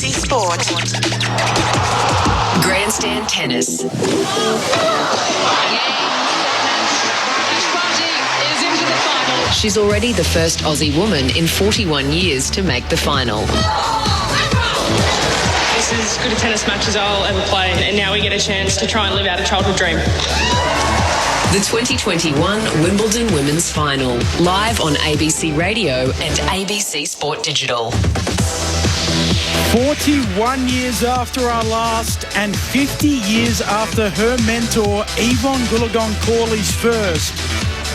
ABC Sport. Grandstand tennis. Ash Barty is into the final. She's already the first Aussie woman in 41 years to make the final. This is as good a tennis match as I'll ever play, and now we get a chance to try and live out a childhood dream. The 2021 Wimbledon Women's Final, live on ABC Radio and ABC Sport Digital. 41 years after our last and 50 years after her mentor Yvonne Goolagong-Cawley's first,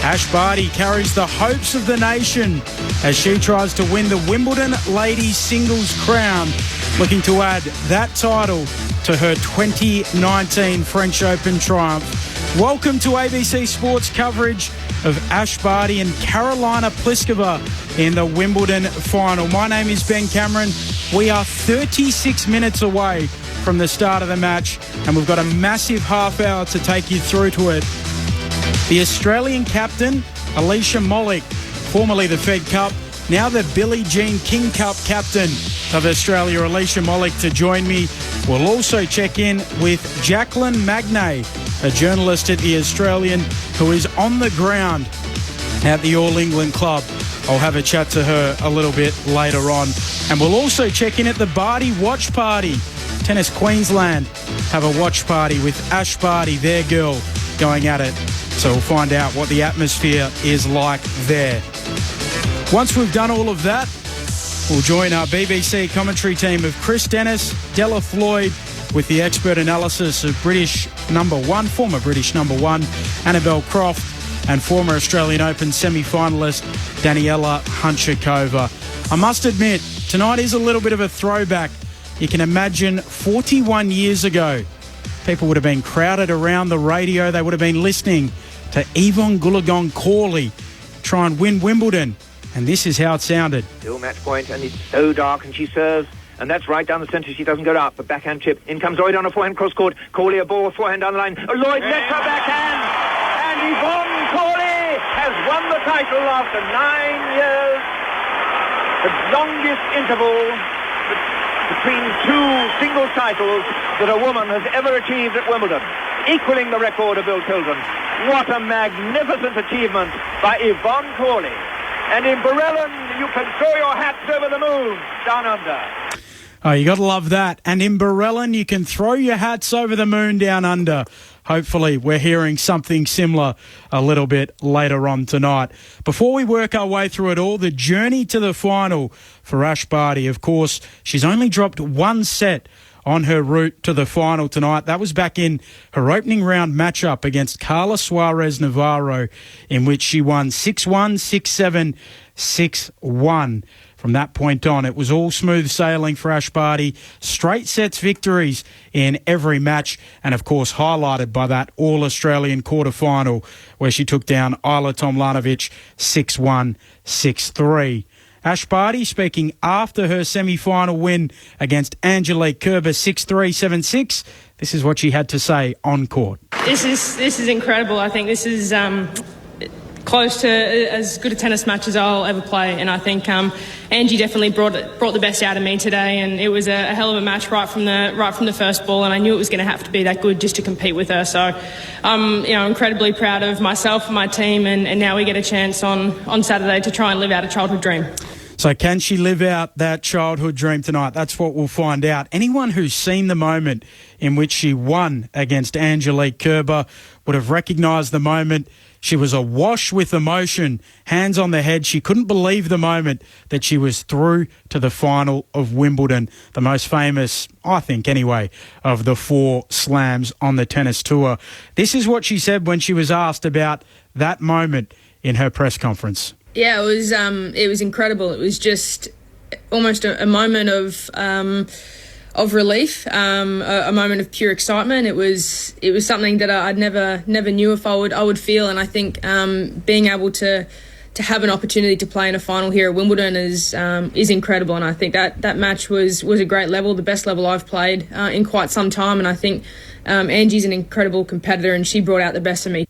Ash Barty carries the hopes of the nation as she tries to win the Wimbledon ladies singles crown, looking to add that title to her 2019 French Open triumph. Welcome to ABC Sports coverage of Ash Barty and Karolina Pliskova in the Wimbledon final. My name is Ben Cameron. We are 36 minutes away from the start of the match, and we've got a massive half hour to take you through to it. The Australian captain, Alicia Molik, formerly the Fed Cup, now the Billie Jean King Cup captain of Australia, Alicia Molik, to join me. We'll also check in with Jacqueline Magnay, a journalist at The Australian who is on the ground at the All England Club. I'll have a chat to her a little bit later on. And we'll also check in at the Barty Watch Party. Tennis Queensland have a watch party with Ash Barty, their girl, going at it. So we'll find out what the atmosphere is like there. Once we've done all of that, we'll join our BBC commentary team of Chris Dennis, Della Floyd, with the expert analysis of former British number one, Annabelle Croft, and former Australian Open semi-finalist Daniela Hunchakova. I must admit, tonight is a little bit of a throwback. You can imagine 41 years ago, people would have been crowded around the radio. They would have been listening to Yvonne Goolagong-Cawley try and win Wimbledon. And this is how it sounded. Still match point, and it's so dark, and she serves. And that's right down the centre. She doesn't go up. The backhand chip. In comes Lloyd on a forehand cross-court. Cawley a ball, forehand down the line. Lloyd nets her backhand. And Yvonne Cawley has won the title after 9 years. The longest interval between two single titles that a woman has ever achieved at Wimbledon, equaling the record of Bill Tilden. What a magnificent achievement by Yvonne Cawley. And in Borelon, you can throw your hats over the moon down under. Oh, you got to love that. And in Borelon, you can throw your hats over the moon down under. Hopefully, we're hearing something similar a little bit later on tonight. Before we work our way through it all, the journey to the final for Ash Barty. Of course, she's only dropped one set on her route to the final tonight. That was back in her opening round matchup against Carla Suarez Navarro, in which she won 6-1, 6-7, 6-1. From that point on, it was all smooth sailing for Ash Barty. Straight sets victories in every match, and of course highlighted by that All-Australian quarterfinal where she took down Isla Tomljanovic 6-1, 6-3. Ash Barty speaking after her semi-final win against Angelique Kerber 6-3, 7-6. This is what she had to say on court. This is incredible. I think this is close to as good a tennis match as I'll ever play, and I think Angie definitely brought the best out of me today, and it was a hell of a match right from the first ball, and I knew it was going to have to be that good just to compete with her. So I'm incredibly proud of myself and my team, and now we get a chance on Saturday to try and live out a childhood dream. So can she live out that childhood dream tonight? That's what we'll find out. Anyone who's seen the moment in which she won against Angelique Kerber would have recognised the moment. She was awash with emotion, hands on the head. She couldn't believe the moment that she was through to the final of Wimbledon, the most famous, I think anyway, of the 4 slams on the tennis tour. This is what she said when she was asked about that moment in her press conference. Yeah, it was incredible. It was just almost a moment of relief, a moment of pure excitement. It was something that I'd never knew if I would feel, and I think being able to have an opportunity to play in a final here at Wimbledon is incredible. And I think that match was a great level, the best level I've played in quite some time. And I think Angie's an incredible competitor, and she brought out the best of me.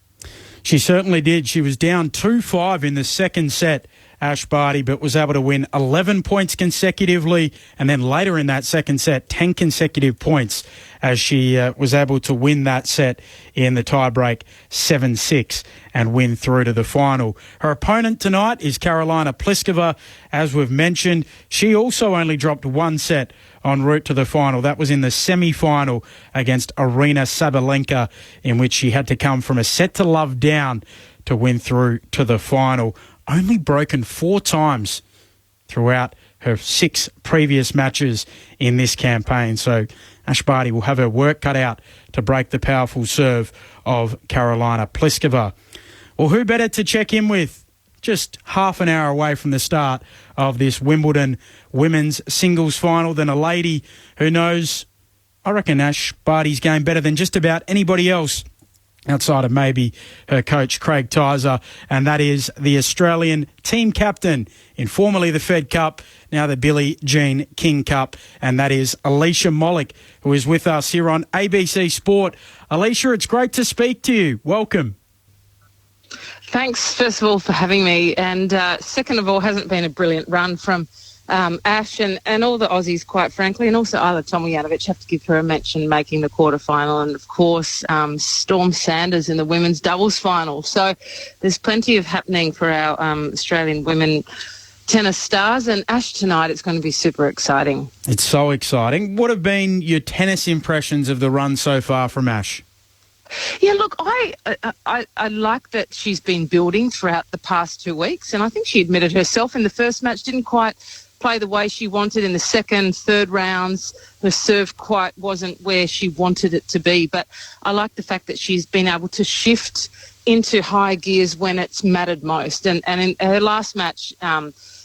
She certainly did. She was down 2-5 in the second set Ash Barty, but was able to win 11 points consecutively, and then later in that second set, 10 consecutive points as she was able to win that set in the tiebreak 7-6 and win through to the final. Her opponent tonight is Karolina Pliskova. As we've mentioned, she also only dropped one set en route to the final. That was in the semi-final against Aryna Sabalenka, in which she had to come from a set-to-love down to win through to the final. Only broken 4 times throughout her 6 previous matches in this campaign. So Ash Barty will have her work cut out to break the powerful serve of Karolina Pliskova. Well, who better to check in with just half an hour away from the start of this Wimbledon women's singles final than a lady who knows, I reckon, Ash Barty's game better than just about anybody else outside of maybe her coach, Craig Tyser, and that is the Australian team captain in formerly the Fed Cup, now the Billie Jean King Cup, and that is Alicia Molik, who is with us here on ABC Sport. Alicia, it's great to speak to you. Welcome. Thanks, first of all, for having me. And second of all, hasn't been a brilliant run from Ash and all the Aussies, quite frankly, and also Isla Tomljanovic, have to give her a mention, making the quarterfinal, and of course Storm Sanders in the women's doubles final. So there's plenty of happening for our Australian women tennis stars, and Ash tonight, it's going to be super exciting. It's so exciting. What have been your tennis impressions of the run so far from Ash? Yeah, look, I like that she's been building throughout the past 2 weeks, and I think she admitted herself in the first match didn't quite play the way she wanted. In the second, third rounds, her serve quite wasn't where she wanted it to be. But I like the fact that she's been able to shift into high gears when it's mattered most. And in her last match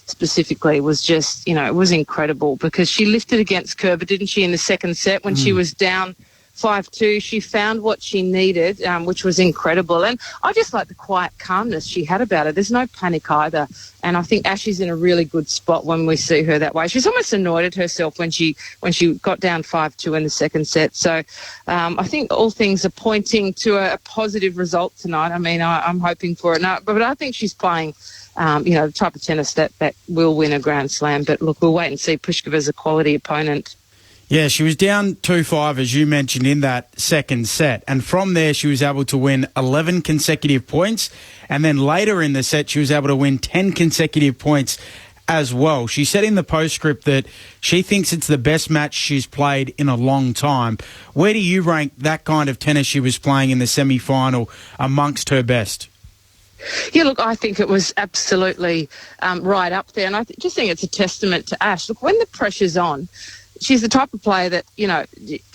specifically was just, it was incredible because she lifted against Kerber, didn't she, in the second set when she was down 5-2. She found what she needed, which was incredible. And I just like the quiet calmness she had about her. There's no panic either. And I think Ash is in a really good spot when we see her that way. She's almost annoyed at herself when she got down 5-2 in the second set. So I think all things are pointing to a positive result tonight. I mean, I'm hoping for it. No, but I think she's playing the type of tennis that will win a Grand Slam. But look, we'll wait and see. Pliskova's a quality opponent. Yeah, she was down 2-5, as you mentioned, in that second set. And from there, she was able to win 11 consecutive points. And then later in the set, she was able to win 10 consecutive points as well. She said in the postscript that she thinks it's the best match she's played in a long time. Where do you rank that kind of tennis she was playing in the semi-final amongst her best? Yeah, look, I think it was absolutely right up there. And I just think it's a testament to Ash. Look, when the pressure's on, she's the type of player that,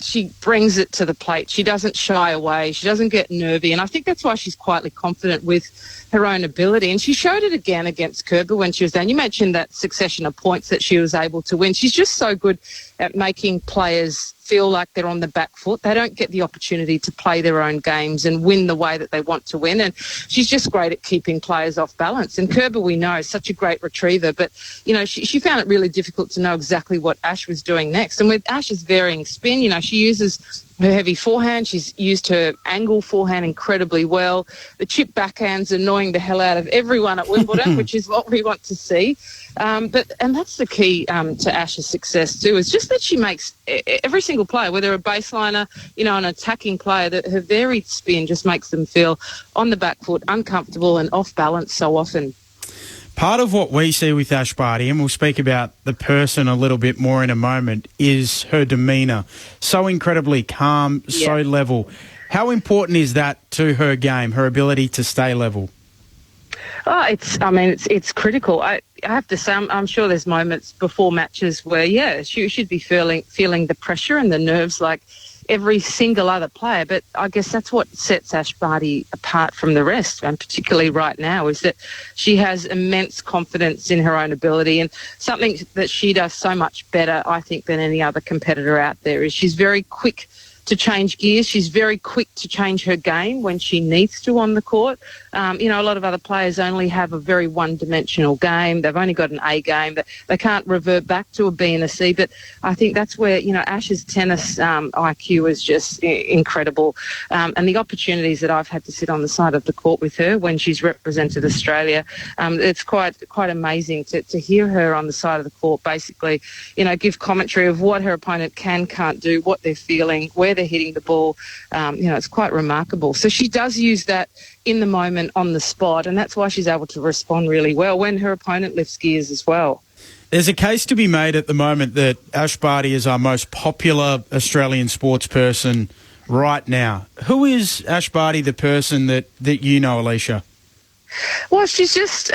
she brings it to the plate. She doesn't shy away. She doesn't get nervy. And I think that's why she's quietly confident with her own ability. And she showed it again against Kerber when she was down. You mentioned that succession of points that she was able to win. She's just so good at making players feel like they're on the back foot. They don't get the opportunity to play their own games and win the way that they want to win. And she's just great at keeping players off balance. And Kerber, we know, is such a great retriever. But, she found it really difficult to know exactly what Ash was doing next. And with Ash's varying spin, she uses her heavy forehand. She's used her angle forehand incredibly well. The chip backhand's annoying the hell out of everyone at Wimbledon, which is what we want to see. And that's the key to Ash's success too, is just that she makes every single player, whether a baseliner, an attacking player, that her varied spin just makes them feel on the back foot, uncomfortable and off balance so often. Part of what we see with Ash Barty, and we'll speak about the person a little bit more in a moment, is her demeanour. So incredibly calm, so level. How important is that to her game, her ability to stay level? Oh, it's critical. I have to say, I'm sure there's moments before matches where, she should be feeling the pressure and the nerves like every single other player. But I guess that's what sets Ash Barty apart from the rest, and particularly right now, is that she has immense confidence in her own ability. And something that she does so much better, I think, than any other competitor out there is she's very quick change gears. She's very quick to change her game when she needs to on the court. A lot of other players only have a very one-dimensional game. They've only got an A game. They can't revert back to a B and a C. But I think that's where, Ash's tennis IQ is just incredible. And the opportunities that I've had to sit on the side of the court with her when she's represented Australia, it's quite amazing to hear her on the side of the court basically, give commentary of what her opponent can't do, what they're feeling, where they're hitting the ball. It's quite remarkable. So she does use that in the moment on the spot, and that's why she's able to respond really well when her opponent lifts gears as well. There's a case to be made at the moment that Ash Barty is our most popular Australian sports person right now. Who is Ash Barty, the person that you know, Alicia? Well, she's just,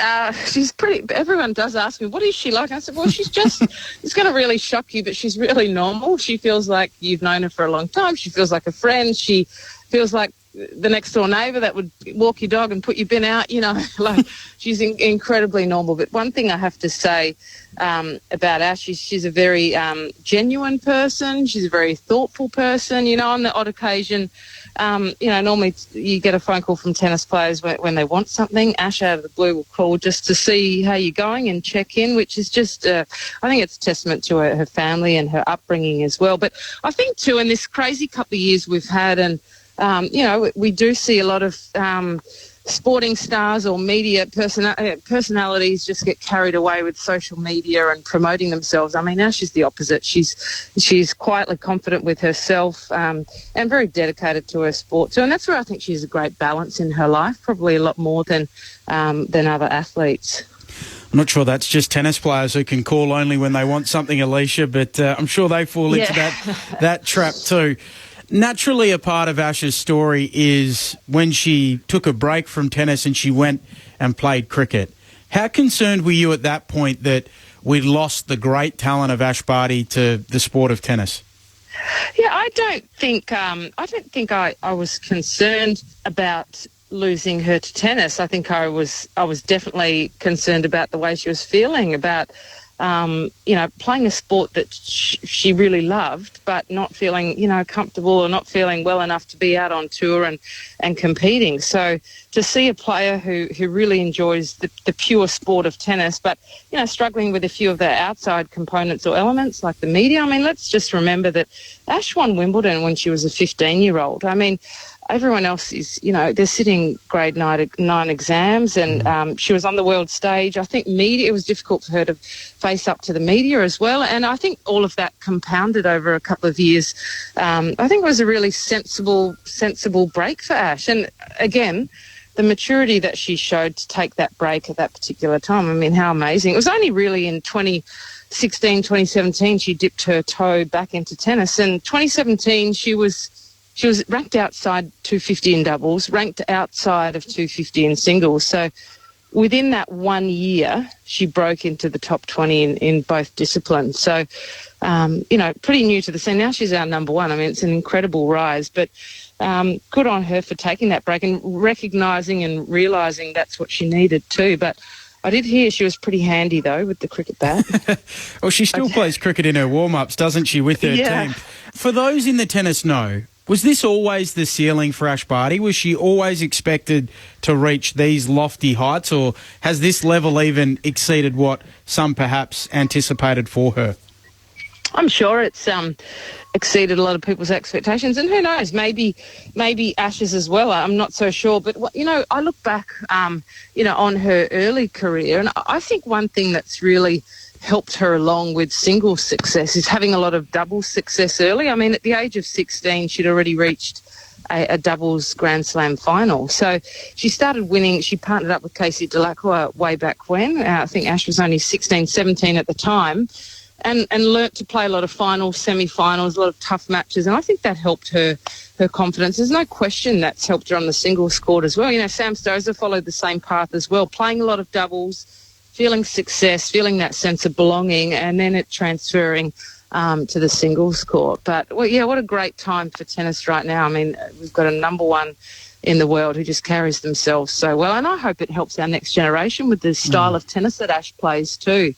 she's pretty, everyone does ask me, what is she like? I said, well, she's just, it's going to really shock you, but she's really normal. She feels like you've known her for a long time. She feels like a friend. She feels like the next door neighbour that would walk your dog and put your bin out, like she's incredibly normal. But one thing I have to say about Ash, she's a very genuine person. She's a very thoughtful person, on the odd occasion. Normally you get a phone call from tennis players when they want something. Ash out of the blue will call just to see how you're going and check in, which is just, I think it's a testament to her family and her upbringing as well. But I think too, in this crazy couple of years we've had, and we do see a lot of sporting stars or media personalities just get carried away with social media and promoting themselves. I mean, Ash is the opposite. She's quietly confident with herself and very dedicated to her sport too. And that's where I think she's a great balance in her life, probably a lot more than other athletes. I'm not sure that's just tennis players who can call only when they want something, Alicia, but I'm sure they fall into that trap too. Naturally, a part of Ash's story is when she took a break from tennis and she went and played cricket. How concerned were you at that point that we lost the great talent of Ash Barty to the sport of tennis? Yeah, I don't think I was concerned about losing her to tennis. I think I was definitely concerned about the way she was feeling about playing a sport that she really loved, but not feeling, comfortable or not feeling well enough to be out on tour and competing. So to see a player who really enjoys the pure sport of tennis, but, struggling with a few of the outside components or elements like the media. I mean, let's just remember that Ash won Wimbledon when she was a 15-year-old. I mean, everyone else is, they're sitting grade 9 exams, and she was on the world stage. I think media, it was difficult for her to face up to the media as well. And I think all of that compounded over a couple of years. I think it was a really sensible break for Ash. And again, the maturity that she showed to take that break at that particular time. I mean, how amazing. It was only really in 2016, 2017, she dipped her toe back into tennis. And 2017, she was ranked outside 250 in doubles, ranked outside of 250 in singles. So within that 1 year, she broke into the top 20 in both disciplines. So, pretty new to the scene. Now she's our number one. I mean, it's an incredible rise. But good on her for taking that break and recognising and realising that's what she needed too. But I did hear she was pretty handy, though, with the cricket bat. Well, she still plays cricket in her warm-ups, doesn't she, with her team? For those in the tennis know, was this always the ceiling for Ash Barty? Was she always expected to reach these lofty heights, or has this level even exceeded what some perhaps anticipated for her? I'm sure it's exceeded a lot of people's expectations, and who knows, maybe Ash's as well. I'm not so sure, but I look back, on her early career, and I think one thing that's really helped her along with singles success is having a lot of doubles success early. I mean, at the age of 16, she'd already reached a doubles Grand Slam final. So she started winning. She partnered up with Casey Delacroix way back when. I think Ash was only 16, 17 at the time, and learnt to play a lot of finals, semi-finals, a lot of tough matches. And I think that helped her confidence. There's no question that's helped her on the singles court as well. Sam Stosur followed the same path as well, playing a lot of doubles, feeling success, feeling that sense of belonging, and then it transferring to the singles court. But, what a great time for tennis right now. I mean, we've got a number one in the world who just carries themselves so well, and I hope it helps our next generation with the style of tennis that Ash plays too.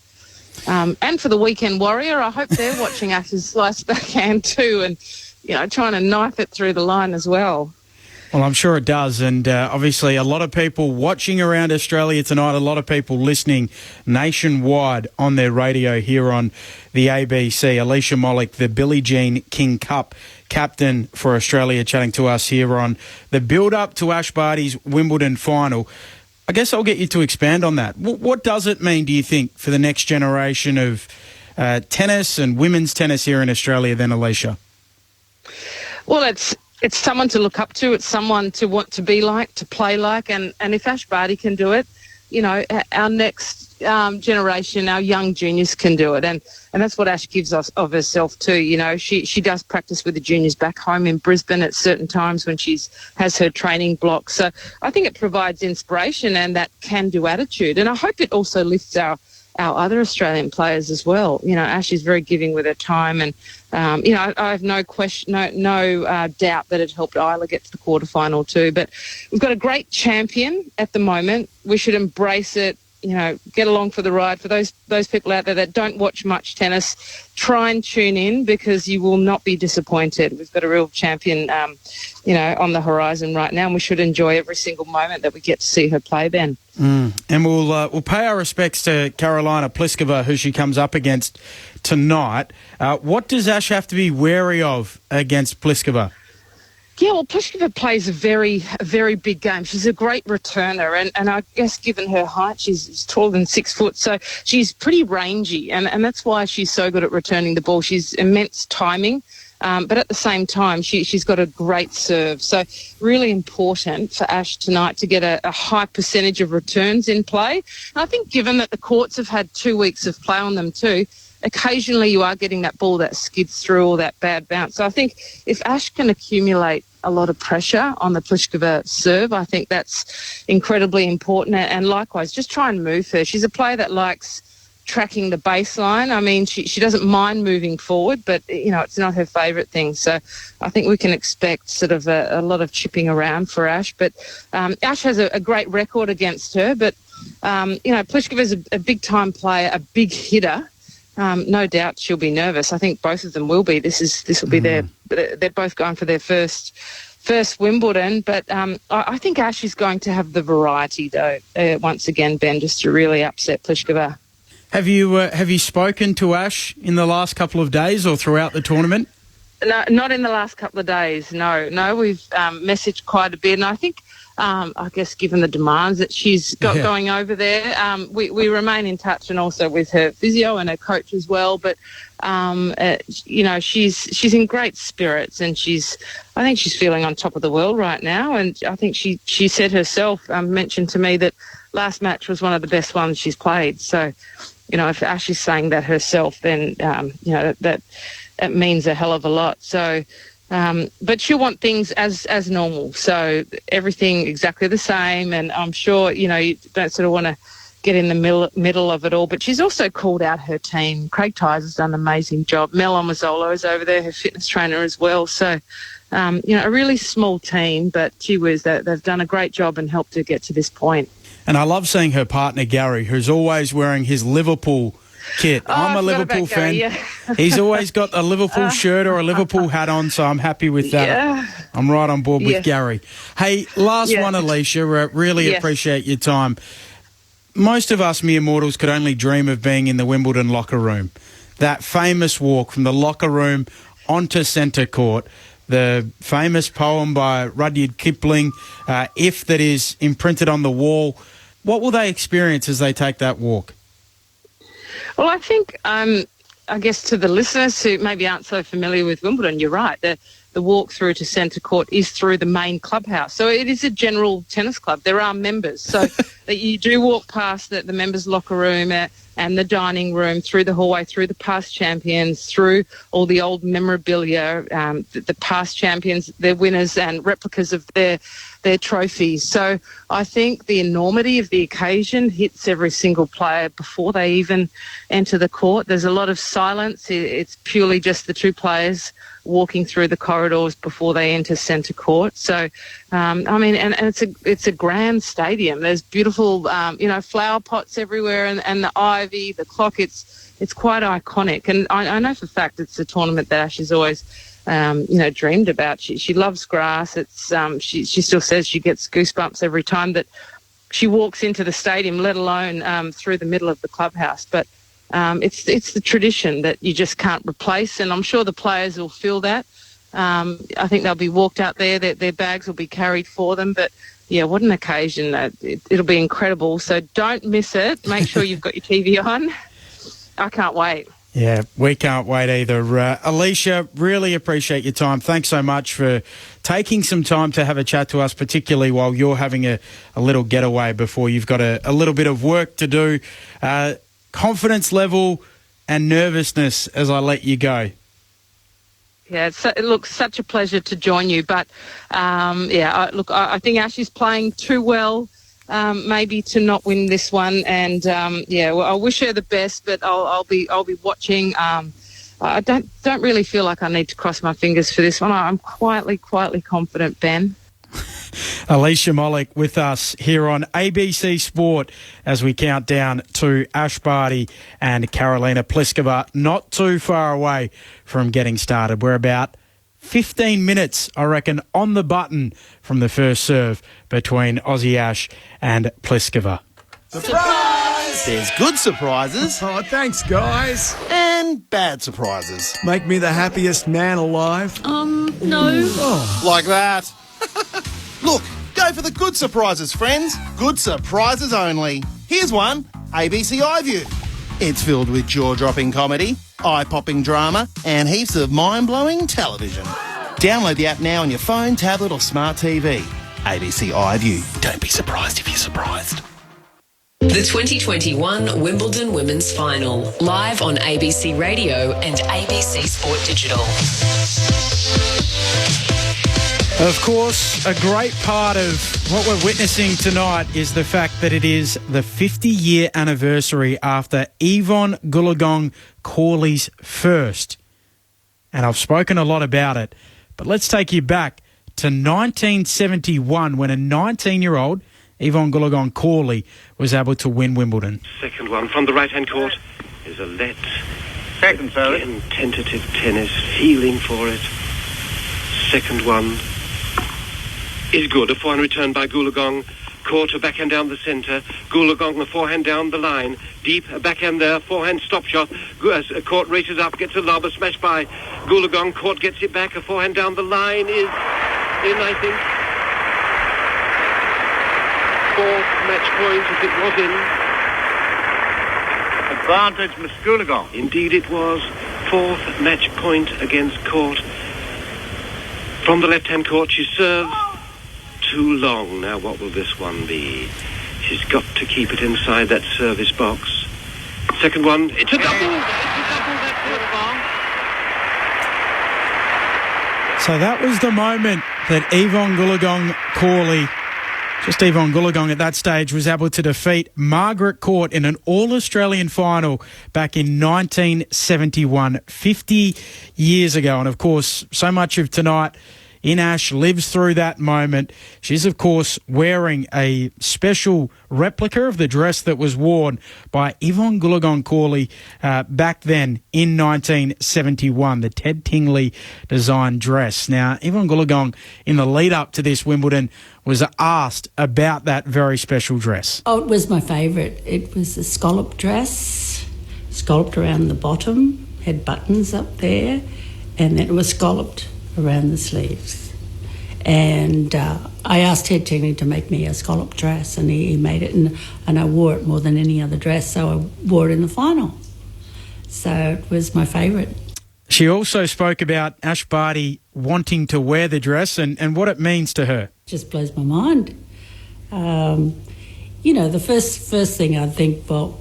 And for the weekend warrior, I hope they're watching Ash's slice backhand too, and trying to knife it through the line as well. Well, I'm sure it does. And obviously a lot of people watching around Australia tonight, a lot of people listening nationwide on their radio here on the ABC. Alicia Mollick, the Billie Jean King Cup captain for Australia, chatting to us here on the build-up to Ash Barty's Wimbledon final. I guess I'll get you to expand on that. What does it mean, do you think, for the next generation of tennis and women's tennis here in Australia then, Alicia? Well, it's someone to look up to. It's someone to want to be like, to play like. And if Ash Barty can do it, our next generation, our young juniors can do it. And that's what Ash gives us of herself too. She does practice with the juniors back home in Brisbane at certain times when has her training block. So I think it provides inspiration and that can-do attitude. And I hope it also lifts our other Australian players as well. Ash is very giving with her time, and I have no doubt that it helped Isla get to the quarterfinal too. But we've got a great champion at the moment. We should embrace it. Get along for the ride. For those people out there that don't watch much tennis, try and tune in because you will not be disappointed. We've got a real champion, on the horizon right now, and we should enjoy every single moment that we get to see her play, Ben. And we'll pay our respects to Karolina Pliskova, who she comes up against tonight. What does Ash have to be wary of against Pliskova? Yeah, well, Pliskova plays a very big game. She's a great returner, and I guess given her height, she's taller than 6 foot, so she's pretty rangy, and that's why she's so good at returning the ball. She's immense timing, but at the same time, she's got a great serve. So really important for Ash tonight to get a high percentage of returns in play. And I think given that the courts have had 2 weeks of play on them too, occasionally you are getting that ball that skids through or that bad bounce. So I think if Ash can accumulate a lot of pressure on the Pliskova serve, I think that's incredibly important. And likewise, just try and move her. She's a player that likes tracking the baseline. I mean, she doesn't mind moving forward, but, it's not her favourite thing. So I think we can expect sort of a lot of chipping around for Ash. But Ash has a great record against her. But, Pliskova's a big-time player, a big hitter. No doubt she'll be nervous. I think both of them will be. This will be they're both going for their first Wimbledon. But I think Ash is going to have the variety, though, once again, Ben, just to really upset Pliskova. Have you spoken to Ash in the last couple of days or throughout the tournament? No, not in the last couple of days. No, we've messaged quite a bit, and I think. I guess given the demands that she's got going over there, we remain in touch, and also with her physio and her coach as well. But she's in great spirits, and I think she's feeling on top of the world right now. And I think she said herself, mentioned to me that last match was one of the best ones she's played. So, if Ash is saying that herself, then that means a hell of a lot. So. But she'll want things as normal, so everything exactly the same, and I'm sure, you don't sort of want to get in the middle of it all, but she's also called out her team. Craig Tyers has done an amazing job. Mel Omazzolo is over there, her fitness trainer as well, so, a really small team, but gee whiz, they've done a great job and helped her get to this point. And I love seeing her partner, Gary, who's always wearing his Liverpool kit. I'm a Liverpool fan. Gary, He's always got a Liverpool shirt or a Liverpool hat on, so I'm happy with that. Yeah. I'm right on board with Gary. Hey, last one, Alicia. Really appreciate your time. Most of us mere mortals could only dream of being in the Wimbledon locker room. That famous walk from the locker room onto centre court. The famous poem by Rudyard Kipling, If, that is imprinted on the wall. What will they experience as they take that walk? Well, I think, I guess to the listeners who maybe aren't so familiar with Wimbledon, you're right. The walk through to centre court is through the main clubhouse. So it is a general tennis club. There are members. So that you do walk past the members' locker room and the dining room, through the hallway, through the past champions, through all the old memorabilia, the past champions, their winners and replicas of their trophies. So I think the enormity of the occasion hits every single player before they even enter the court. There's a lot of silence. It's purely just the two players walking through the corridors before they enter centre court. So, and it's a grand stadium. There's beautiful, flower pots everywhere, and the ivy, the clock. It's it's quite iconic. And I know for a fact it's a tournament that Ash has always, dreamed about. She loves grass. It's she still says she gets goosebumps every time that she walks into the stadium, let alone through the middle of the clubhouse. But it's the tradition that you just can't replace, and I'm sure the players will feel that. I think they'll be walked out there, their bags will be carried for them, but yeah, what an occasion. It'll be incredible, so don't miss it. Make sure you've got your TV on. I can't wait. Yeah, we can't wait either. Alicia, really appreciate your time. Thanks so much for taking some time to have a chat to us, particularly while you're having a little getaway before you've got a little bit of work to do. Confidence level and nervousness as I let you go. Yeah, it looks such a pleasure to join you. But, I think Ash is playing too well maybe to not win this one. And, I wish her the best, but I'll be watching. I don't really feel like I need to cross my fingers for this one. I'm quietly confident, Ben. Alicia Mollick with us here on ABC Sport as we count down to Ash Barty and Karolina Pliskova, not too far away from getting started. We're about 15 minutes, I reckon, on the button from the first serve between Aussie Ash and Pliskova. Surprise! There's good surprises. Oh, thanks, guys. And bad surprises. Make me the happiest man alive. No. Like that. Look, go for the good surprises, friends. Good surprises only. Here's one, ABC iView. It's filled with jaw-dropping comedy, eye-popping drama, and heaps of mind-blowing television. Download the app now on your phone, tablet or smart TV. ABC iView. Don't be surprised if you're surprised. The 2021 Wimbledon Women's Final, live on ABC Radio and ABC Sport Digital. Of course, a great part of what we're witnessing tonight is the fact that it is the 50-year anniversary after Yvonne Goolagong Cawley's first. And I've spoken a lot about it, but let's take you back to 1971 when a 19-year-old, Yvonne Goolagong Cawley, was able to win Wimbledon. Second one from the right-hand court is a let. Second service. Again, tentative tennis, feeling for it. Second one is good. A forehand return by Goolagong. Court, a backhand down the centre. Goolagong, the forehand down the line. Deep, a backhand there. Forehand stop shot. Court races up, gets a lob, a smash by Goolagong. Court gets it back. A forehand down the line is in, I think. Fourth match point, if it was in. Advantage, Miss Goolagong. Indeed it was. Fourth match point against Court. From the left-hand court, she serves too long. Now, what will this one be? She's got to keep it inside that service box. Second one, it's a double. It's a double, that's So that was the moment that Yvonne Goolagong Cawley, just Yvonne Goolagong at that stage, was able to defeat Margaret Court in an All-Australian final back in 1971, 50 years ago. And, of course, so much of tonight in Ash lives through that moment. She's, of course, wearing a special replica of the dress that was worn by Yvonne Goolagong Cawley back then in 1971, the Ted Tingley designed dress. Now, Yvonne Goolagong, in the lead-up to this Wimbledon, was asked about that very special dress. Oh, it was my favourite. It was a scallop dress, scalloped around the bottom, had buttons up there, and then it was scalloped around the sleeves. And I asked Ted Tingley to make me a scallop dress, and he made it, and I wore it more than any other dress, so I wore it in the final. So it was my favourite. She also spoke about Ash Barty wanting to wear the dress and what it means to her. It just blows my mind. The first thing I think, I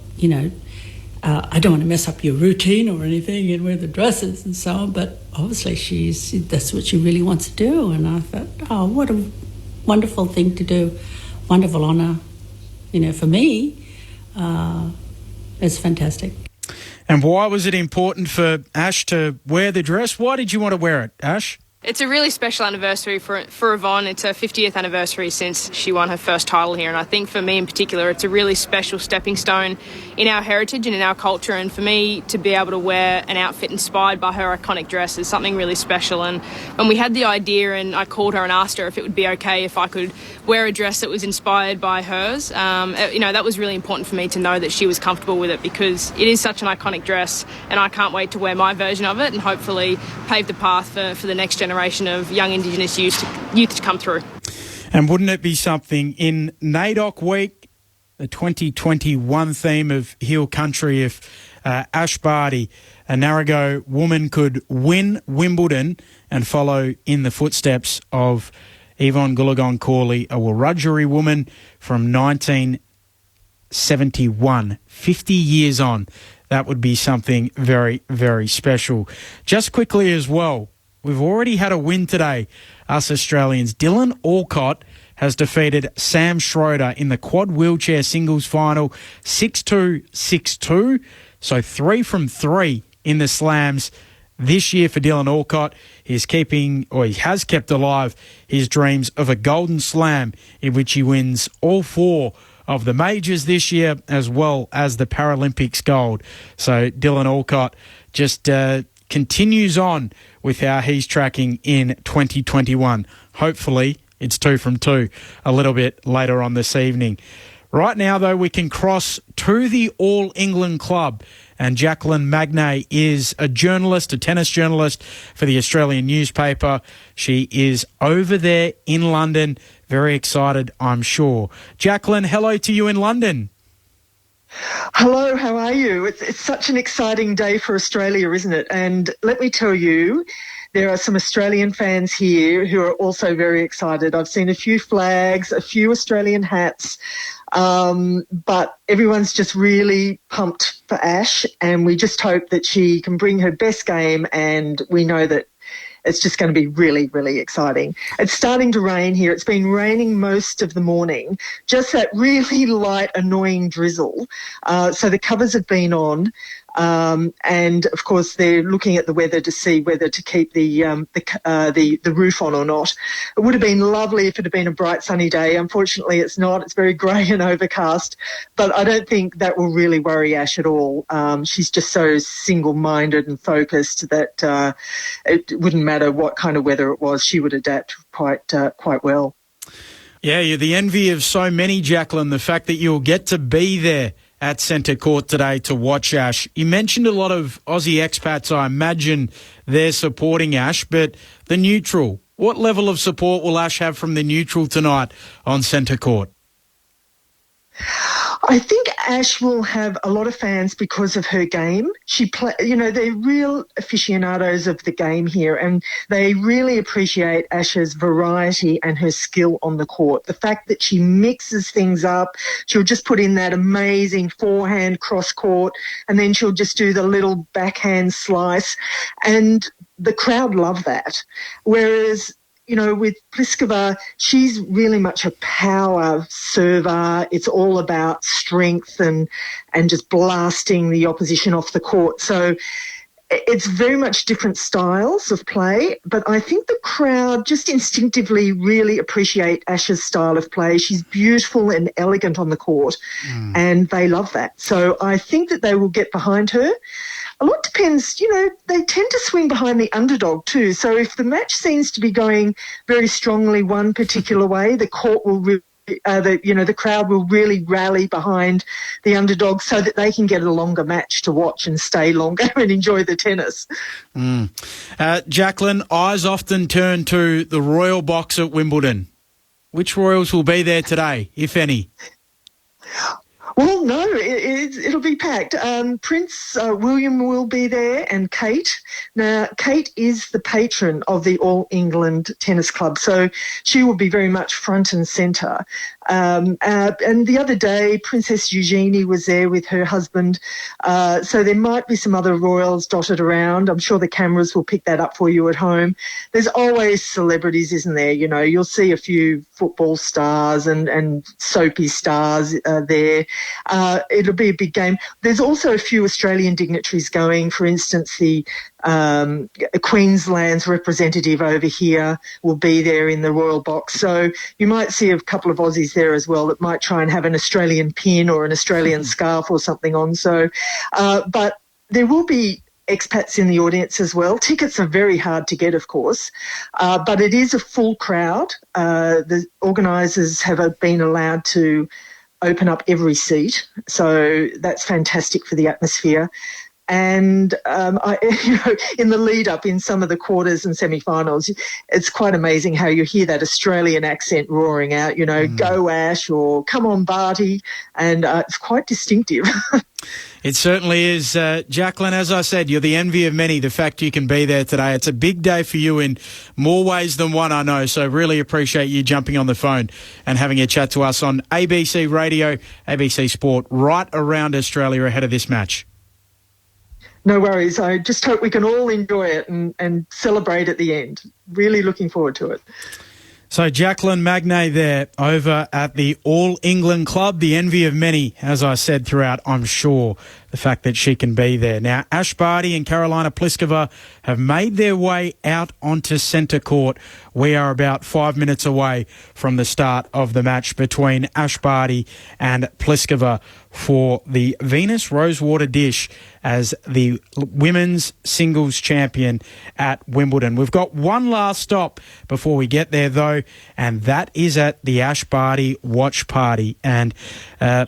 don't want to mess up your routine or anything and wear the dresses and so on, but obviously that's what she really wants to do. And I thought, oh, what a wonderful thing to do, wonderful honour, for me. It's fantastic. And why was it important for Ash to wear the dress? Why did you want to wear it, Ash? It's a really special anniversary for Yvonne. It's her 50th anniversary since she won her first title here, and I think for me in particular it's a really special stepping stone in our heritage and in our culture, and for me to be able to wear an outfit inspired by her iconic dress is something really special. And when we had the idea and I called her and asked her if it would be okay if I could wear a dress that was inspired by hers, that was really important for me to know that she was comfortable with it, because it is such an iconic dress and I can't wait to wear my version of it and hopefully pave the path for the next generation of young Indigenous youth to come through. And wouldn't it be something in NAIDOC Week, the 2021 theme of Hill Country, if Ash Barty, a Narragansett woman, could win Wimbledon and follow in the footsteps of Yvonne Goolagong-Cawley, a Wiradjuri woman from 1971, 50 years on. That would be something very, very special. Just quickly as well, we've already had a win today, us Australians. Dylan Alcott has defeated Sam Schroeder in the quad wheelchair singles final, 6-2, 6-2. So 3 from 3 in the slams this year for Dylan Alcott. He has kept alive his dreams of a golden slam in which he wins all 4 of the majors this year, as well as the Paralympics gold. So Dylan Alcott just continues on with how he's tracking in 2021. Hopefully it's 2 from 2 a little bit later on this evening. Right now, though, we can cross to the All England Club. And Jacqueline Magnay is a tennis journalist for the Australian newspaper. She is over there in London. Very excited, I'm sure. Jacqueline, hello to you in London. Hello, how are you? It's such an exciting day for Australia, isn't it? And let me tell you, there are some Australian fans here who are also very excited. I've seen a few flags, a few Australian hats, but everyone's just really pumped for Ash, and we just hope that she can bring her best game, and we know that it's just going to be really, really exciting. It's starting to rain here. It's been raining most of the morning, just that really light, annoying drizzle. So the covers have been on. And of course they're looking at the weather to see whether to keep the roof on or not. It would have been lovely if it had been a bright sunny day. Unfortunately it's not. It's very grey and overcast, but I don't think that will really worry Ash at all. She's just so single-minded and focused that it wouldn't matter what kind of weather it was. She would adapt quite well. Yeah, you're the envy of so many, Jacqueline, the fact that you'll get to be there at Centre Court today to watch Ash. You mentioned a lot of Aussie expats. I imagine they're supporting Ash, but the neutral, what level of support will Ash have from the neutral tonight on Centre Court? I think Ash will have a lot of fans because of her game. They're real aficionados of the game here, and they really appreciate Ash's variety and her skill on the court. The fact that she mixes things up, she'll just put in that amazing forehand cross court, and then she'll just do the little backhand slice, and the crowd love that. Whereas with Pliskova, she's really much a power server. It's all about strength and just blasting the opposition off the court. So it's very much different styles of play, but I think the crowd just instinctively really appreciate Ash's style of play. She's beautiful and elegant on the court, and they love that. So I think that they will get behind her. A lot depends, they tend to swing behind the underdog too. So if the match seems to be going very strongly one particular way, the court will the crowd will really rally behind the underdog so that they can get a longer match to watch and stay longer and enjoy the tennis. Jacqueline, eyes often turn to the Royal Box at Wimbledon. Which Royals will be there today, if any? Well, no, it'll be packed. Prince William will be there, and Kate. Now, Kate is the patron of the All England Tennis Club, so she will be very much front and centre. And the other day, Princess Eugenie was there with her husband, so there might be some other royals dotted around. I'm sure the cameras will pick that up for you at home. There's always celebrities, isn't there? You'll see a few football stars and soapy stars there. it'll be a big game. There's also a few Australian dignitaries going. For instance, the Queensland's representative over here will be there in the royal box. So you might see a couple of Aussies there as well that might try and have an Australian pin or an Australian scarf or something on. So, but there will be expats in the audience as well. Tickets are very hard to get, of course, but it is a full crowd. The organisers have been allowed to open up every seat, so that's fantastic for the atmosphere. And in the lead up in some of the quarters and semi-finals, it's quite amazing how you hear that Australian accent roaring out, go Ash or come on Barty, and it's quite distinctive. It certainly is. Jacqueline, as I said, you're the envy of many, the fact you can be there today. It's a big day for you in more ways than one, I know, so really appreciate you jumping on the phone and having a chat to us on ABC Radio, ABC Sport, right around Australia ahead of this match. No worries. I just hope we can all enjoy it and celebrate at the end. Really looking forward to it. So Jacqueline Magnay there over at the All England Club, the envy of many, as I said throughout, I'm sure, the fact that she can be there. Now, Ash Barty and Karolina Pliskova have made their way out onto centre court. We are about 5 minutes away from the start of the match between Ash Barty and Pliskova for the Venus Rosewater Dish as the women's singles champion at Wimbledon. We've got one last stop before we get there, though, and that is at the Ash Barty Watch Party. And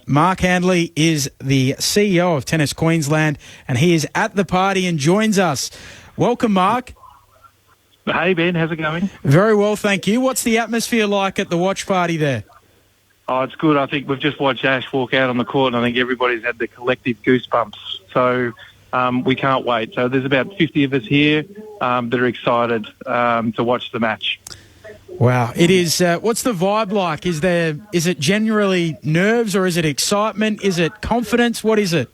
Mark Handley is the CEO of Tennis Queensland, and he is at the party and joins us. Welcome, Mark. Hey, Ben. How's it going? Very well, thank you. What's the atmosphere like at the watch party there? Oh, it's good. I think we've just watched Ash walk out on the court, and I think everybody's had the collective goosebumps. So we can't wait. So there's about 50 of us here that are excited to watch the match. Wow. It is. What's the vibe like? Is it generally nerves, or is it excitement? Is it confidence? What is it?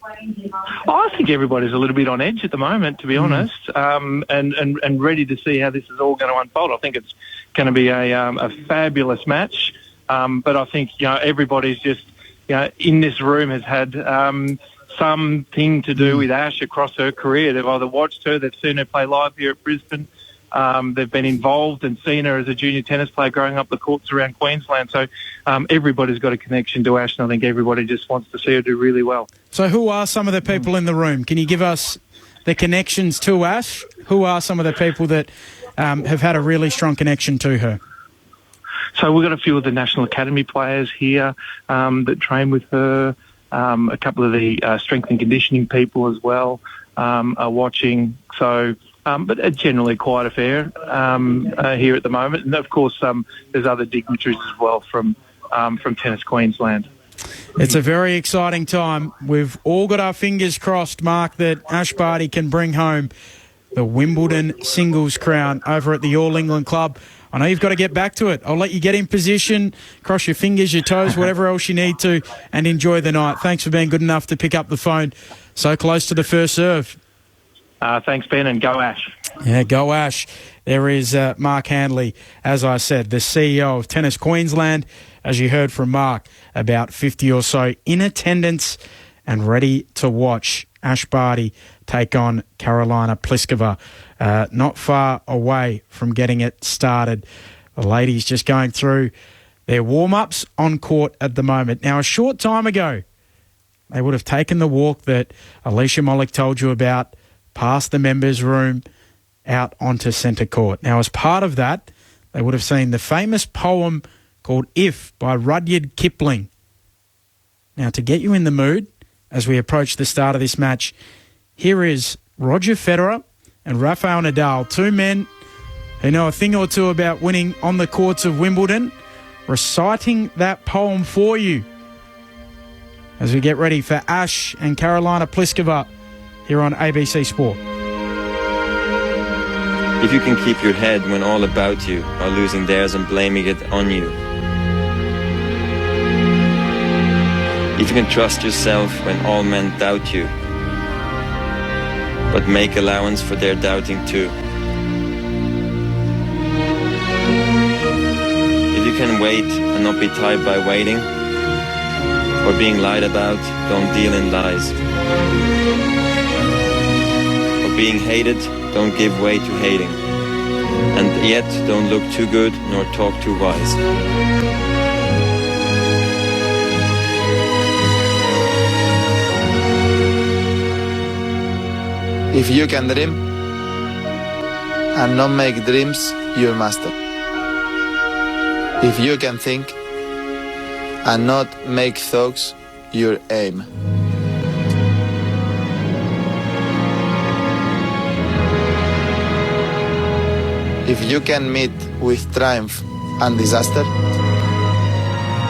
I think everybody's a little bit on edge at the moment, to be honest, and ready to see how this is all going to unfold. I think it's going to be a fabulous match. But I think, everybody's just, in this room has had something to do with Ash across her career. They've either watched her, they've seen her play live here at Brisbane, they've been involved and seen her as a junior tennis player growing up the courts around Queensland. So everybody's got a connection to Ash, and I think everybody just wants to see her do really well. So who are some of the people in the room? Can you give us the connections to Ash? Who are some of the people that have had a really strong connection to her? So we've got a few of the National Academy players here that train with her. A couple of the strength and conditioning people as well are watching. So, but generally quite a fair here at the moment. And of course, there's other dignitaries as well from Tennis Queensland. It's a very exciting time. We've all got our fingers crossed, Mark, that Ash Barty can bring home the Wimbledon singles crown over at the All England Club. I know you've got to get back to it. I'll let you get in position, cross your fingers, your toes, whatever else you need to, and enjoy the night. Thanks for being good enough to pick up the phone so close to the first serve. Thanks, Ben, and go Ash. Yeah, go Ash. There is Mark Handley, as I said, the CEO of Tennis Queensland, as you heard from Mark, about 50 or so in attendance and ready to watch Ash Barty take on Karolina Pliskova. Not far away from getting it started. The ladies just going through their warm-ups on court at the moment. Now, a short time ago, they would have taken the walk that Alicia Mollick told you about, past the members' room, out onto centre court. Now, as part of that, they would have seen the famous poem called If by Rudyard Kipling. Now, to get you in the mood as we approach the start of this match, here is Roger Federer and Rafael Nadal, two men who know a thing or two about winning on the courts of Wimbledon, reciting that poem for you as we get ready for Ash and Karolina Pliskova here on ABC Sport. If you can keep your head when all about you are losing theirs and blaming it on you. If you can trust yourself when all men doubt you, but make allowance for their doubting too. If you can wait and not be tied by waiting, For being lied about, don't deal in lies. For being hated, don't give way to hating. And yet, don't look too good nor talk too wise. If you can dream and not make dreams your master. If you can think and not make thoughts your aim. If you can meet with triumph and disaster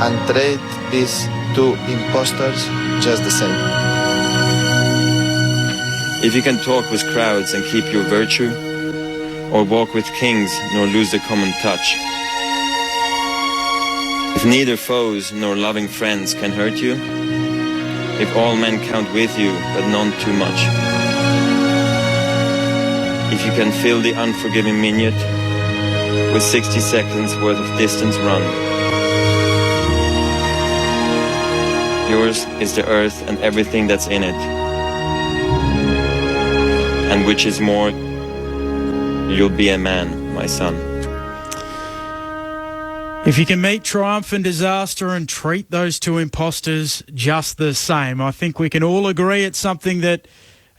and trade these two impostors just the same. If you can talk with crowds and keep your virtue, or walk with kings nor lose the common touch. If neither foes nor loving friends can hurt you, if all men count with you but none too much, if you can fill the unforgiving minute with 60 seconds worth of distance run, yours is the earth and everything that's in it, and which is more, you'll be a man, my son. If you can meet triumph and disaster and treat those two imposters just the same, I think we can all agree it's something that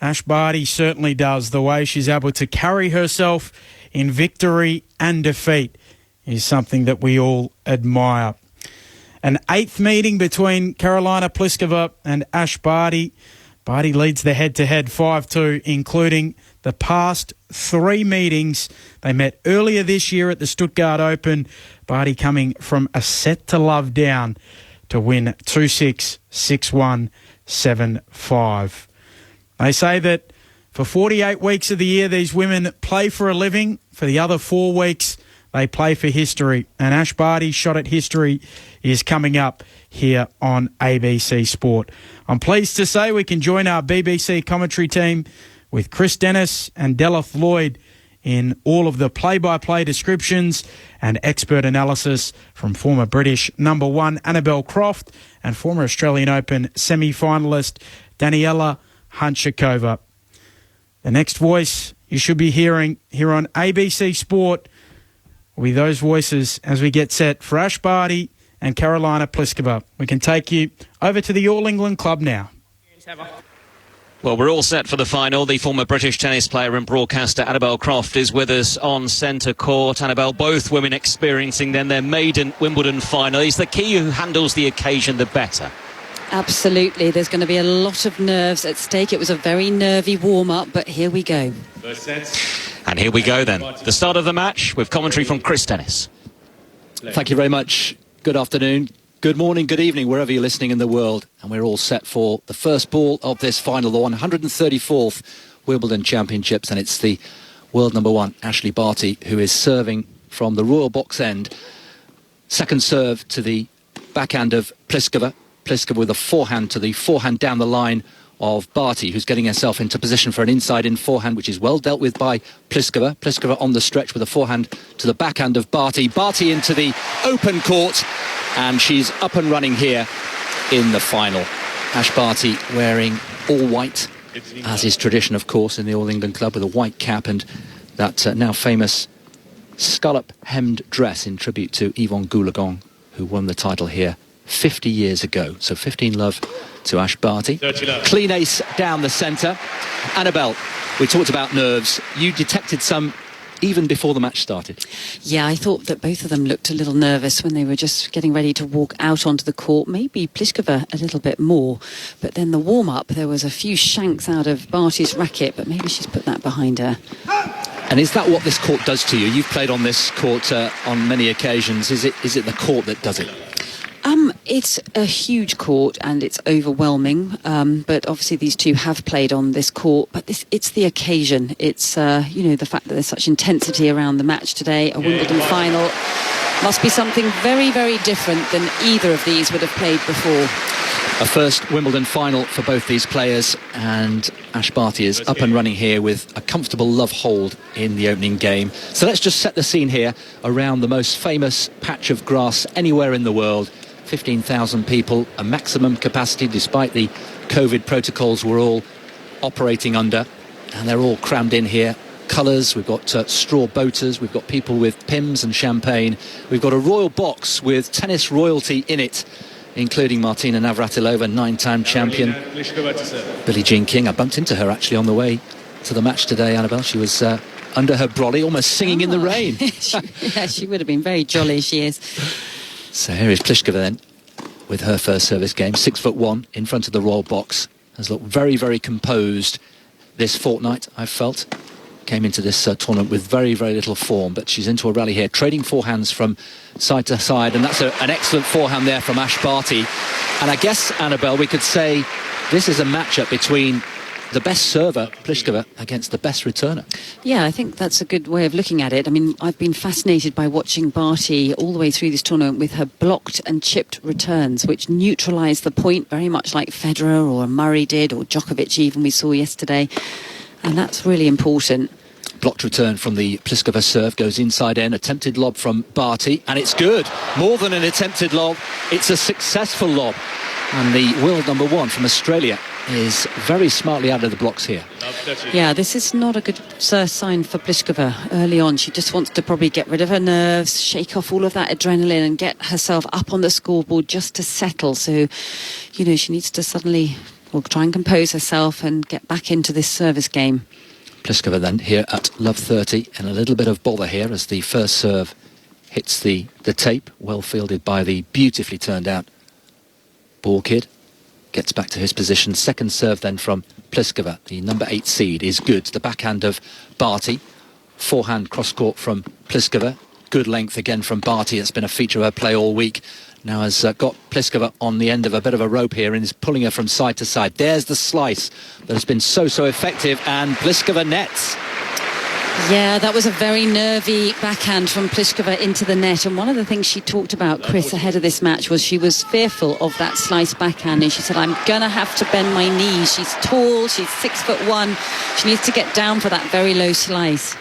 Ash Barty certainly does. The way she's able to carry herself in victory and defeat is something that we all admire. An 8th meeting between Karolina Pliskova and Ash Barty. Barty leads the head-to-head 5-2, including the past 3 meetings. They met earlier this year at the Stuttgart Open. Barty coming from a set-to-love down to win 2-6, 6-1, 7-5. They say that for 48 weeks of the year, these women play for a living. For the other 4 weeks, they play for history. And Ash Barty's shot at history is coming up here on ABC Sport. I'm pleased to say we can join our BBC commentary team with Chris Dennis and Deleth Lloyd in all of the play-by-play descriptions and expert analysis from former British number 1 Annabelle Croft and former Australian Open semi-finalist Daniela Hanchikova. The next voice you should be hearing here on ABC Sport will be those voices as we get set for Ash Barty and Karolina Pliskova. We can take you over to the All England Club now. Well, we're all set for the final. The former British tennis player and broadcaster Annabelle Croft is with us on centre court. Annabelle, both women experiencing then their maiden Wimbledon final. Is the key who handles the occasion the better? Absolutely. There's going to be a lot of nerves at stake. It was a very nervy warm-up, but here we go. And here we go then. The start of the match with commentary from Chris Dennis. Thank you very much. Good afternoon, good morning, good evening, wherever you're listening in the world. And we're all set for the first ball of this final, the 134th Wimbledon Championships. And it's the world number 1, Ash Barty, who is serving from the royal box end. Second serve to the backhand of Pliskova. Pliskova with a forehand to the forehand down the line of Barty, who's getting herself into position for an inside-in forehand, which is well dealt with by Pliskova. Pliskova on the stretch with a forehand to the backhand of Barty. Barty into the open court, and she's up and running here in the final. Ash Barty wearing all white, as is tradition, of course, in the All England Club, with a white cap and that now famous scallop-hemmed dress in tribute to Yvonne Goolagong, who won the title here 50 years ago. So 15 love to Ash Barty. Clean ace down the centre. Annabelle, we talked about nerves. You detected some even before the match started. Yeah, I thought that both of them looked a little nervous when they were just getting ready to walk out onto the court. Maybe Pliskova a little bit more. But then the warm-up, there was a few shanks out of Barty's racket, but maybe she's put that behind her. And is that what this court does to you? You've played on this court on many occasions. Is it the court that does it? It's a huge court and it's overwhelming, but obviously these two have played on this court, but it's the occasion. It's, the fact that there's such intensity around the match today, a Wimbledon final, must be something very, very different than either of these would have played before. A first Wimbledon final for both these players, and Ash Barty is up and running here with a comfortable love hold in the opening game. So let's just set the scene here around the most famous patch of grass anywhere in the world, 15,000 people, a maximum capacity despite the COVID protocols we're all operating under. And they're all crammed in here. Colours, we've got straw boaters, we've got people with Pimm's and champagne. We've got a royal box with tennis royalty in it, including Martina Navratilova, 9-time champion. Billie Jean King, I bumped into her actually on the way to the match today, Annabelle. She was under her brolly, almost singing in the rain. She would have been very jolly, she is. So here is Pliskova then, with her first service game. 6'1" in front of the royal box. Has looked very, very composed this fortnight, I've felt. Came into this tournament with very, very little form, but she's into a rally here, trading forehands from side to side, and that's an excellent forehand there from Ash Barty. And I guess, Annabelle, we could say this is a matchup between the best server, Pliskova, against the best returner. Yeah, I think that's a good way of looking at it. I mean, I've been fascinated by watching Barty all the way through this tournament with her blocked and chipped returns, which neutralise the point very much like Federer or Murray did, or Djokovic even we saw yesterday. And that's really important. Blocked return from the Pliskova serve, goes inside in, attempted lob from Barty, and it's good. More than an attempted lob, it's a successful lob. And the world number one from Australia is very smartly out of the blocks here. Yeah, this is not a good sign for Pliskova early on. She just wants to probably get rid of her nerves, shake off all of that adrenaline and get herself up on the scoreboard just to settle. So, you know, she needs to suddenly try and compose herself and get back into this service game. Pliskova then here at love 30, and a little bit of bother here as the first serve hits the tape, well fielded by the beautifully turned out ball kid. Gets back to his position. Second serve then from Pliskova, the number 8 seed, is good. The backhand of Barty. Forehand cross-court from Pliskova. Good length again from Barty. It's been a feature of her play all week. Now has got Pliskova on the end of a bit of a rope here and is pulling her from side to side. There's the slice that has been so effective, and Pliskova nets. Yeah, that was a very nervy backhand from Pliskova into the net. And one of the things she talked about, Chris, ahead of this match was she was fearful of that slice backhand. And she said, I'm going to have to bend my knees. She's tall, she's 6'1". She needs to get down for that very low slice.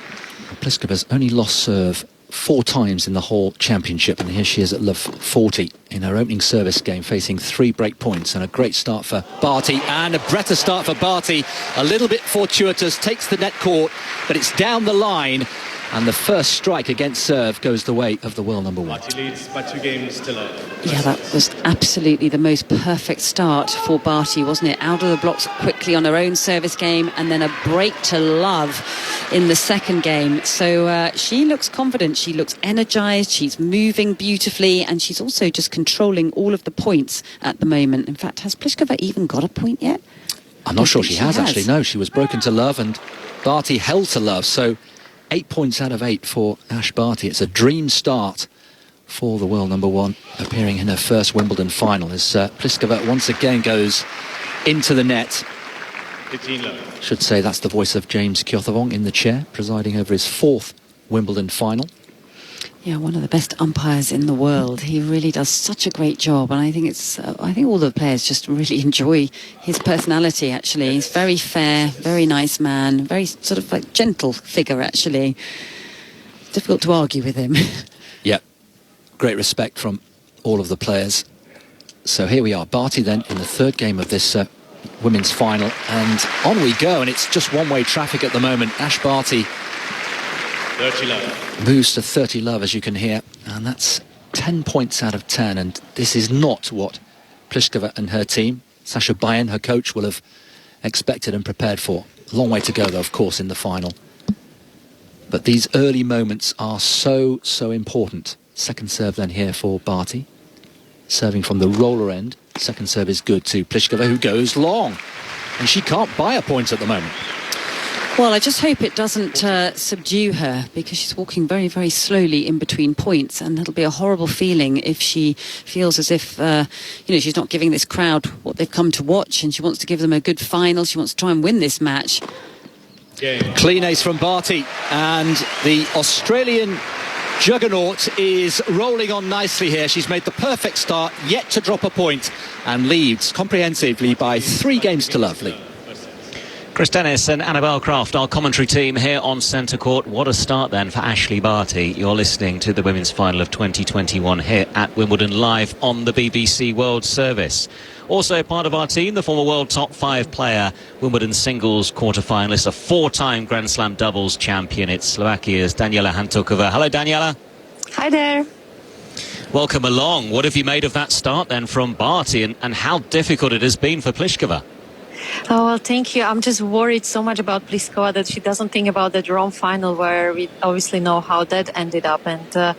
Pliskova's only lost serve 4 times in the whole championship, and here she is at love 40 in her opening service game, facing 3 break points. And a great start for Barty, and a better start for Barty. A little bit fortuitous, takes the net court, but it's down the line, and the first strike against serve goes the way of the world number 1. Barty leads by 2 games to love. Yeah, that was absolutely the most perfect start for Barty, wasn't it? Out of the blocks quickly on her own service game, and then a break to love in the second game. So she looks confident, she looks energised, she's moving beautifully, and she's also just controlling all of the points at the moment. In fact, has Pliskova even got a point yet? I'm not sure she has actually. No, she was broken to love and Barty held to love. So 8 points out of 8 for Ash Barty. It's a dream start for the world number 1, appearing in her first Wimbledon final, as Pliskova once again goes into the net. Should say that's the voice of James Kjothavong in the chair, presiding over his 4th Wimbledon final. Yeah, one of the best umpires in the world. He really does such a great job, and I think I think all the players just really enjoy his personality. Actually, he's very fair, very nice man, very sort of like gentle figure. Actually, difficult to argue with him. Yeah, great respect from all of the players. So here we are, Barty then in the 3rd game of this women's final, and on we go, and it's just one-way traffic at the moment. Ash Barty 30 love. Moves to 30 love, as you can hear, and that's 10 points out of 10, and this is not what Pliskova and her team, Sasha Bayan, her coach, will have expected and prepared for. A long way to go, though, of course, in the final. But these early moments are so important. Second serve then here for Barty. Serving from the roller end. Second serve is good to Pliskova, who goes long. And she can't buy a point at the moment. Well, I just hope it doesn't subdue her, because she's walking very, very slowly in between points, and it'll be a horrible feeling if she feels as if, she's not giving this crowd what they've come to watch, and she wants to give them a good final. She wants to try and win this match. Clean ace from Barty, and the Australian juggernaut is rolling on nicely here. She's made the perfect start, yet to drop a point, and leads comprehensively by 3 games to love. Great Chris Dennis and Annabelle Croft, our commentary team here on Centre Court. What a start then for Ashley Barty. You're listening to the women's final of 2021 here at Wimbledon, live on the BBC World Service. Also part of our team, the former world top 5 player, Wimbledon singles quarter-finalist, a 4-time Grand Slam doubles champion. It's Slovakia's Daniela Hantuchová. Hello, Daniela. Hi there. Welcome along. What have you made of that start then from Barty, and how difficult it has been for Pliskova? Oh, well, thank you. I'm just worried so much about Pliskova that she doesn't think about that Rome final where we obviously know how that ended up. And,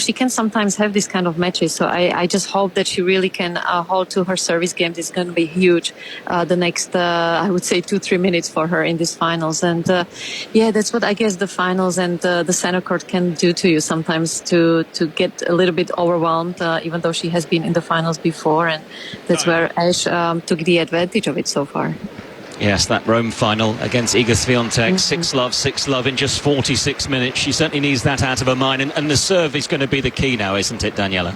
she can sometimes have this kind of matches. So I just hope that she really can hold to her service games. It's going to be huge the next, I would say, 2-3 minutes for her in these finals. And, that's what I guess the finals and the center court can do to you sometimes to get a little bit overwhelmed, even though she has been in the finals before. And that's where Ash took the advantage of it so far. Yes, that Rome final against Iga Swiatek, 6-love in just 46 minutes. She certainly needs that out of her mind, and the serve is going to be the key now, isn't it, Daniela?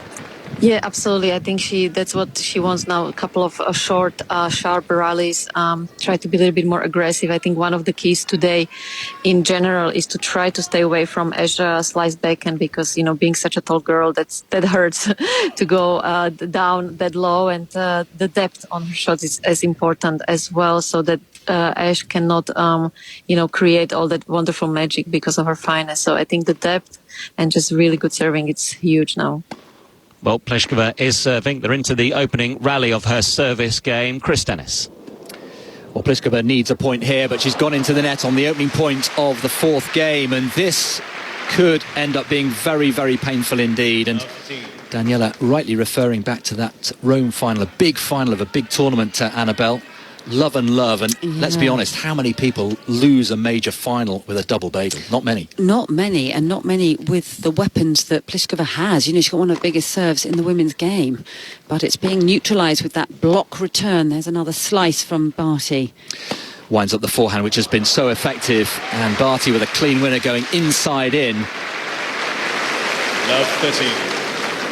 Yeah, absolutely. I think that's what she wants now. A couple of short, sharp rallies. Try to be a little bit more aggressive. I think one of the keys today, in general, is to try to stay away from Ash's slice backhand because being such a tall girl, that hurts to go down that low, and the depth on her shots is as important as well, so that Ash cannot, create all that wonderful magic because of her fineness. So I think the depth and just really good serving, it's huge now. Well, Pliskova is serving. They're into the opening rally of her service game. Chris Dennis. Well, Pliskova needs a point here, but she's gone into the net on the opening point of the 4th game, and this could end up being very, very painful indeed. And Daniela rightly referring back to that Rome final, a big final of a big tournament, Annabelle. Love and love, and let's be honest, how many people lose a major final with a double bagel? Not many. Not many, and not many with the weapons that Pliskova has. She's got one of the biggest serves in the women's game, but it's being neutralised with that block return. There's another slice from Barty. Winds up the forehand, which has been so effective, and Barty with a clean winner going inside in. Love 30.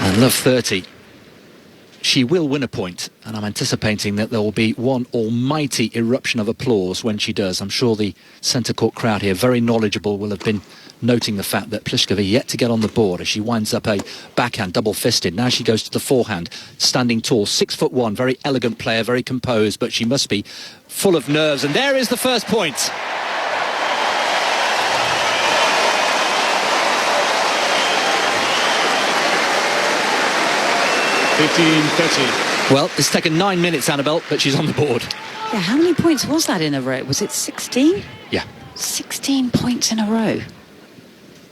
And love 30. She will win a point, and I'm anticipating that there will be one almighty eruption of applause when she does. I'm sure the centre court crowd here, very knowledgeable, will have been noting the fact that Pliskova yet to get on the board as she winds up a backhand double-fisted. Now she goes to the forehand, standing tall, 6'1", very elegant player, very composed, but she must be full of nerves. And there is the first point. 15-30. Well, it's taken 9 minutes, Annabelle, but she's on the board. Yeah, how many points was that in a row? Was it 16? Yeah. 16 points in a row.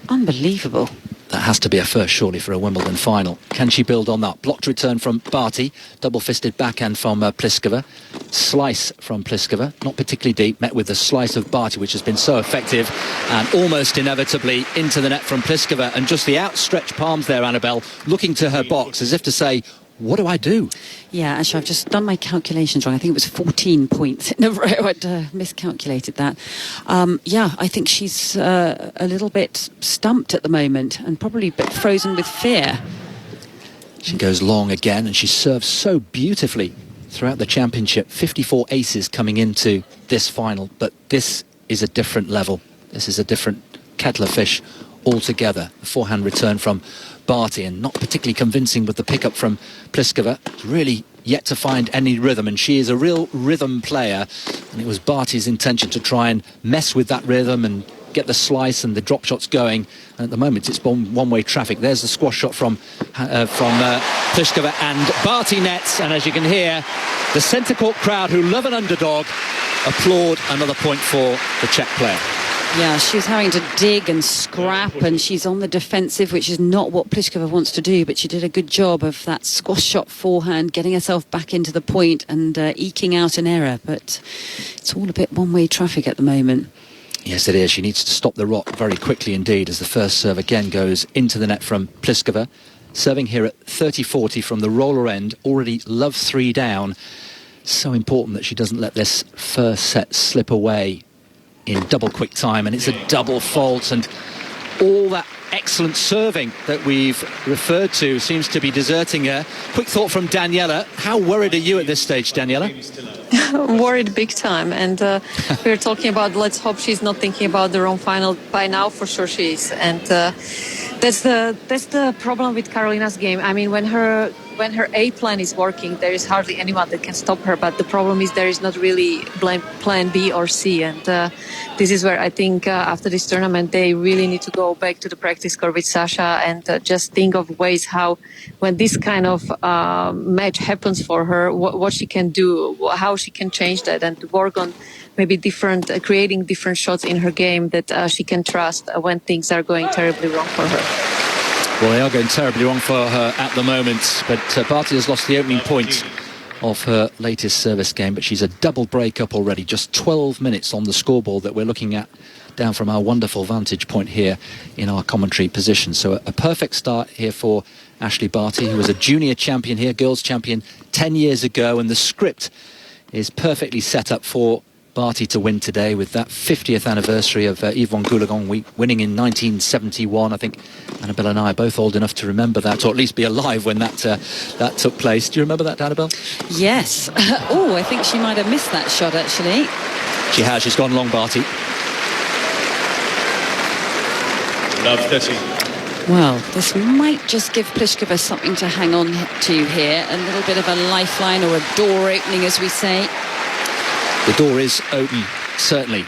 Unbelievable. That has to be a first, surely, for a Wimbledon final. Can she build on that? Blocked return from Barty, double-fisted backhand from Pliskova. Slice from Pliskova, not particularly deep, met with the slice of Barty, which has been so effective, and almost inevitably into the net from Pliskova. And just the outstretched palms there, Annabelle, looking to her box as if to say, what do I do? Yeah, actually, I've just done my calculations wrong. I think it was 14 points in a row. I'd miscalculated that. I think she's a little bit stumped at the moment and probably a bit frozen with fear. She goes long again, and she serves so beautifully throughout the championship. 54 aces coming into this final, but this is a different level. This is a different kettle of fish altogether. The forehand return from Barty, and not particularly convincing with the pickup from Pliskova. Really yet to find any rhythm, and she is a real rhythm player, and it was Barty's intention to try and mess with that rhythm and get the slice and the drop shots going. And at the moment it's one-way traffic. There's the squash shot from Pliskova, and Barty nets, and as you can hear, the centre court crowd, who love an underdog, applaud another point for the Czech player. Yeah, she was having to dig and scrap, and she's on the defensive, which is not what Pliskova wants to do, but she did a good job of that squash shot forehand, getting herself back into the point and eking out an error. But it's all a bit one-way traffic at the moment. Yes, it is. She needs to stop the rock very quickly indeed, as the first serve again goes into the net from Pliskova. Serving here at 30-40 from the roller end, already love 3 down. So important that she doesn't let this first set slip away in double quick time, and it's a double fault, and all that excellent serving that we've referred to seems to be deserting her. Quick thought from Daniela. How worried are you at this stage, Daniela? Worried big time, and we're talking about, let's hope she's not thinking about the wrong final. By now for sure she is, and that's the problem with Karolina's game. I mean, when her A plan is working, there is hardly anyone that can stop her, but the problem is there is not really plan B or C, and this is where I think after this tournament they really need to go back to the practice court with Sasha and just think of ways how, when this kind of match happens for her, what she can do, how she can change that, and work on maybe creating different shots in her game that she can trust when things are going terribly wrong for her. Well, they are going terribly wrong for her at the moment, but Barty has lost the opening point of her latest service game, but she's a double break-up already. Just 12 minutes on the scoreboard that we're looking at down from our wonderful vantage point here in our commentary position. So a perfect start here for Ashley Barty, who was a junior champion here, girls champion 10 years ago, and the script is perfectly set up for Barty to win today with that 50th anniversary of Yvonne Goolagong winning in 1971. I think Annabelle and I are both old enough to remember that, or at least be alive when that took place. Do you remember that, Annabelle? Yes. Oh, I think she might have missed that shot, actually. She has. She's gone long, Barty. Love 30. Well, this might just give Pliskova something to hang on to here. A little bit of a lifeline, or a door opening, as we say. The door is open, certainly,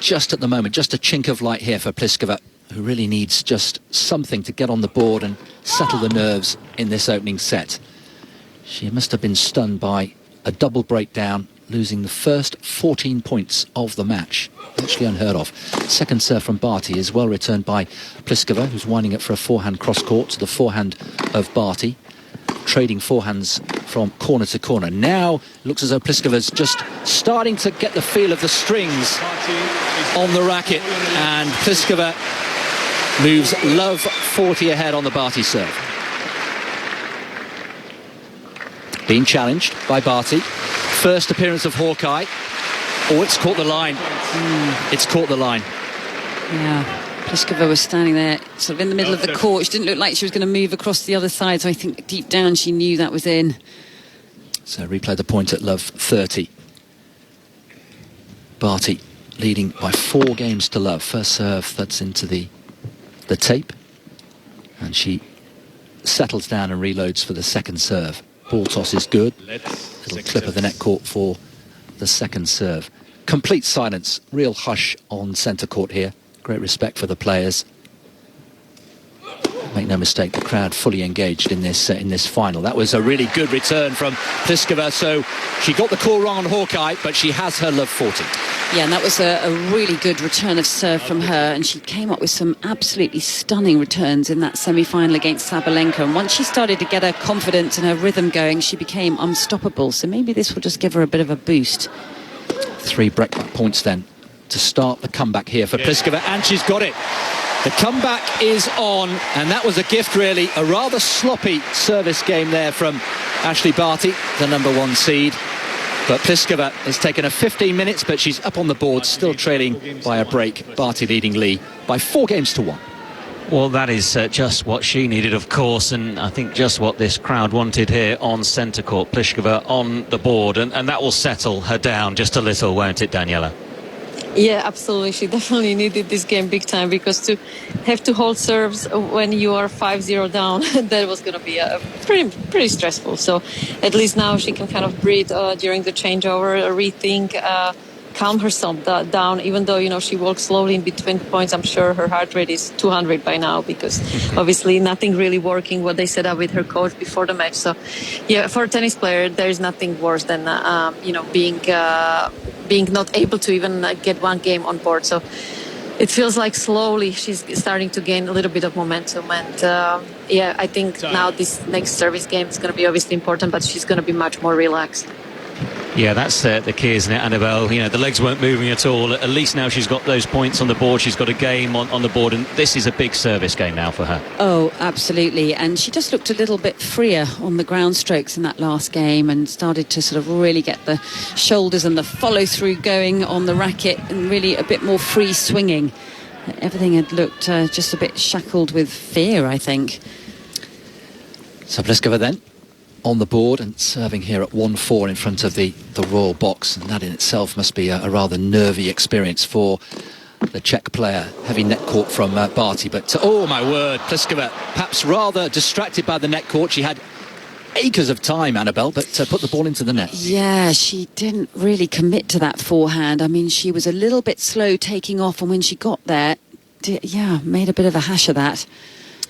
just at the moment. Just a chink of light here for Pliskova, who really needs just something to get on the board and settle the nerves in this opening set. She must have been stunned by a double breakdown, losing the first 14 points of the match. Actually unheard of. Second serve from Barty is well returned by Pliskova, who's winding up for a forehand cross-court to the forehand of Barty. Trading forehands from corner to corner. Now it looks as though Pliskova's just starting to get the feel of the strings on the racket, and Pliskova moves love 40 ahead on the Barty serve. Being challenged by Barty. First appearance of Hawkeye. Oh, it's caught the line. It's caught the line. Yeah. Pliskova was standing there sort of in the middle of the court. She didn't look like she was going to move across the other side, so I think deep down she knew that was in. So replay the point at love 30. Barty leading by 4 games to love. First serve, that's into the tape. And she settles down and reloads for the second serve. Ball toss is good. Little clip of the net court for the second serve. Complete silence, real hush on centre court here. Great respect for the players. Make no mistake, the crowd fully engaged in this final. That was a really good return from Pliskova. So she got the call wrong on Hawkeye, but she has her love 40. Yeah, and that was a really good return of serve from her, and she came up with some absolutely stunning returns in that semi-final against Sabalenka. And once she started to get her confidence and her rhythm going, she became unstoppable. So maybe this will just give her a bit of a boost. 3 breakback points then to start the comeback here for Pliskova, and she's got it. The comeback is on, and that was a gift, really. A rather sloppy service game there from Ashley Barty, the number 1 seed. But Pliskova has taken her 15 minutes, but she's up on the board, still trailing by a break. Barty leading Lee by 4 games to 1. Well, that is just what she needed, of course, and I think just what this crowd wanted here on centre court. Pliskova on the board, and that will settle her down just a little, won't it, Daniela? Yeah, absolutely. She definitely needed this game big time, because to have to hold serves when you are 5-0 down, that was going to be pretty stressful. So at least now she can kind of breathe during the changeover, rethink, calm herself down, even though, you know, she walks slowly in between points. I'm sure her heart rate is 200 by now, because obviously nothing really working what they set up with her coach before the match. So yeah, for a tennis player, there is nothing worse than being not able to even get 1 game on board. So it feels like slowly she's starting to gain a little bit of momentum, and I think now this next service game is going to be obviously important, but she's going to be much more relaxed. Yeah, that's the key, isn't it, Annabelle? You know, the legs weren't moving at all. At least now she's got those points on the board. She's got a game on the board, and this is a big service game now for her. Oh, absolutely. And she just looked a little bit freer on the ground strokes in that last game, and started to sort of really get the shoulders and the follow-through going on the racket, and really a bit more free swinging. Everything had looked just a bit shackled with fear, I think. So Pliskova then on the board and serving here at 1-4 in front of the Royal Box, and that in itself must be a rather nervy experience for the Czech player. Heavy net court from Barty, but oh my word, Pliskova perhaps rather distracted by the net court. She had acres of time, Annabelle, but put the ball into the net. Yeah, she didn't really commit to that forehand. I mean, she was a little bit slow taking off, and when she got there, made a bit of a hash of that.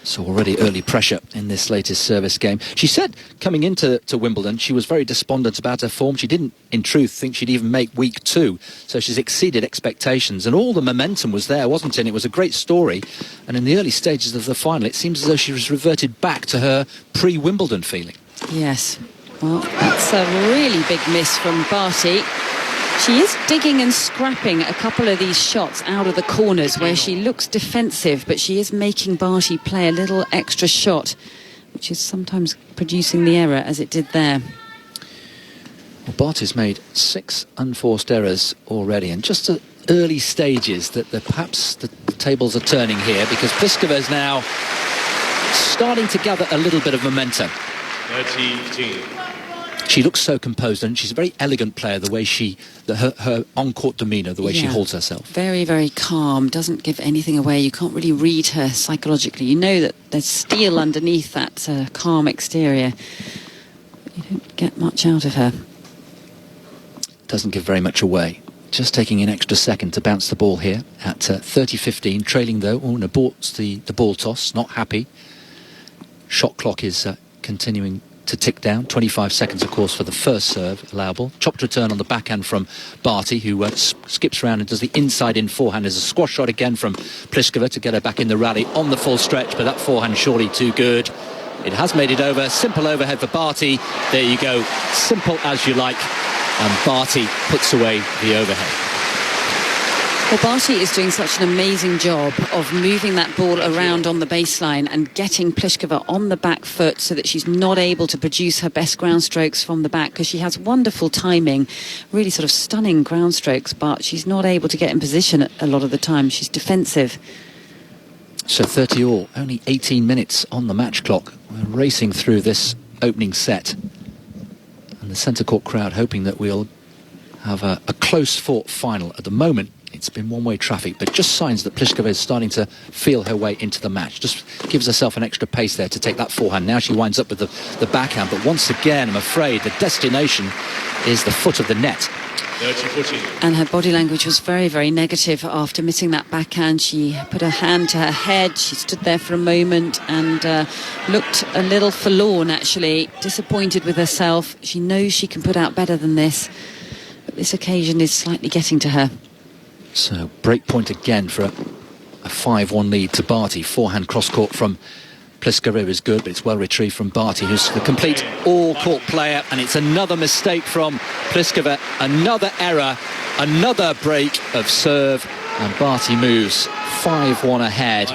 So already early pressure in this latest service game. She said coming into Wimbledon she was very despondent about her form. She didn't in truth think she'd even make week 2, so she's exceeded expectations, and all the momentum was there, wasn't it? And it was a great story, and in the early stages of the final it seems as though she was reverted back to her pre-Wimbledon feeling. Yes, well, that's a really big miss from Barty. She is digging and scrapping a couple of these shots out of the corners where she looks defensive, but she is making Barty play a little extra shot, which is sometimes producing the error as it did there. Well, Barty's made 6 unforced errors already, and just at early stages that perhaps the tables are turning here, because Pliskova is now starting to gather a little bit of momentum. 30-15. She looks so composed, and she's a very elegant player, the way her on-court demeanour, the way she holds herself. Very, very calm, doesn't give anything away. You can't really read her psychologically. You know that there's steel underneath that calm exterior. But you don't get much out of her. Doesn't give very much away. Just taking an extra second to bounce the ball here at 30-15, trailing though. Oh, and aborts the ball toss, not happy. Shot clock is continuing to tick down. 25 seconds, of course, for the first serve allowable. Chopped return on the backhand from Barty, who skips around and does the inside-in forehand. There's a squash shot again from Pliskova to get her back in the rally on the full stretch, but that forehand surely too good. It has made it over. Simple overhead for Barty. There you go. Simple as you like. And Barty puts away the overhead. Well, Barty is doing such an amazing job of moving that ball around on the baseline and getting Pliskova on the back foot so that she's not able to produce her best ground strokes from the back, because she has wonderful timing, really sort of stunning ground strokes, but she's not able to get in position a lot of the time. She's defensive. So 30 all, only 18 minutes on the match clock. We're racing through this opening set. And the centre court crowd hoping that we'll have a close-fought final. At the moment, it's been one-way traffic, but just signs that Pliskova is starting to feel her way into the match. Just gives herself an extra pace there to take that forehand. Now she winds up with the backhand, but once again, I'm afraid the destination is the foot of the net. 30-14. And her body language was very, very negative after missing that backhand. She put her hand to her head. She stood there for a moment and looked a little forlorn, actually, disappointed with herself. She knows she can put out better than this, but this occasion is slightly getting to her. So break point again for a 5-1 lead to Barty. Forehand cross-court from Pliskova is good, but it's well retrieved from Barty, who's the complete all-court player. And it's another mistake from Pliskova, another error, another break of serve, and Barty moves 5-1 ahead.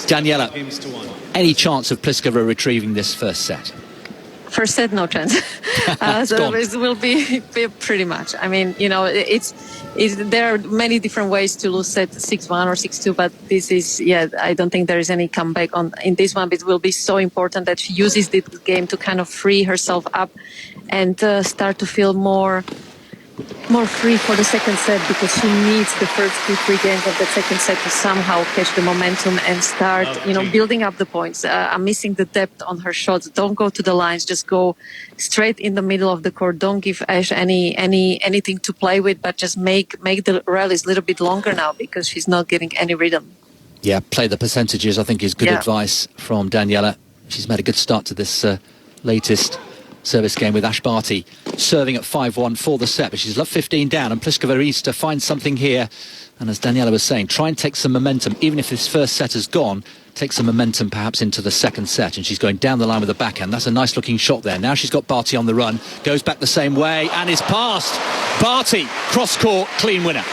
Daniela, any chance of Pliskova retrieving this first set? First set, no chance. So it will be pretty much. I mean, you know, there are many different ways to lose set 6-1 or 6-2, but this is, I don't think there is any comeback in this one. It will be so important that she uses this game to kind of free herself up and start to feel more free for the second set, because she needs the first 2-3 games of the second set to somehow catch the momentum and start, building up the points. I'm missing the depth on her shots. Don't go to the lines, just go straight in the middle of the court. Don't give Ash anything to play with, but just make the rallies a little bit longer now, because she's not getting any rhythm. Yeah, play the percentages, I think, is good advice from Daniela. She's made a good start to this latest service game with Ash Barty serving at 5-1 for the set, but she's left 15 down, and Pliskova needs to find something here. And as Daniela was saying, try and take some momentum, even if this first set has gone, take some momentum perhaps into the second set. And she's going down the line with the backhand. That's a nice looking shot there. Now she's got Barty on the run, goes back the same way and is passed. Barty, cross court, clean winner.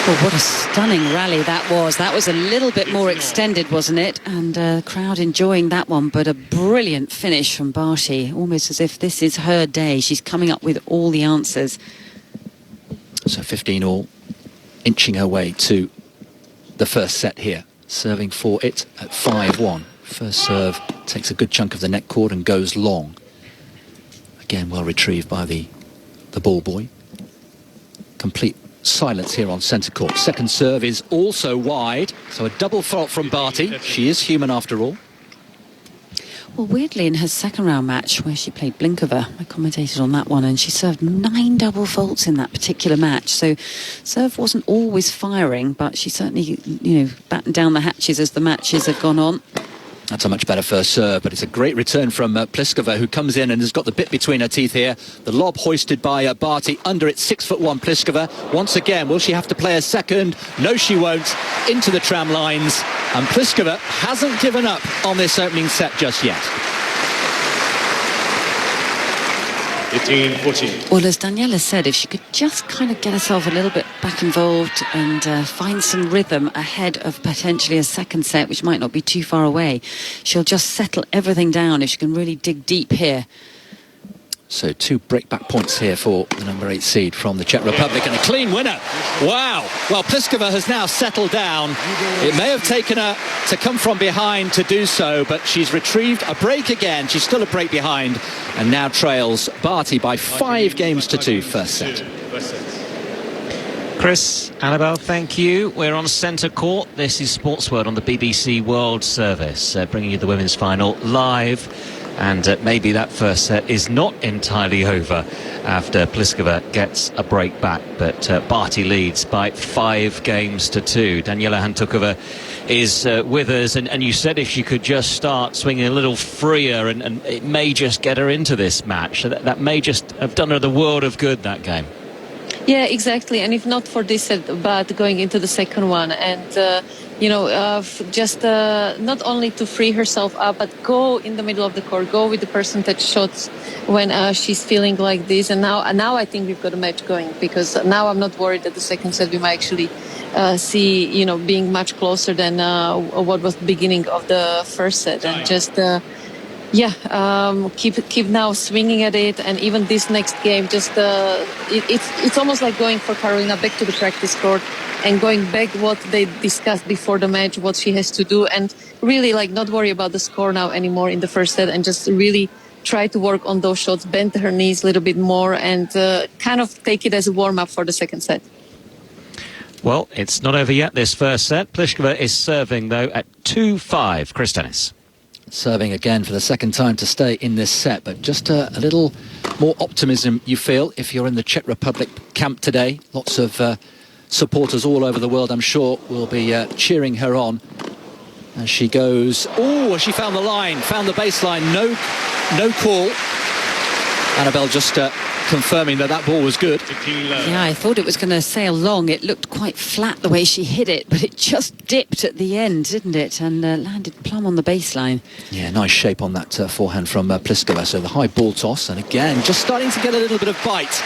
Well, what a stunning rally that was. That was a little bit more extended, wasn't it? And crowd enjoying that one, but a brilliant finish from Barty, almost as if this is her day. She's coming up with all the answers. So 15 all, inching her way to the first set here. Serving for it at 5-1. First serve takes a good chunk of the net cord and goes long. Again, well retrieved by the ball boy. Complete silence here on centre court. Second serve is also wide, so a double fault from Barty. She is human after all. Well, weirdly, in her second round match, where she played Pliskova, I commentated on that one, and she served 9 double faults in that particular match. So serve wasn't always firing, but she certainly, battened down the hatches as the matches have gone on. That's a much better first serve, but it's a great return from Pliskova, who comes in and has got the bit between her teeth here. The lob hoisted by Barty under it, 6'1" Pliskova. Once again, will she have to play a second? No, she won't. Into the tram lines. And Pliskova hasn't given up on this opening set just yet. 15-14. Well, as Daniela said, if she could just kind of get herself a little bit back involved and find some rhythm ahead of potentially a second set, which might not be too far away, she'll just settle everything down if she can really dig deep here. So 2 breakback points here for the number 8 seed from the Czech Republic, and a clean winner. Wow. Well, Pliskova has now settled down. It may have taken her to come from behind to do so, but she's retrieved a break again. She's still a break behind and now trails Barty by 5 games to 2 first set. Chris, Annabelle, thank you. We're on centre court. This is Sports World on the BBC World Service, bringing you the women's final live. And maybe that first set is not entirely over after Pliskova gets a break back. But Barty leads by 5 games to 2. Daniela Hantuchova is with us. And you said if she could just start swinging a little freer, and it may just get her into this match. So that may just have done her the world of good, that game. Yeah, exactly. And if not for this set, but going into the second one. And just not only to free herself up, but go in the middle of the court, go with the percentage shots when she's feeling like this. And now I think we've got a match going, because now I'm not worried that the second set we might actually see, being much closer than what was the beginning of the first set. And just, keep now swinging at it. And even this next game, just it's almost like going for Karolina back to the practice court and going back what they discussed before the match, what she has to do, and really not worry about the score now anymore in the first set, and just really try to work on those shots, bend her knees a little bit more, and kind of take it as a warm-up for the second set. Well, it's not over yet, this first set. Pliskova is serving, though, at 2-5. Chris Dennis. Serving again for the second time to stay in this set, but just a little more optimism, you feel, if you're in the Czech Republic camp today. Lots of supporters all over the world, I'm sure, will be cheering her on as she goes. Oh, she found the line, found the baseline. No call. Annabelle just confirming that ball was good. Yeah, I thought it was going to sail long. It looked quite flat the way she hit it, but it just dipped at the end, didn't it? And landed plumb on the baseline. Yeah, nice shape on that forehand from Pliskova. So the high ball toss, and again, just starting to get a little bit of bite.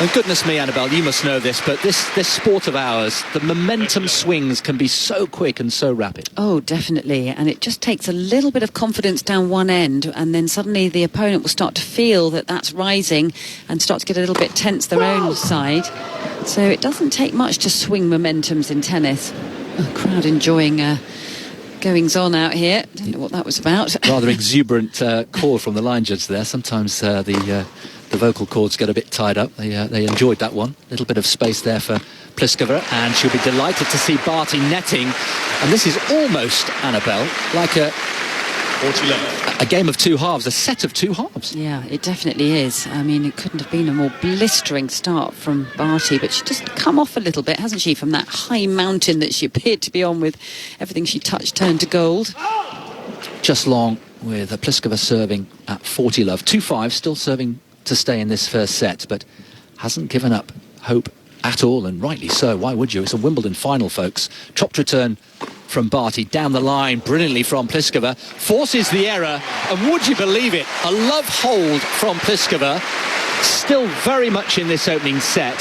And goodness me, Annabelle, you must know this, but this sport of ours, the momentum swings can be so quick and so rapid. Oh, definitely. And it just takes a little bit of confidence down one end, and then suddenly the opponent will start to feel that that's rising and start to get a little bit tense their own side. So it doesn't take much to swing momentums in tennis. A crowd enjoying goings on out here. Don't know what that was about. Rather exuberant call from the line judge there. Sometimes the vocal cords get a bit tied up. They enjoyed that one. A little bit of space there for Pliskova, and she'll be delighted to see Barty netting. And this is almost, Annabelle, like a game of 2 halves, a set of 2 halves. Yeah, it definitely is. I mean, it couldn't have been a more blistering start from Barty, but she's just come off a little bit, hasn't she, from that high mountain that she appeared to be on, with everything she touched turned to gold. Just long with Pliskova serving at 40 love. 2-5, still serving to stay in this first set, but hasn't given up hope at all, and rightly so. Why would you? It's a Wimbledon final, folks. Chopped return from Barty down the line brilliantly from Pliskova, forces the error, and would you believe it, a love hold from Pliskova, still very much in this opening set,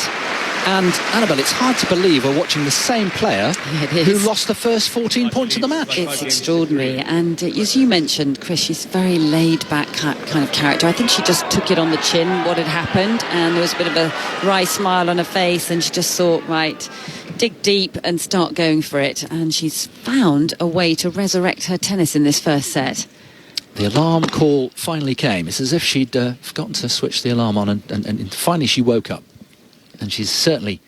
And Annabelle, it's hard to believe we're watching the same player who lost the first 14 points of the match. It's extraordinary. And as you mentioned, Chris, she's a very laid-back kind of character. I think she just took it on the chin, what had happened, and there was a bit of a wry smile on her face, and she just thought, right, dig deep and start going for it. And she's found a way to resurrect her tennis in this first set. The alarm call finally came. It's as if she'd forgotten to switch the alarm on, and finally she woke up. And she's certainly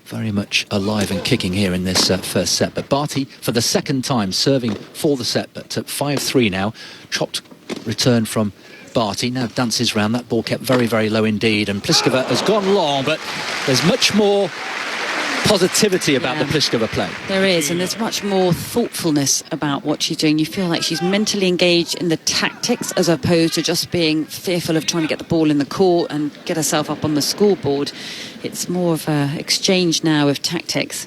very much alive and kicking here in this first set. But Barty, for the second time, serving for the set, but at 5-3 now. Chopped return from Barty. Now dances round. That ball kept very, very low indeed. And Pliskova has gone long, but there's much more positivity about the Pliskova play. There is, and there's much more thoughtfulness about what she's doing. You feel like she's mentally engaged in the tactics as opposed to just being fearful of trying to get the ball in the court and get herself up on the scoreboard. It's more of an exchange now of tactics.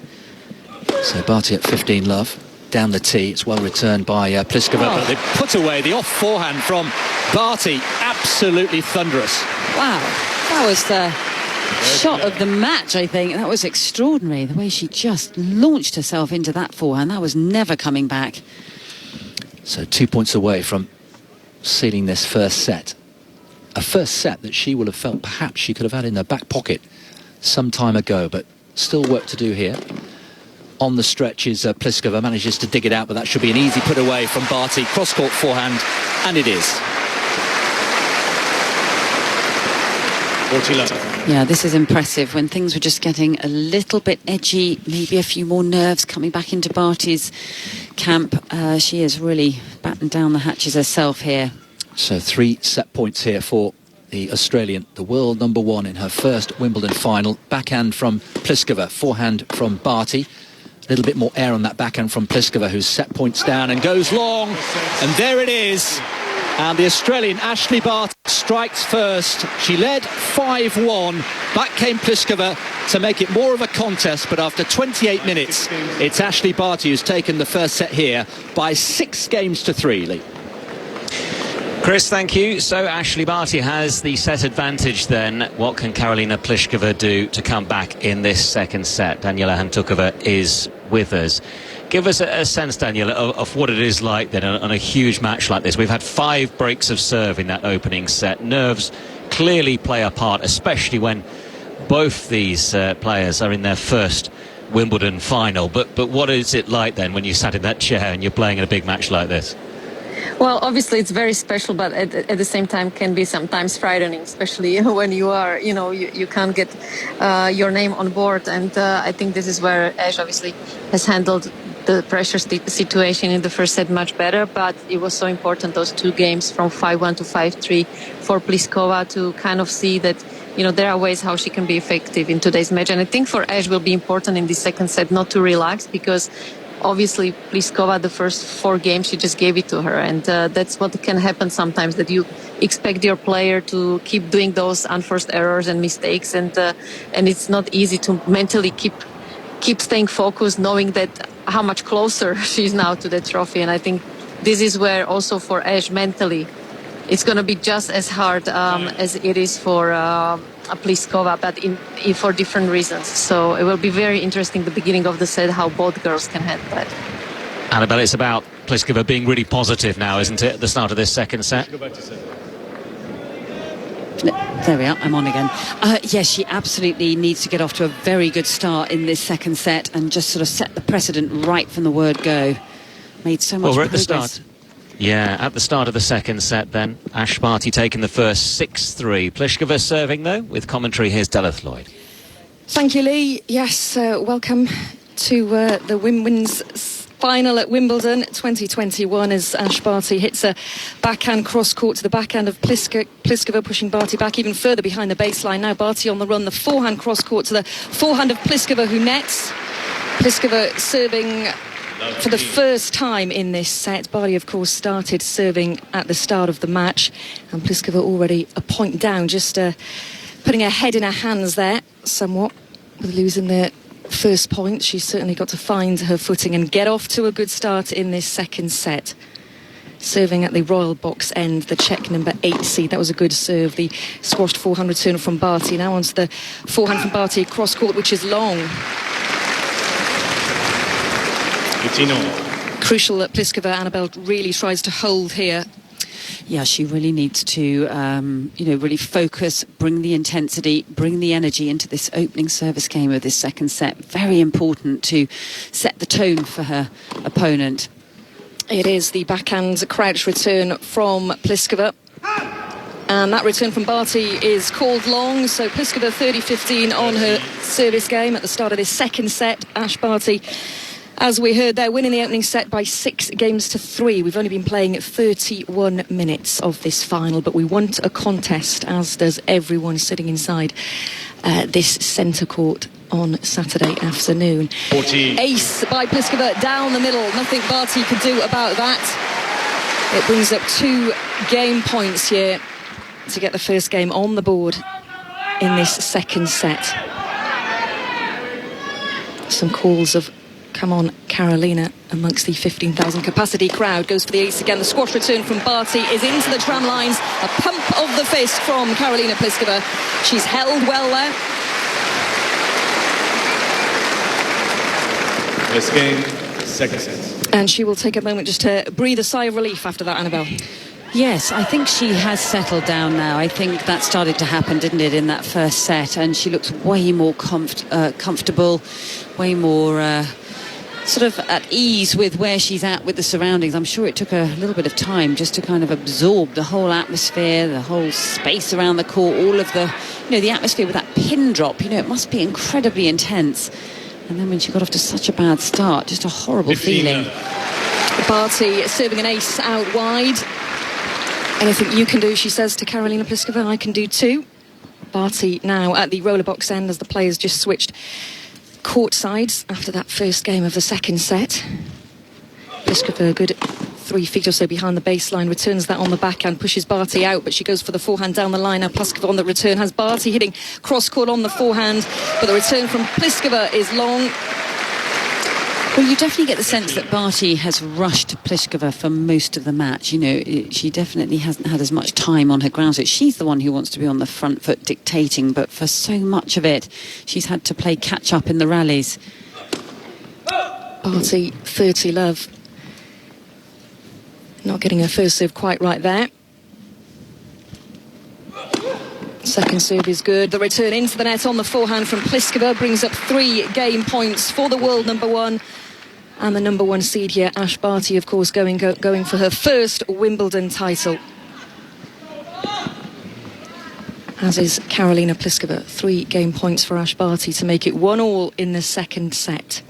So Barty at 15 love. Down the tee, it's well returned by Pliskova, but they put away the off forehand from Barty. Absolutely thunderous. Wow, that was the shot of the match, I think. That was extraordinary, the way she just launched herself into that forehand. That was never coming back. So 2 points away from sealing this first set. A first set that she will have felt perhaps she could have had in her back pocket some time ago, but still work to do here. On the stretch is Pliskova, manages to dig it out, but that should be an easy put away from Barty. Cross-court forehand, and it is. 40 love. Yeah, this is impressive. When things were just getting a little bit edgy, maybe a few more nerves coming back into Barty's camp, she has really battened down the hatches herself here. So 3 set points here for the Australian, the world number 1 in her first Wimbledon final. Backhand from Pliskova, forehand from Barty. A little bit more air on that backhand from Pliskova, who's set points down and goes long. And there it is. And the Australian Ash Barty strikes first. She led 5-1. Back came Pliskova to make it more of a contest, but after 28 minutes, it's Ash Barty who's taken the first set here by 6-3, Lee. Chris, thank you. So Ash Barty has the set advantage then. What can Karolina Pliskova do to come back in this second set? Daniela Hantuchova is with us. Give us a sense, Daniela, of what it is like then on a huge match like this. We've had 5 breaks of serve in that opening set. Nerves clearly play a part, especially when both these players are in their first Wimbledon final. But what is it like then when you sat in that chair and you're playing in a big match like this? Well, obviously it's very special, but at the same time can be sometimes frightening, especially when you are, you can't get your name on board. And I think this is where Ash obviously has handled the pressure situation in the first set much better, but it was so important, those 2 games from 5-1 to 5-3 for Pliskova to kind of see that, there are ways how she can be effective in today's match. And I think for Ash will be important in the second set not to relax, because obviously Pliskova, the first 4 games, she just gave it to her. And that's what can happen sometimes, that you expect your player to keep doing those unforced errors and mistakes. And it's not easy to mentally keep staying focused, knowing that how much closer she is now to the trophy. And I think this is where also for Ash mentally, it's going to be just as hard as it is for Pliskova, but for different reasons. So it will be very interesting, the beginning of the set, how both girls can handle that. Annabelle, it's about Pliskova being really positive now, isn't it, at the start of this second set? There we are, I'm on again. Yes, she absolutely needs to get off to a very good start in this second set and just sort of set the precedent right from the word go. Made so much progress. At the start. Yeah, at the start of the second set then. Ash Barty taking the first 6-3. Pliskova serving though, with commentary. Here's Deleth Lloyd. Thank you, Lee. Yes, welcome to the women's final at Wimbledon 2021 as Ash Barty hits a backhand cross-court to the backhand of Pliskova, pushing Barty back even further behind the baseline. Now Barty on the run, the forehand cross-court to the forehand of Pliskova, who nets. Pliskova serving for the first time in this set. Barty, of course, started serving at the start of the match, and Pliskova already a point down, just putting her head in her hands there somewhat with losing the first point. She's certainly got to find her footing and get off to a good start in this second set. serving at the Royal Box end, the Czech number 8 seed. That was a good serve. The squashed forehand return from Barty. Now onto the forehand from Barty across court, which is long. 18-all. Crucial that Pliskova, Annabelle, really tries to hold here. Yeah, she really needs to, really focus, bring the intensity, bring the energy into this opening service game of this second set. Very important to set the tone for her opponent. It is the backhand crouch return from Pliskova. And that return from Barty is called long. So Pliskova 30-15 on her service game at the start of this second set. Ash Barty, as we heard, they're winning the opening set by 6-3. We've only been playing 31 minutes of this final, but we want a contest, as does everyone sitting inside this centre court on Saturday afternoon. 14. Ace by Pliskova down the middle. Nothing Barty could do about that. It brings up 2 game points here to get the first game on the board in this second set. Some calls of "come on, Karolina" amongst the 15,000 capacity crowd. Goes for the ace again. The squash return from Barty is into the tram lines. A pump of the fist from Karolina Pliskova. She's held well there. First game, second set. And she will take a moment just to breathe a sigh of relief after that, Annabelle. Yes, I think she has settled down now. I think that started to happen, didn't it, in that first set? And she looks way more comfortable, way more sort of at ease with where she's at with the surroundings. I'm sure it took a little bit of time just to kind of absorb the whole atmosphere, the whole space around the court, all of the, the atmosphere with that pin drop. It must be incredibly intense. And then when she got off to such a bad start, just a horrible feeling. Barty serving an ace out wide. Anything you can do, she says to Karolina Pliskova, I can do too. Barty now at the roller box end as the players just switched court sides after that first game of the second set. Pliskova, a good 3 feet or so behind the baseline, returns that on the backhand, pushes Barty out, but she goes for the forehand down the line. Now Pliskova on the return has Barty hitting cross court on the forehand, but the return from Pliskova is long. Well, you definitely get the sense that Barty has rushed Pliskova for most of the match. She definitely hasn't had as much time on her ground. So she's the one who wants to be on the front foot dictating, but for so much of it, she's had to play catch up in the rallies. Barty, 30 love. Not getting her first serve quite right there. Second serve is good. The return into the net on the forehand from Pliskova brings up 3 game points for the world number 1. And the number 1 seed here, Ash Barty, of course, going for her first Wimbledon title. As is Karolina Pliskova. 3 game points for Ash Barty to make it 1-1 in the second set.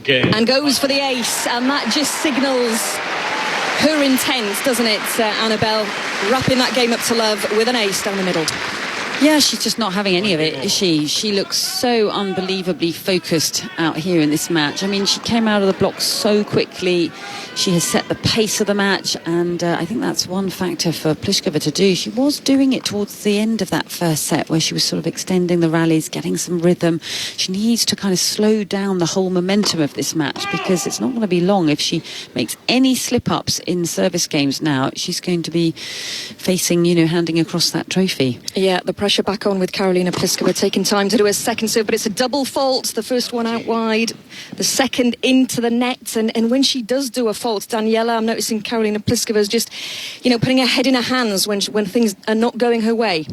Game. And goes for the ace, and that just signals her intent, doesn't it, Annabelle? Wrapping that game up to love with an ace down the middle. Yeah, she's just not having any of it, is she? She looks so unbelievably focused out here in this match. I mean, she came out of the block so quickly. She has set the pace of the match, and I think that's one factor for Pliskova to do. She was doing it towards the end of that first set, where she was sort of extending the rallies, getting some rhythm. She needs to kind of slow down the whole momentum of this match, because it's not going to be long. If she makes any slip-ups in service games now, she's going to be facing, handing across that trophy. Yeah, the pressure back on with Karolina Pliskova, taking time to do a second serve, but it's a double fault. The first one out wide, the second into the net, and when she does do a fault, Daniela, I'm noticing Karolina Pliskova's just, putting her head in her hands when things are not going her way.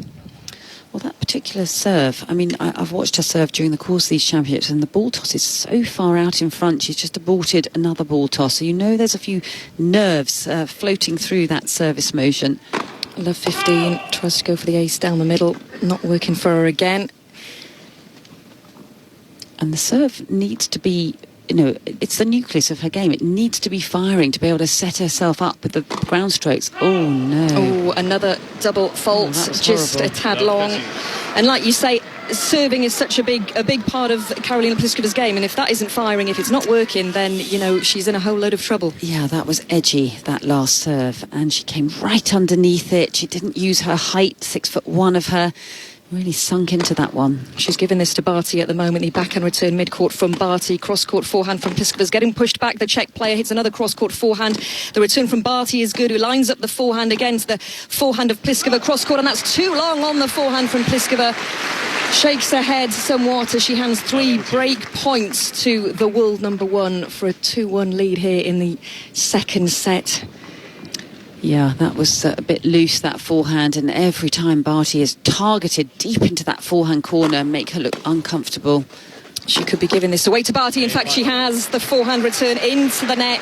Well, that particular serve, I mean, I've watched her serve during the course of these championships, and the ball toss is so far out in front. She's just aborted another ball toss, so there's a few nerves floating through that service motion. Love 15, tries to go for the ace down the middle, not working for her again. And the serve needs to be, it's the nucleus of her game. It needs to be firing to be able to set herself up with the ground strokes. Oh, no. Oh, another double fault, just horrible. A tad long. And like you say, serving is such a big part of Karolina Pliskova's game, and if that isn't firing, if it's not working, then she's in a whole load of trouble. Yeah, that was edgy, that last serve, and she came right underneath it. She didn't use her height, 6'1" of her. Really sunk into that one. She's given this to Barty at the moment. The backhand return mid-court from Barty. Cross-court forehand from Pliskova's getting pushed back. The Czech player hits another cross-court forehand. The return from Barty is good, who lines up the forehand against the forehand of Pliskova cross-court, and that's too long on the forehand from Pliskova. Shakes her head somewhat as she hands 3 break points to the world number 1 for a 2-1 lead here in the second set. Yeah, that was a bit loose, that forehand, and every time Barty is targeted deep into that forehand corner, make her look uncomfortable. She could be giving this away to Barty. In fact, she has the forehand return into the net.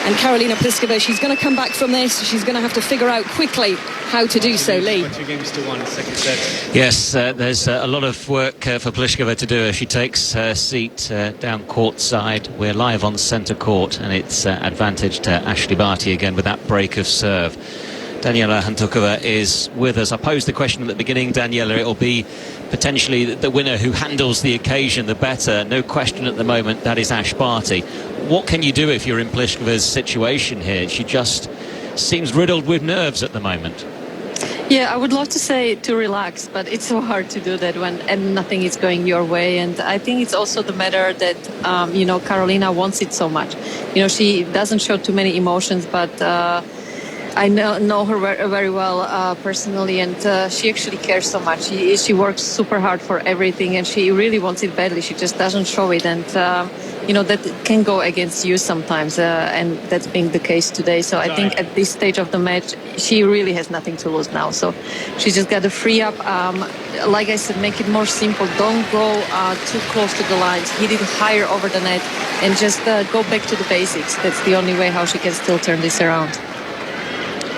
And Karolina Pliskova, she's going to come back from this. She's going to have to figure out quickly how to do so, Lee. 2 games to 1, second set. Yes, there's a lot of work for Pliskova to do as she takes her seat down court side. We're live on centre court, and it's advantage to Ashley Barty again with that break of serve. Daniela Hantuchova is with us. I posed the question at the beginning, Daniela. It'll be potentially the winner who handles the occasion the better. No question at the moment, that is Ash Barty. What can you do if you're in Pliskova's situation here? She just seems riddled with nerves at the moment. Yeah, I would love to say to relax, but it's so hard to do that when nothing is going your way. And I think it's also the matter that, Karolina wants it so much. She doesn't show too many emotions, but I know her very well personally, and she actually cares so much. She works super hard for everything, and she really wants it badly. She just doesn't show it, and that can go against you sometimes, and that's being the case today. So I think at this stage of the match, she really has nothing to lose now. So she's just got to free up. Like I said, make it more simple. Don't go too close to the lines. Hit it higher over the net, and just go back to the basics. That's the only way how she can still turn this around.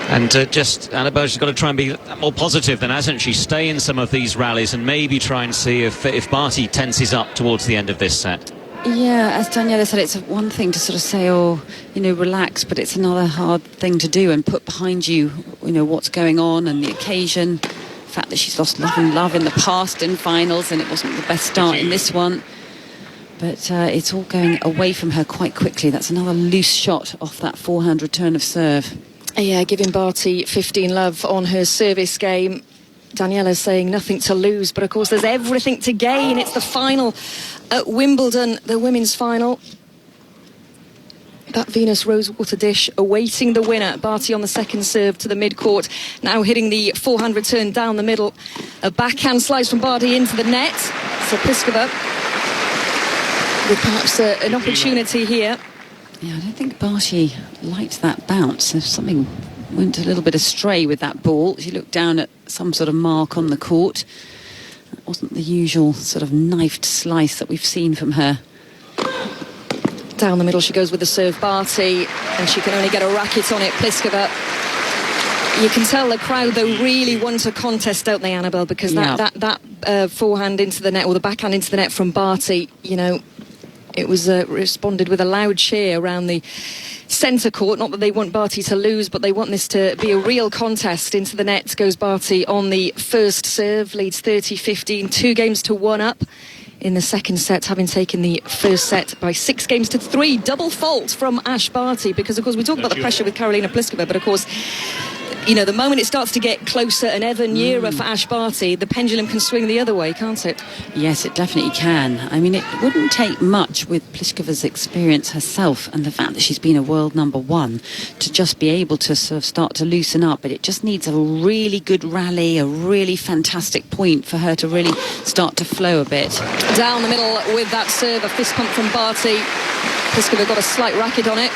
And Annaber's got to try and be more positive than, hasn't she? Stay in some of these rallies and maybe try and see if Barty tenses up towards the end of this set. Yeah, as Daniela said, it's one thing to sort of say, relax, but it's another hard thing to do and put behind you, what's going on and the occasion. The fact that she's lost love in the past in finals and it wasn't the best start in this one. But it's all going away from her quite quickly. That's another loose shot off that forehand return of serve. Yeah, giving Barty 15 love on her service game. Daniela's saying nothing to lose, but of course there's everything to gain. It's the final at Wimbledon, the women's final. That Venus Rosewater dish awaiting the winner. Barty on the second serve to the mid-court. Now hitting the forehand return down the middle. A backhand slice from Barty into the net. So Pliskova with perhaps an opportunity here. Yeah, I don't think Barty liked that bounce. Something went a little bit astray with that ball. She looked down at some sort of mark on the court. It wasn't the usual sort of knifed slice that we've seen from her. Down the middle she goes with the serve, Barty, and she can only get a racket on it. Pliskova. You can tell the crowd, though, really want a contest, don't they, Annabelle? Because that forehand into the net, or the backhand into the net from Barty, it was responded with a loud cheer around the centre court. Not that they want Barty to lose, but they want this to be a real contest. Into the net goes Barty on the first serve, leads 30-15, 2 games to 1 up in the second set, having taken the first set by 6 games to 3. Double fault from Ash Barty, because, of course, we talk about the pressure with Karolina Pliskova, but, of course, the moment it starts to get closer and ever nearer for Ash Barty, the pendulum can swing the other way, can't it? Yes, it definitely can. I mean, it wouldn't take much with Pliskova's experience herself and the fact that she's been a world number 1 to just be able to sort of start to loosen up. But it just needs a really good rally, a really fantastic point for her to really start to flow a bit. Down the middle with that serve, a fist pump from Barty. Pliskova got a slight racket on it.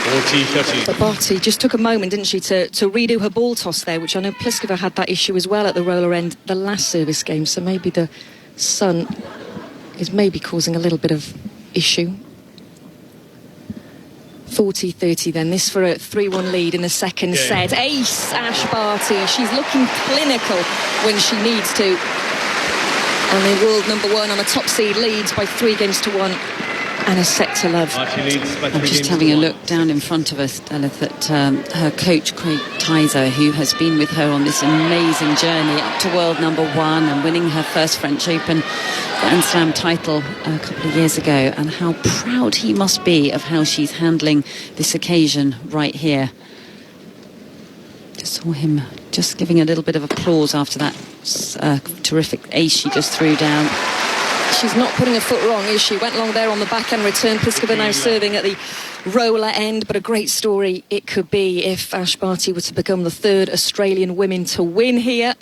40-30. But Barty just took a moment, didn't she, to redo her ball toss there, which I know Pliskova had that issue as well at the roller end the last service game, so maybe the sun is maybe causing a little bit of issue. 40-30 then, this for a 3-1 lead in the second set. Ace Ash Barty, she's looking clinical when she needs to. And the world number 1 on a top seed leads by 3 games to 1. And a set to love. I'm just having a look down in front of us, Elif, at her coach, Craig Tyser, who has been with her on this amazing journey up to world number 1 and winning her first French Open Grand Slam title a couple of years ago, and how proud he must be of how she's handling this occasion right here. Just saw him just giving a little bit of applause after that It's a terrific ace she just threw down. She's not putting a foot wrong, is she? Went long there on the backhand return. Pliskova now serving at the roller end, but a great story it could be if Ash Barty were to become the third Australian woman to win here.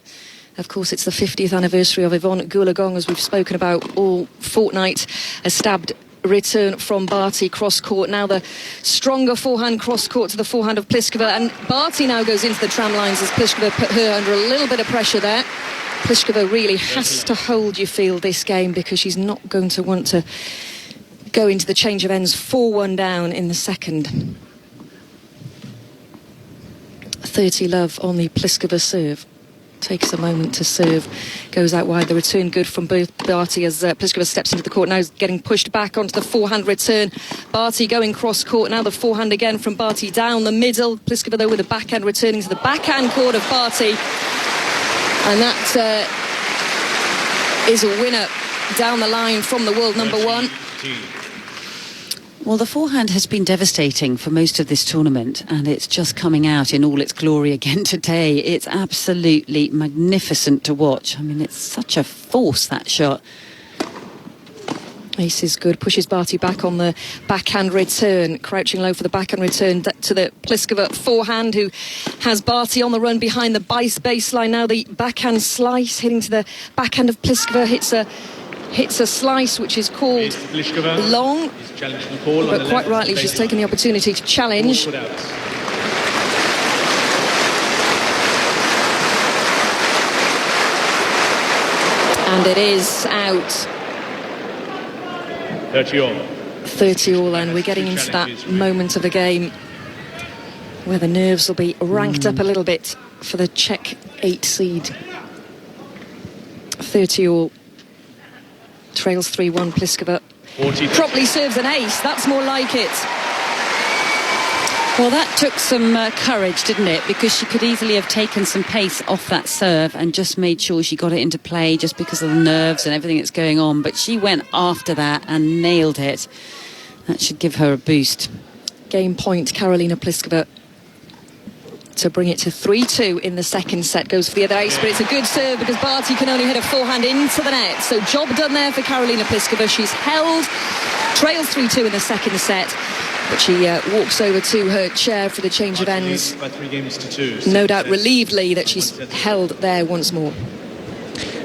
Of course, it's the 50th anniversary of Yvonne Goolagong, as we've spoken about all fortnight. A stabbed return from Barty cross-court. Now the stronger forehand cross-court to the forehand of Pliskova, and Barty now goes into the tram lines as Pliskova put her under a little bit of pressure there. Pliskova really has to hold, you feel, this game, because she's not going to want to go into the change of ends 4-1 down in the second. 30 love on the Pliskova serve. Takes a moment to serve, goes out wide. The return good from both Barty as Pliskova steps into the court. Now getting pushed back onto the forehand return. Barty going cross court. Now the forehand again from Barty down the middle. Pliskova though with the backhand returning to the backhand court of Barty. And that is a winner down the line from the world number one. Well, the forehand has been devastating for most of this tournament, and it's just coming out in all its glory again today. It's absolutely magnificent to watch. I mean, it's such a force, that shot. Ace is good, pushes Barty back on the backhand return, crouching low for the backhand return to the Pliskova forehand, who has Barty on the run behind the baseline. Now the backhand slice hitting to the backhand of Pliskova, hits a slice which is called long, but quite rightly she's taken the opportunity to challenge. And it is out. 30 all, and we're getting into that moment of the game where the nerves will be ranked up a little bit for the Czech 8 seed. 30 all. Trails 3-1 Pliskova. Properly serves an ace. That's more like it. Well, that took some courage, didn't it? Because she could easily have taken some pace off that serve and just made sure she got it into play just because of the nerves and everything that's going on. But she went after that and nailed it. That should give her a boost. Game point, Karolina Pliskova, to bring it to 3-2 in the second set. Goes for the other ace, but it's a good serve because Barty can only hit a forehand into the net. So job done there for Karolina Pliskova. She's held, trails 3-2 in the second set, but she walks over to her chair for the change of ends. No doubt relievedly that she's held there once more.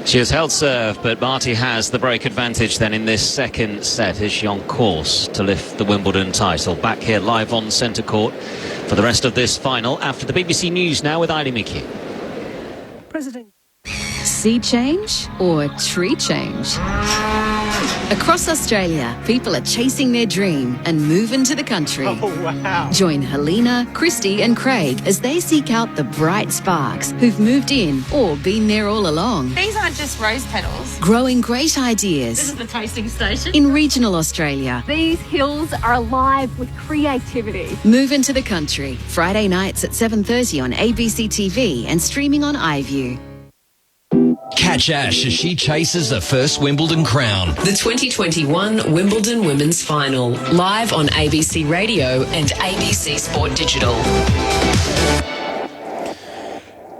She has held serve, but Barty has the break advantage then in this second set. Is she on course to lift the Wimbledon title? Back here live on centre court for the rest of this final after the BBC News now with Eilidh McHugh. President. Sea change or tree change? Across Australia, people are chasing their dream and moving to the country. Oh, wow. Join Helena, Christy and Craig as they seek out the bright sparks who've moved in or been there all along. These aren't just rose petals. Growing great ideas. This is the tasting station. In regional Australia. These hills are alive with creativity. Move into the country. Friday nights at 7:30 on ABC TV and streaming on iView. Catch Ash as she chases the first Wimbledon crown. The 2021 Wimbledon Women's Final, live on ABC Radio and ABC Sport Digital.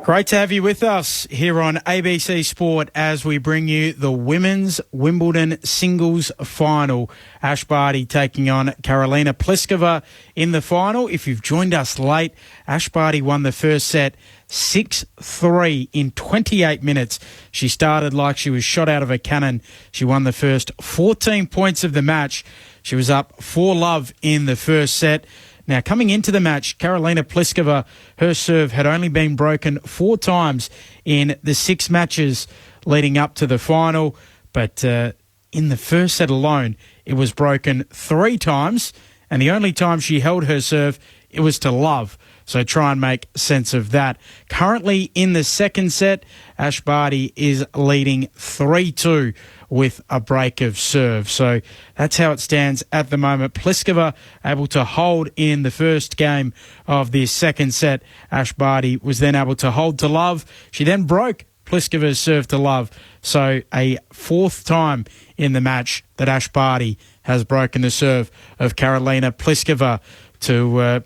Great to have you with us here on ABC Sport as we bring you the Women's Wimbledon Singles Final. Ash Barty taking on Karolina Pliskova in the final. If you've joined us late, Ash Barty won the first set 6-3 in 28 minutes. She started like she was shot out of a cannon. She won the first 14 points of the match. She was up 4-love in the first set. Now, coming into the match, Karolina Pliskova, her serve had only been broken 4 times in the 6 matches leading up to the final. But in the first set alone, it was broken 3 times. And the only time she held her serve, it was to love. So try and make sense of that. Currently in the second set, Ash Barty is leading 3-2 with a break of serve. So that's how it stands at the moment. Pliskova able to hold in the first game of this second set. Ash Barty was then able to hold to love. She then broke Pliskova's serve to love. So a 4th time in the match that Ash Barty has broken the serve of Karolina Pliskova to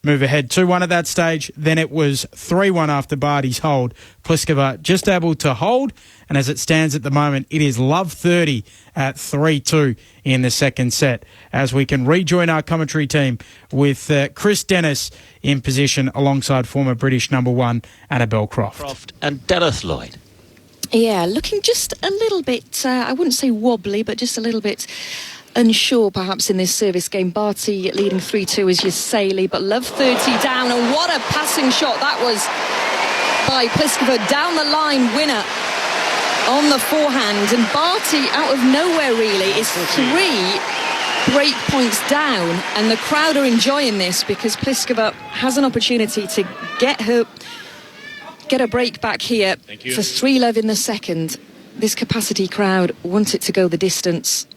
move ahead 2-1 at that stage. Then it was 3-1 after Barty's hold. Pliskova just able to hold, and as it stands at the moment, it is love 30 at 3-2 in the second set, as we can rejoin our commentary team with Chris Dennis in position alongside former British number 1 Annabelle Croft. And Deleth Lloyd. Yeah, looking just a little bit, I wouldn't say wobbly, but just a little bit unsure perhaps in this service game. Barty leading 3-2 as you say, Lee, but love 30 down, and what a passing shot that was by Pliskova, down the line winner on the forehand, and Barty out of nowhere really is 3 break points down, and the crowd are enjoying this because Pliskova has an opportunity to get a break back here for 3-love in the second. This capacity crowd want it to go the distance.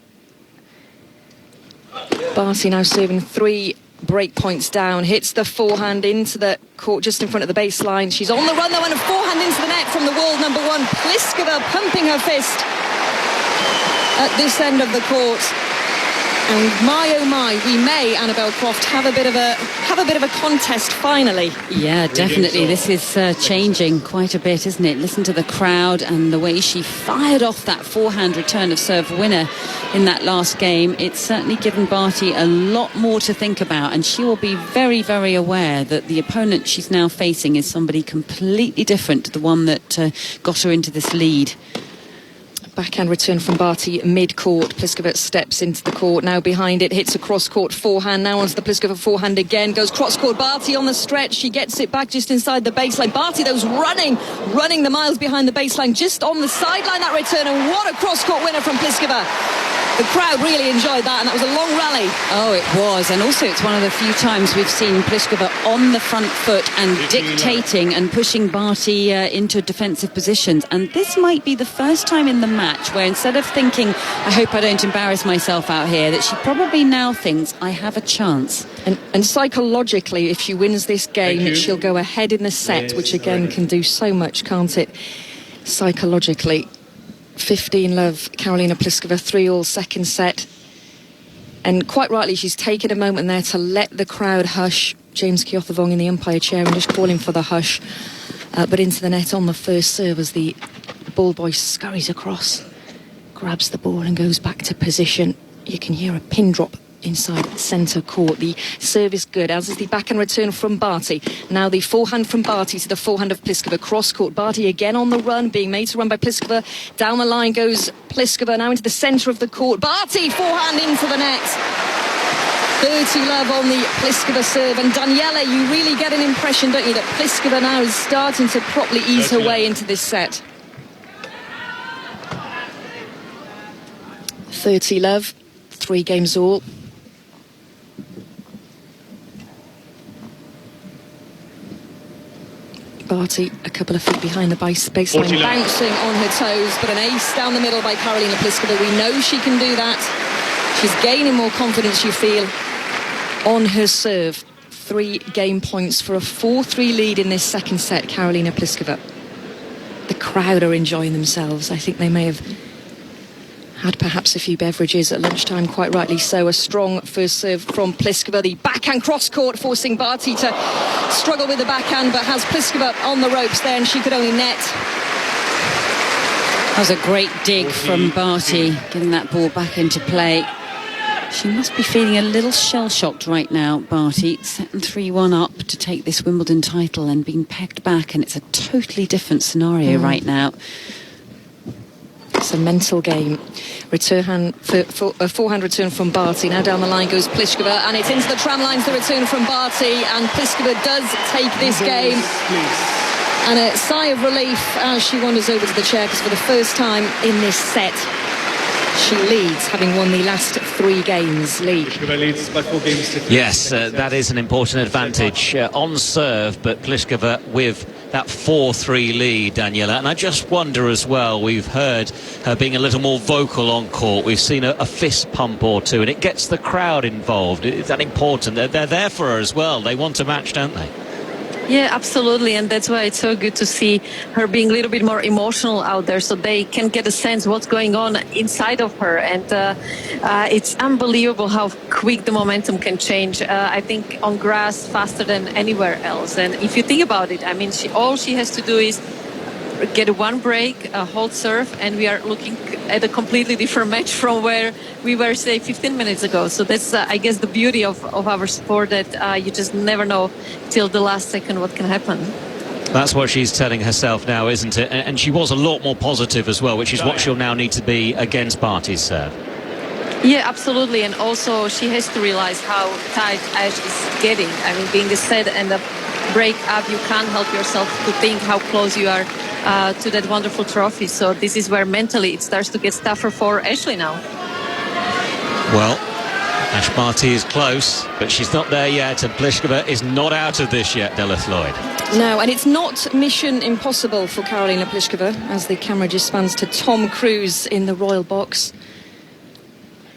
Barty now serving 3 break points down, hits the forehand into the court just in front of the baseline. She's on the run though, and a forehand into the net from the world number 1. Pliskova pumping her fist at this end of the court. And my oh my, we may, Annabelle Croft, have a bit of a contest finally. Yeah, definitely. This is changing quite a bit, isn't it? Listen to the crowd and the way she fired off that forehand return of serve winner in that last game. It's certainly given Barty a lot more to think about, and she will be very, very aware that the opponent she's now facing is somebody completely different to the one that got her into this lead. Backhand return from Barty mid-court. Pliskova steps into the court, now behind it, hits a cross-court forehand, now onto the Pliskova forehand again, goes cross-court. Barty on the stretch, she gets it back just inside the baseline. Barty, those running the miles behind the baseline, just on the sideline that return, and what a cross-court winner from Pliskova. The crowd really enjoyed that, and that was a long rally. Oh, it was, and also it's one of the few times we've seen Pliskova on the front foot and dictating and pushing Barty into defensive positions, and this might be the first time in the match where instead of thinking, I hope I don't embarrass myself out here, that she probably now thinks, I have a chance. And psychologically, if she wins this game, she'll go ahead in the set, which again can do so much, can't it? Psychologically. 15-love, Karolina Pliskova, 3-all second set. And quite rightly, she's taken a moment there to let the crowd hush. James Kyothevong in the umpire chair and just calling for the hush. But into the net on the first serve as the ball boy scurries across, grabs the ball and goes back to position. You can hear a pin drop inside centre court. The serve is good, as is the backhand return from Barty. Now the forehand from Barty to the forehand of Pliskova. Cross court, Barty again on the run, being made to run by Pliskova. Down the line goes Pliskova, now into the centre of the court. Barty, forehand into the net. 30-love on the Pliskova serve. And Daniela, you really get an impression, don't you, that Pliskova now is starting to properly ease her way into this set. 30-love, 3 games all. Barty a couple of feet behind the baseline, bouncing on her toes, but an ace down the middle by Karolina Pliskova. We know she can do that. She's gaining more confidence, you feel, on her serve. 3 game points for a 4-3 lead in this second set, Karolina Pliskova. The crowd are enjoying themselves. I think they may have had perhaps a few beverages at lunchtime, quite rightly so. A strong first serve from Pliskova. The backhand cross-court forcing Barty to struggle with the backhand, but has Pliskova on the ropes there, and she could only net. That was a great dig from Barty, getting that ball back into play. She must be feeling a little shell-shocked right now, Barty, setting 3-1 up to take this Wimbledon title and being pegged back, and it's a totally different scenario right now. It's a mental game. Return for a forehand return from Barty. Now down the line goes Pliskova, and it's into the tram lines, the return from Barty, and Pliskova does take this game. And a sigh of relief as she wanders over to the chair, because for the first time in this set, she leads, having won the last 3 games. Pliskova leads by 4 games to 3. Yes, that is an important advantage on serve, but Pliskova with that 4-3 lead, Daniela. And I just wonder as well, we've heard her being a little more vocal on court. We've seen a fist pump or two, and it gets the crowd involved. Is that important? They're there for her as well. They want a match, don't they? Yeah, absolutely, and that's why it's so good to see her being a little bit more emotional out there, so they can get a sense what's going on inside of her. And it's unbelievable how quick the momentum can change. I think on grass faster than anywhere else. And if you think about it, I mean, all she has to do is get one break, hold serve, and we are looking at a completely different match from where we were, say, 15 minutes ago. So that's, I guess, the beauty of our sport, that you just never know till the last second what can happen. That's what she's telling herself now, isn't it? And she was a lot more positive as well, which is what she'll now need to be against Barty's serve. Yeah, absolutely. And also she has to realize how tight Ash is getting. I mean, being the set and the break up, you can't help yourself to think how close you are to that wonderful trophy. So this is where mentally it starts to get tougher for Ashley now. Well, Ash Barty is close, but she's not there yet, and Pliskova is not out of this yet, Delith Lloyd. No, and it's not mission impossible for Karolina Pliskova, as the camera just spans to Tom Cruise in the royal box.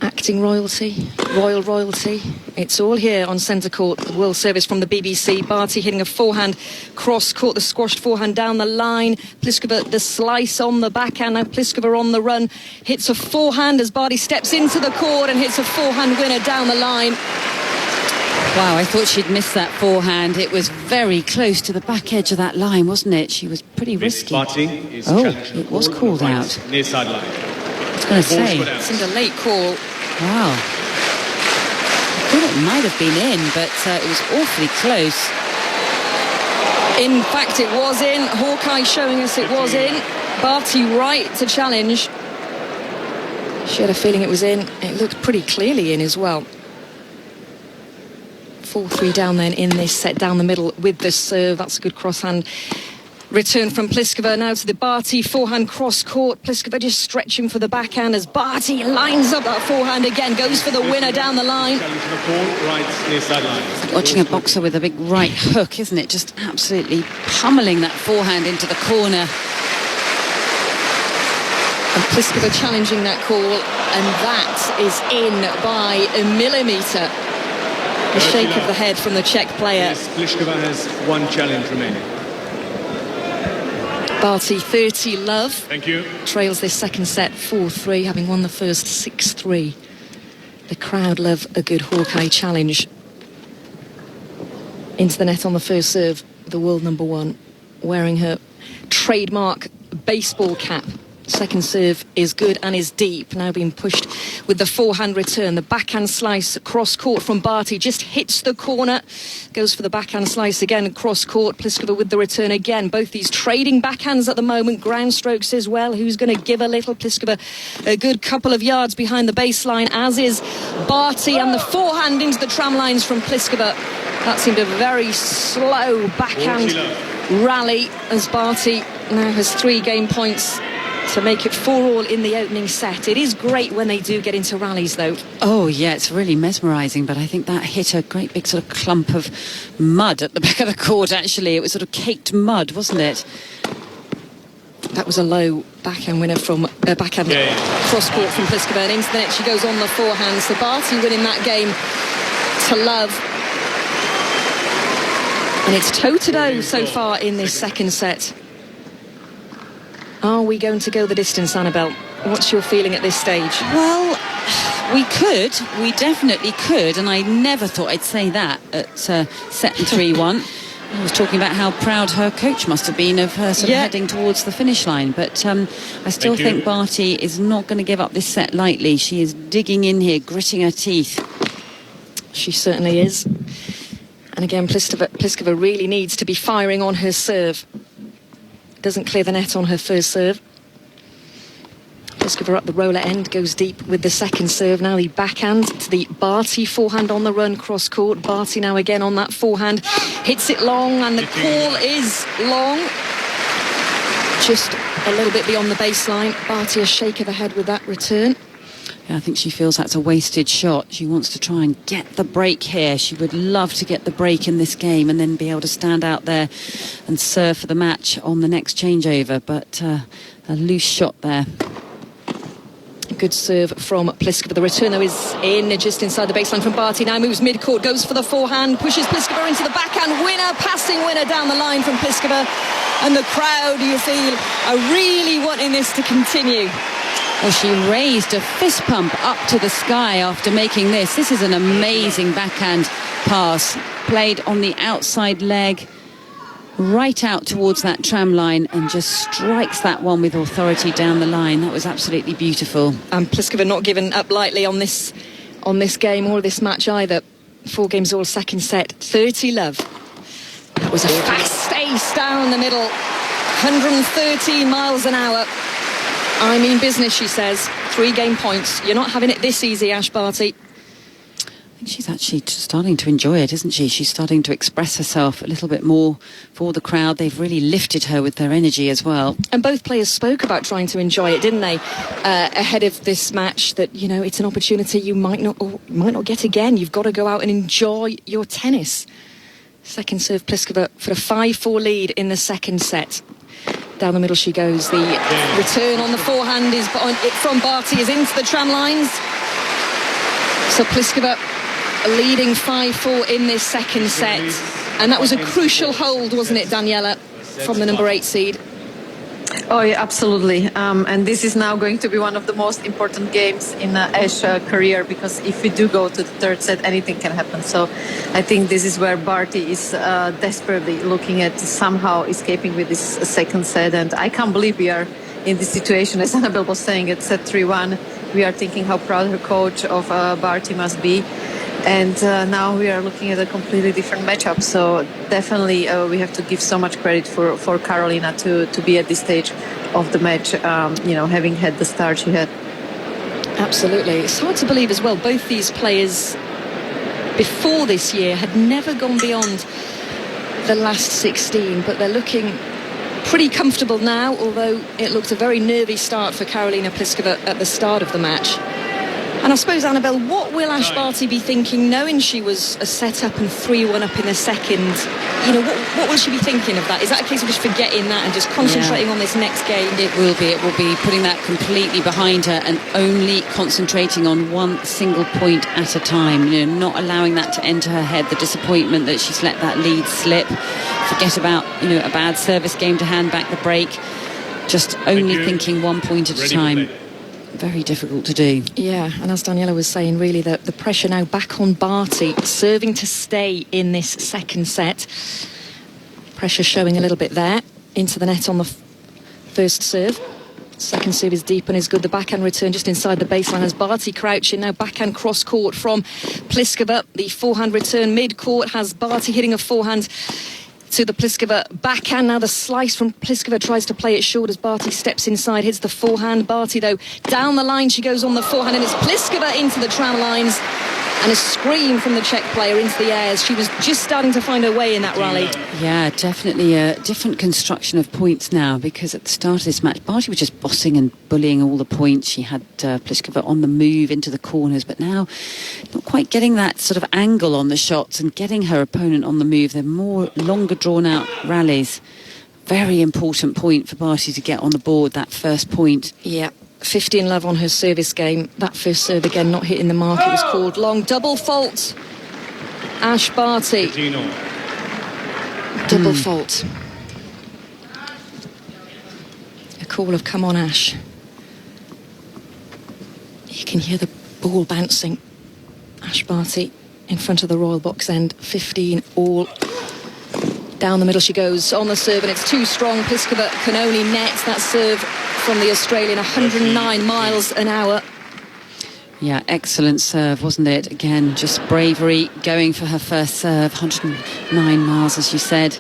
Acting royalty, royalty. It's all here on centre court. The World Service from the BBC. Barty hitting a forehand cross court, the squashed forehand down the line. Pliskova the slice on the backhand. Now Pliskova on the run. Hits a forehand as Barty steps into the court and hits a forehand winner down the line. Wow, I thought she'd missed that forehand. It was very close to the back edge of that line, wasn't it? She was pretty risky. It was called out. Near sideline. I was going to say, it seemed a late call. Wow. I thought it might have been in, but it was awfully close. In fact, it was in. Hawkeye showing us it was in. Barty right to challenge. She had a feeling it was in. It looked pretty clearly in as well. 4-3 down then in this set, down the middle with the serve. That's a good crosshand return from Pliskova. Now to the Barty forehand cross court. Pliskova just stretching for the backhand as Barty lines up that forehand again, goes for the winner down the line. Watching a boxer with a big right hook, isn't it? Just absolutely pummeling that forehand into the corner. And Pliskova challenging that call, and that is in by a millimetre. A shake of the head from the Czech player. Yes, Pliskova has one challenge remaining. Barty 30 love. Thank you. Trails this second set 4-3, having won the first 6-3. The crowd love a good Hawkeye challenge. Into the net on the first serve, the world number one, wearing her trademark baseball cap. Second serve is good and is deep. Now being pushed with the forehand return. The backhand slice cross court from Barty just hits the corner. Goes for the backhand slice again, cross court. Pliskova with the return again. Both these trading backhands at the moment. Ground strokes as well. Who's going to give a little? Pliskova a good couple of yards behind the baseline, as is Barty. And the forehand into the tram lines from Pliskova. That seemed a very slow backhand rally as Barty now has 3 game points to make it 4-all in the opening set. It is great when they do get into rallies, though. Oh, yeah, it's really mesmerising, but I think that hit a great big sort of clump of mud at the back of the court, actually. It was sort of caked mud, wasn't it? That was a low backhand winner from backhand cross-court from Pliskova, and into the net she goes on the forehand. So Barty winning that game to love. And it's toe-to-toe so far in this second set. Are we going to go the distance, Annabelle? What's your feeling at this stage? Well, we definitely could, and I never thought I'd say that at set 3-1. I was talking about how proud her coach must have been of her sort of heading towards the finish line, but I still think Barty is not going to give up this set lightly. She is digging in here, gritting her teeth. She certainly is. And again, Pliskova really needs to be firing on her serve. Doesn't clear the net on her first serve. Pliskova up the roller end, goes deep with the second serve. Now the backhand to the Barty forehand on the run, cross court. Barty now again on that forehand, hits it long, and the call is long. Just a little bit beyond the baseline. Barty a shake of the head with that return. Yeah, I think she feels that's a wasted shot. She wants to try and get the break here. She would love to get the break in this game and then be able to stand out there and serve for the match on the next changeover. But a loose shot there. Good serve from Pliskova. The return, though, is in just inside the baseline from Barty. Now moves mid-court, goes for the forehand, pushes Pliskova into the backhand. Winner, passing winner down the line from Pliskova. And the crowd, you feel, are really wanting this to continue. Well, she raised a fist pump up to the sky after making this. This is an amazing backhand pass. Played on the outside leg, right out towards that tram line, and just strikes that one with authority down the line. That was absolutely beautiful. And Pliskova not given up lightly on this game or this match either. 4 games all, second set, 30-love. That was a fast ace down the middle, 113 miles an hour. I mean business, she says. 3 game points. You're not having it this easy, Ash Barty. I think she's actually starting to enjoy it, isn't she? She's starting to express herself a little bit more for the crowd. They've really lifted her with their energy as well. And both players spoke about trying to enjoy it, didn't they? Ahead of this match, that, you know, it's an opportunity you might not get again. You've got to go out and enjoy your tennis. Second serve, Pliskova for a 5-4 lead in the second set. Down the middle she goes. The return on the forehand is from Barty is into the tram lines. So Pliskova leading 5-4 in this second set. And that was a crucial hold, wasn't it, Daniela, from the number 8 seed? Oh, yeah, absolutely. And this is now going to be one of the most important games in Ash's career, because if we do go to the third set, anything can happen. So I think this is where Barty is desperately looking at somehow escaping with this second set. And I can't believe we are in this situation. As Annabelle was saying, at set 3-1, we are thinking how proud her coach of Barty must be. And now we are looking at a completely different matchup. So definitely we have to give so much credit for Karolina to be at this stage of the match, having had the start she had. Absolutely. It's hard to believe as well, both these players before this year had never gone beyond the last 16, but they're looking pretty comfortable now, although it looked a very nervy start for Karolina Pliskova at the start of the match. And I suppose, Annabelle, what will Ash Barty be thinking, knowing she was a set up and 3-1 up in the second? You know, what will she be thinking of that? Is that a case of just forgetting that and just concentrating on this next game? It will be. It will be putting that completely behind her and only concentrating on one single point at a time. You know, not allowing that to enter her head. The disappointment that she's let that lead slip. Forget about, a bad service game to hand back the break. Just only thinking 1 point at a time. Very difficult to do. Yeah, and as Daniela was saying, really the pressure now back on Barty, serving to stay in this second set. Pressure showing a little bit there, into the net on the first serve. Second serve is deep and is good. The backhand return just inside the baseline as Barty crouching. Now backhand cross court from Pliskova. The forehand return mid-court has Barty hitting a forehand to the Pliskova backhand. Now the slice from Pliskova, tries to play it short as Barty steps inside, hits the forehand. Barty, though, down the line she goes on the forehand, and it's Pliskova into the tram lines. And a scream from the Czech player into the air as she was just starting to find her way in that rally. Yeah, definitely a different construction of points now, because at the start of this match, Barty was just bossing and bullying all the points. She had Pliskova on the move into the corners, but now not quite getting that sort of angle on the shots and getting her opponent on the move. They're more longer drawn out rallies. Very important point for Barty to get on the board, that first point. Yeah. 15-love on her service game. That first serve again not hitting the mark. It was called long. Double fault. Ash Barty. Double fault. A call of come on, Ash. You can hear the ball bouncing. Ash Barty in front of the Royal box end. 15 all. Down the middle she goes on the serve, and it's too strong. Pliskova can only net that serve from the Australian, 109 miles an hour. Yeah, excellent serve, wasn't it? Again, just bravery, going for her first serve. 109 miles, as you said.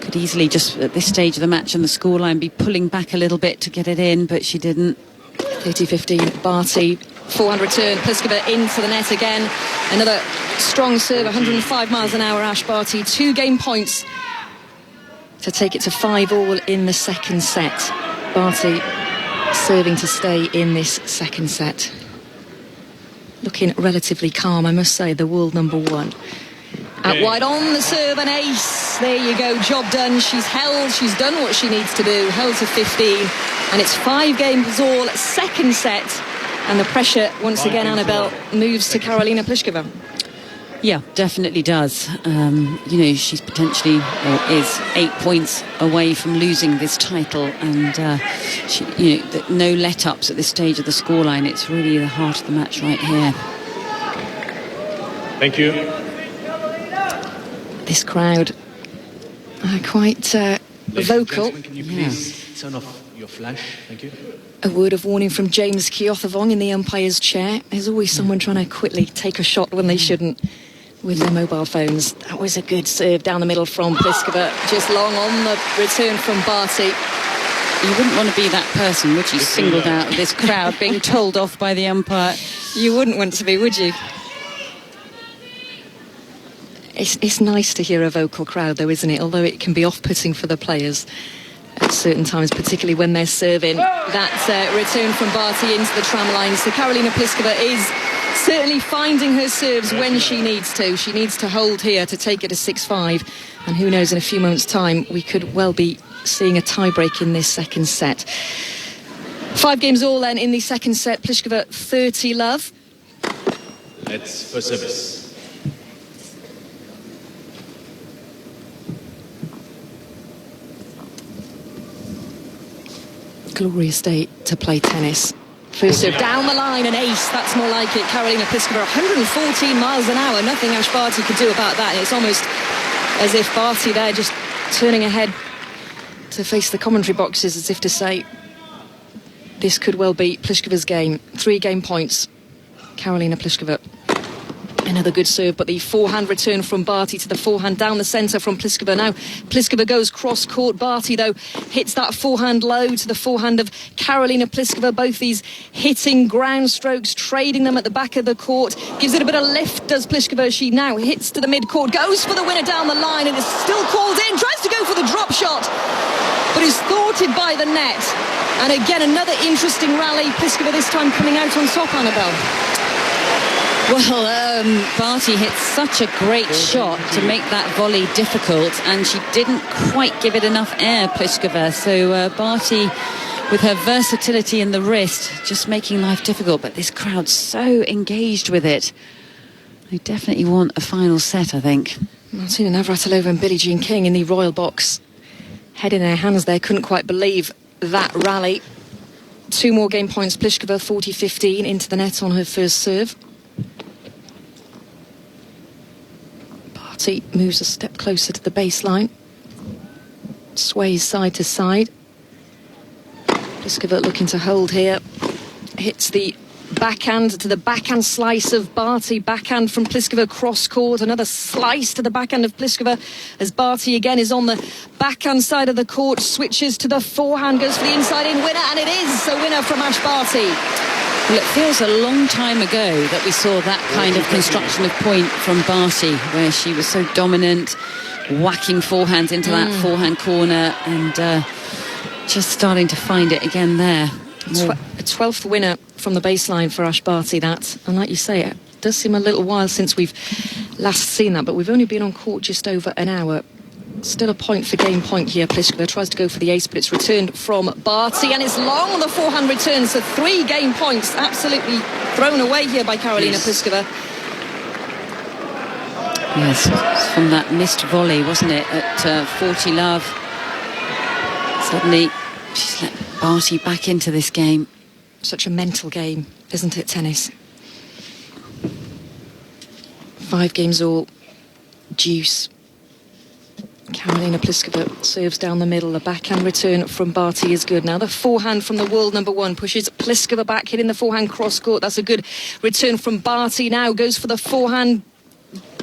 Could easily just, at this stage of the match and the scoreline, be pulling back a little bit to get it in, but she didn't. 30-15, Barty. Forehand return, Pliskova into the net again. Another strong serve, 105 miles an hour, Ash Barty. 2 game points to take it to 5 all in the second set. Barty serving to stay in this second set. Looking relatively calm, I must say, the world number 1. Out wide on the serve, an ace. There you go, job done. She's done what she needs to do, held to 15. And it's 5 games all, second set. And the pressure, once again, Annabelle, moves to Karolina Pliskova. Yeah, definitely does. She's potentially, or is, 8 points away from losing this title, and no let-ups at this stage of the scoreline. It's really the heart of the match right here. Thank you. This crowd are quite vocal. Can you please turn off your flash? Thank you. A word of warning from James Kyothevong in the umpire's chair. There's always someone trying to quickly take a shot when they shouldn't with their mobile phones. That was a good serve down the middle from Pliskova. Just long on the return from Barty. You wouldn't want to be that person, would you? Singled out of this crowd, being told off by the umpire. You wouldn't want to be, would you? It's nice to hear a vocal crowd, though, isn't it? Although it can be off-putting for the players at certain times, particularly when they're serving. That return from Barty into the tram line. So Karolina Pliskova is certainly finding her serves when she needs to. She needs to hold here to take it to 6-5. And who knows, in a few moments' time, we could well be seeing a tie-break in this second set. 5 games all then in the second set. Pliskova 30 love. Let's first service. Glorious day to play tennis. First serve down the line, an ace. That's more like it. Karolina Pliskova, 114 miles an hour. Nothing Ash Barty could do about that. It's almost as if Barty there just turning ahead to face the commentary boxes, as if to say, this could well be Pliskova's game. 3 game points. Karolina Pliskova. Another good serve, but the forehand return from Barty to the forehand down the centre from Pliskova. Now Pliskova goes cross-court. Barty, though, hits that forehand low to the forehand of Karolina Pliskova. Both these hitting ground strokes, trading them at the back of the court. Gives it a bit of lift, does Pliskova. She now hits to the mid-court, goes for the winner down the line, and is still called in. Tries to go for the drop shot, but is thwarted by the net. And again, another interesting rally. Pliskova this time coming out on top, Annabelle. Well, Barty hit such a great shot to make that volley difficult, and she didn't quite give it enough air, Pliskova. So Barty, with her versatility in the wrist, just making life difficult. But this crowd's so engaged with it. They definitely want a final set, I think. Martina Navratilova and Billie Jean King in the royal box. Head in their hands there, couldn't quite believe that rally. 2 more game points. Pliskova 40-15 into the net on her first serve. Barty moves a step closer to the baseline. Sways side to side. Pliskova looking to hold here. Hits the backhand to the backhand slice of Barty. Backhand from Pliskova cross court. Another slice to the backhand of Pliskova as Barty again is on the backhand side of the court. Switches to the forehand, goes for the inside in winner, and it is a winner from Ash Barty. Well, it feels a long time ago that we saw that kind of construction of point from Barty, where she was so dominant, whacking forehands into that forehand corner, and just starting to find it again there. A 12th winner from the baseline for Ash Barty, that. And like you say, it does seem a little while since we've last seen that, but we've only been on court just over an hour. Still a point for game point here. Pliskova tries to go for the ace, but it's returned from Barty, and it's long on the forehand return, so 3 game points absolutely thrown away here by Karolina Pliskova. Yes, it's from that missed volley, wasn't it, at 40 love. Suddenly she's let Barty back into this game. Such a mental game, isn't it, tennis? 5 games all. Deuce. Karolina Pliskova serves down the middle. The backhand return from Barty is good. Now the forehand from the world number 1 pushes Pliskova back, hitting the forehand cross court. That's a good return from Barty. Now goes for the forehand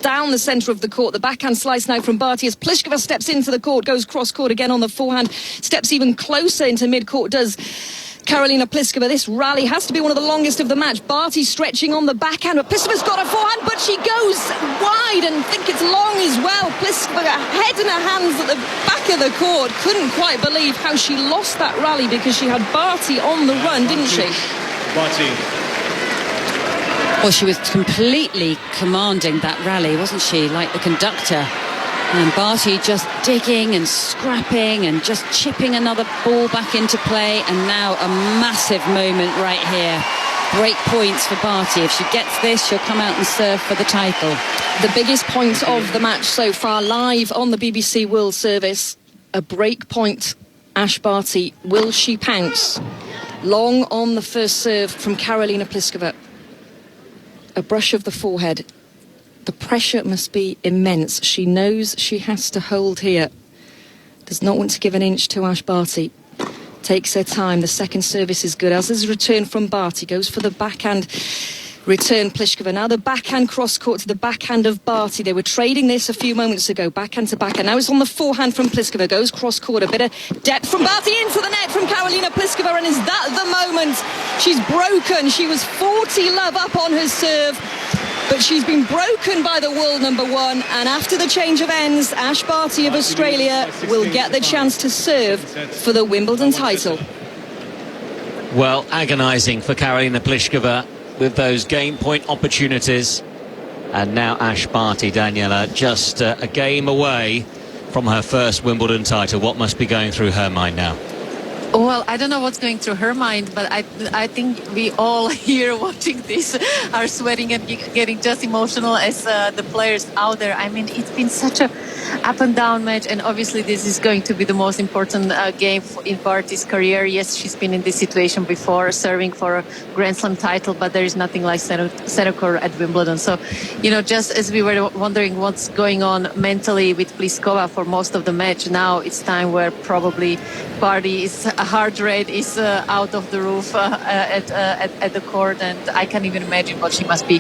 down the centre of the court. The backhand slice now from Barty as Pliskova steps into the court, goes cross court again on the forehand, steps even closer into mid-court, does Karolina Pliskova. This rally has to be one of the longest of the match. Barty stretching on the backhand, but Pliskova's got a forehand, but she goes wide and think it's long as well. Pliskova, head in her hands at the back of the court. Couldn't quite believe how she lost that rally because she had Barty on the run, didn't she? Barty. Well, she was completely commanding that rally, wasn't she? Like the conductor. And Barty just digging and scrapping and just chipping another ball back into play. And now a massive moment right here break points for Barty. If she gets this, she'll come out and serve for the title. The biggest point of the match so far, live on the BBC World Service. A break point. Ash Barty, will she pounce? Long on the first serve from Karolina Pliskova. A brush of the forehead. The pressure must be immense. She knows she has to hold here. Does not want to give an inch to Ash Barty. Takes her time. The second service is good. As is return from Barty. Goes for the backhand return Pliskova. Now the backhand cross court to the backhand of Barty. They were trading this a few moments ago. Backhand to backhand. Now it's on the forehand from Pliskova. Goes cross court. A bit of depth from Barty into the net from Karolina Pliskova. And is that the moment? She's broken. She was 40-love up on her serve. But she's been broken by the world number one. And after the change of ends, Ash Barty of Australia will get the chance to serve for the Wimbledon title. Well, agonising for Karolina Pliskova with those game point opportunities. And now Ash Barty, Daniela, just a game away from her first Wimbledon title. What must be going through her mind now? Well, I don't know what's going through her mind, but I think we all here watching this are sweating and getting just emotional as the players out there. I mean, it's been such a up and down match, and obviously this is going to be the most important game in Barty's career. Yes, she's been in this situation before, serving for a Grand Slam title, but there is nothing like center court at Wimbledon. So, you know, just as we were wondering what's going on mentally with Pliskova for most of the match, now it's time where probably Barty's heart rate is out of the roof at the court, and I can't even imagine what she must be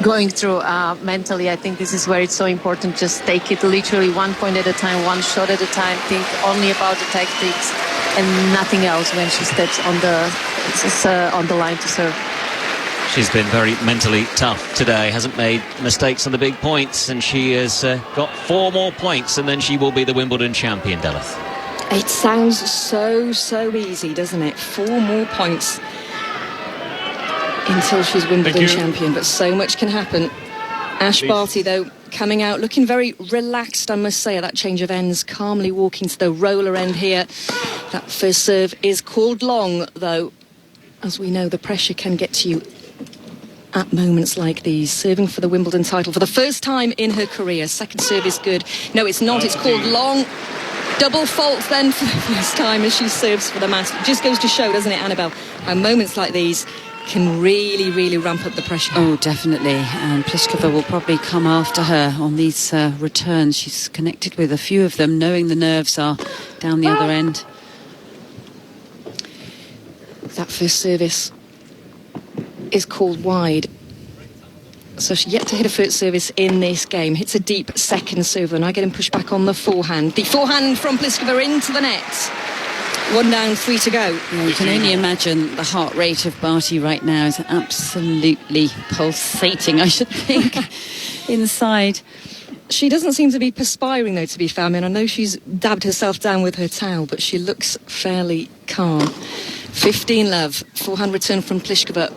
going through mentally. I think this is where it's so important. Just take it literally one point at a time, one shot at a time. Think only about the tactics and nothing else when she steps on the line to serve. She's been very mentally tough today, hasn't made mistakes on the big points, and she has got 4 more points, and then she will be the Wimbledon champion, Deleth. It sounds so easy, doesn't it? 4 more points until she's Wimbledon champion, but so much can happen. Ash Barty, though, coming out looking very relaxed, I must say, at that change of ends, calmly walking to the roller end here. That first serve is called long, though. As we know, the pressure can get to you at moments like these. Serving for the Wimbledon title for the first time in her career. Second serve is good. No, it's not. It's called long. Double fault then for the first time as she serves for the match. It just goes to show, doesn't it, Annabelle, how moments like these can really ramp up the pressure. Oh, definitely. And Pliskova will probably come after her on these returns. She's connected with a few of them, knowing the nerves are down the other end. That first service is called wide. So she's yet to hit a first service in this game. Hits a deep second serve, and I get him pushed back on the forehand. The forehand from Pliskova into the net. 1 down, 3 to go. Yeah, you can only imagine the heart rate of Barty right now is absolutely pulsating, I should think, inside. She doesn't seem to be perspiring, though, to be fair. I mean, I know she's dabbed herself down with her towel, but she looks fairly calm. 15-love. Forehand return from Pliskova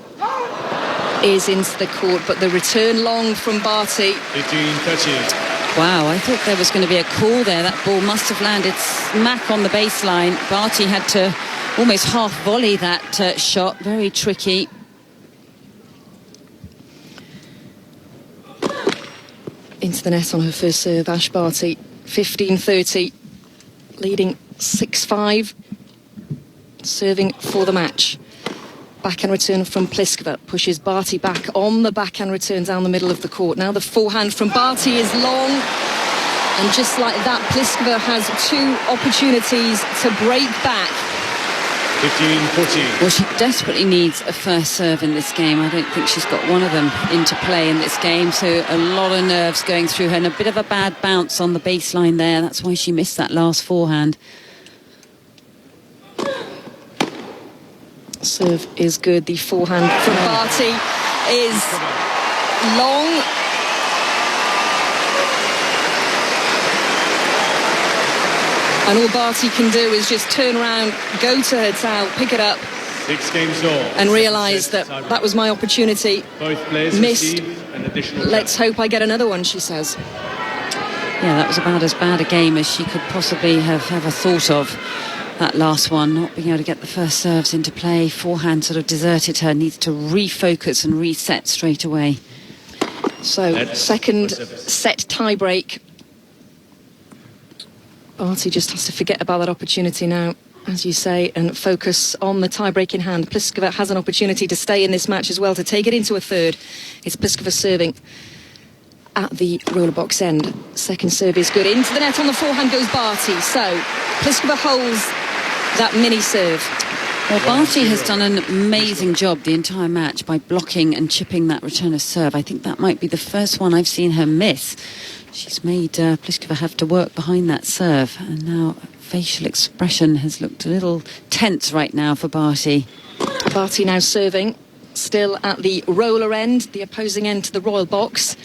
is into the court, but the return long from Barty. 15-13. Wow, I thought there was going to be a call there. That ball must have landed smack on the baseline. Barty had to almost half volley that shot. Very tricky. Into the net on her first serve, Ash Barty. 15-30, leading 6-5. Serving for the match. Backhand return from Pliskova pushes Barty back on the backhand return down the middle of the court. Now the forehand from Barty is long, and just like that, Pliskova has 2 opportunities to break back. 15-14. Well, she desperately needs a first serve in this game. I don't think she's got one of them into play in this game, so a lot of nerves going through her, and a bit of a bad bounce on the baseline there. That's why she missed that last forehand. Serve is good. The forehand from Barty is long. And all Barty can do is just turn around, go to her towel, pick it up, 6 games all, and realise that was my opportunity. Both players missed. an additional Let's hope I get another one, she says. Yeah, that was about as bad a game as she could possibly have ever thought of. that last one, not being able to get the first serves into play. Forehand sort of deserted her, needs to refocus and reset straight away. So, second set tie-break. Barty just has to forget about that opportunity now, as you say, and focus on the tie-break in hand. Pliskova has an opportunity to stay in this match as well, to take it into a third. It's Pliskova serving at the roller box end. Second serve is good. Into the net on the forehand goes Barty. So, Pliskova holds that mini serve. Well, Barty has done an amazing job the entire match by blocking and chipping that return of serve. I think that might be the first one I've seen her miss. She's made Pliskova have to work behind that serve, and now facial expression has looked a little tense right now for Barty. Barty now serving, still at the roller end, the opposing end to the royal box.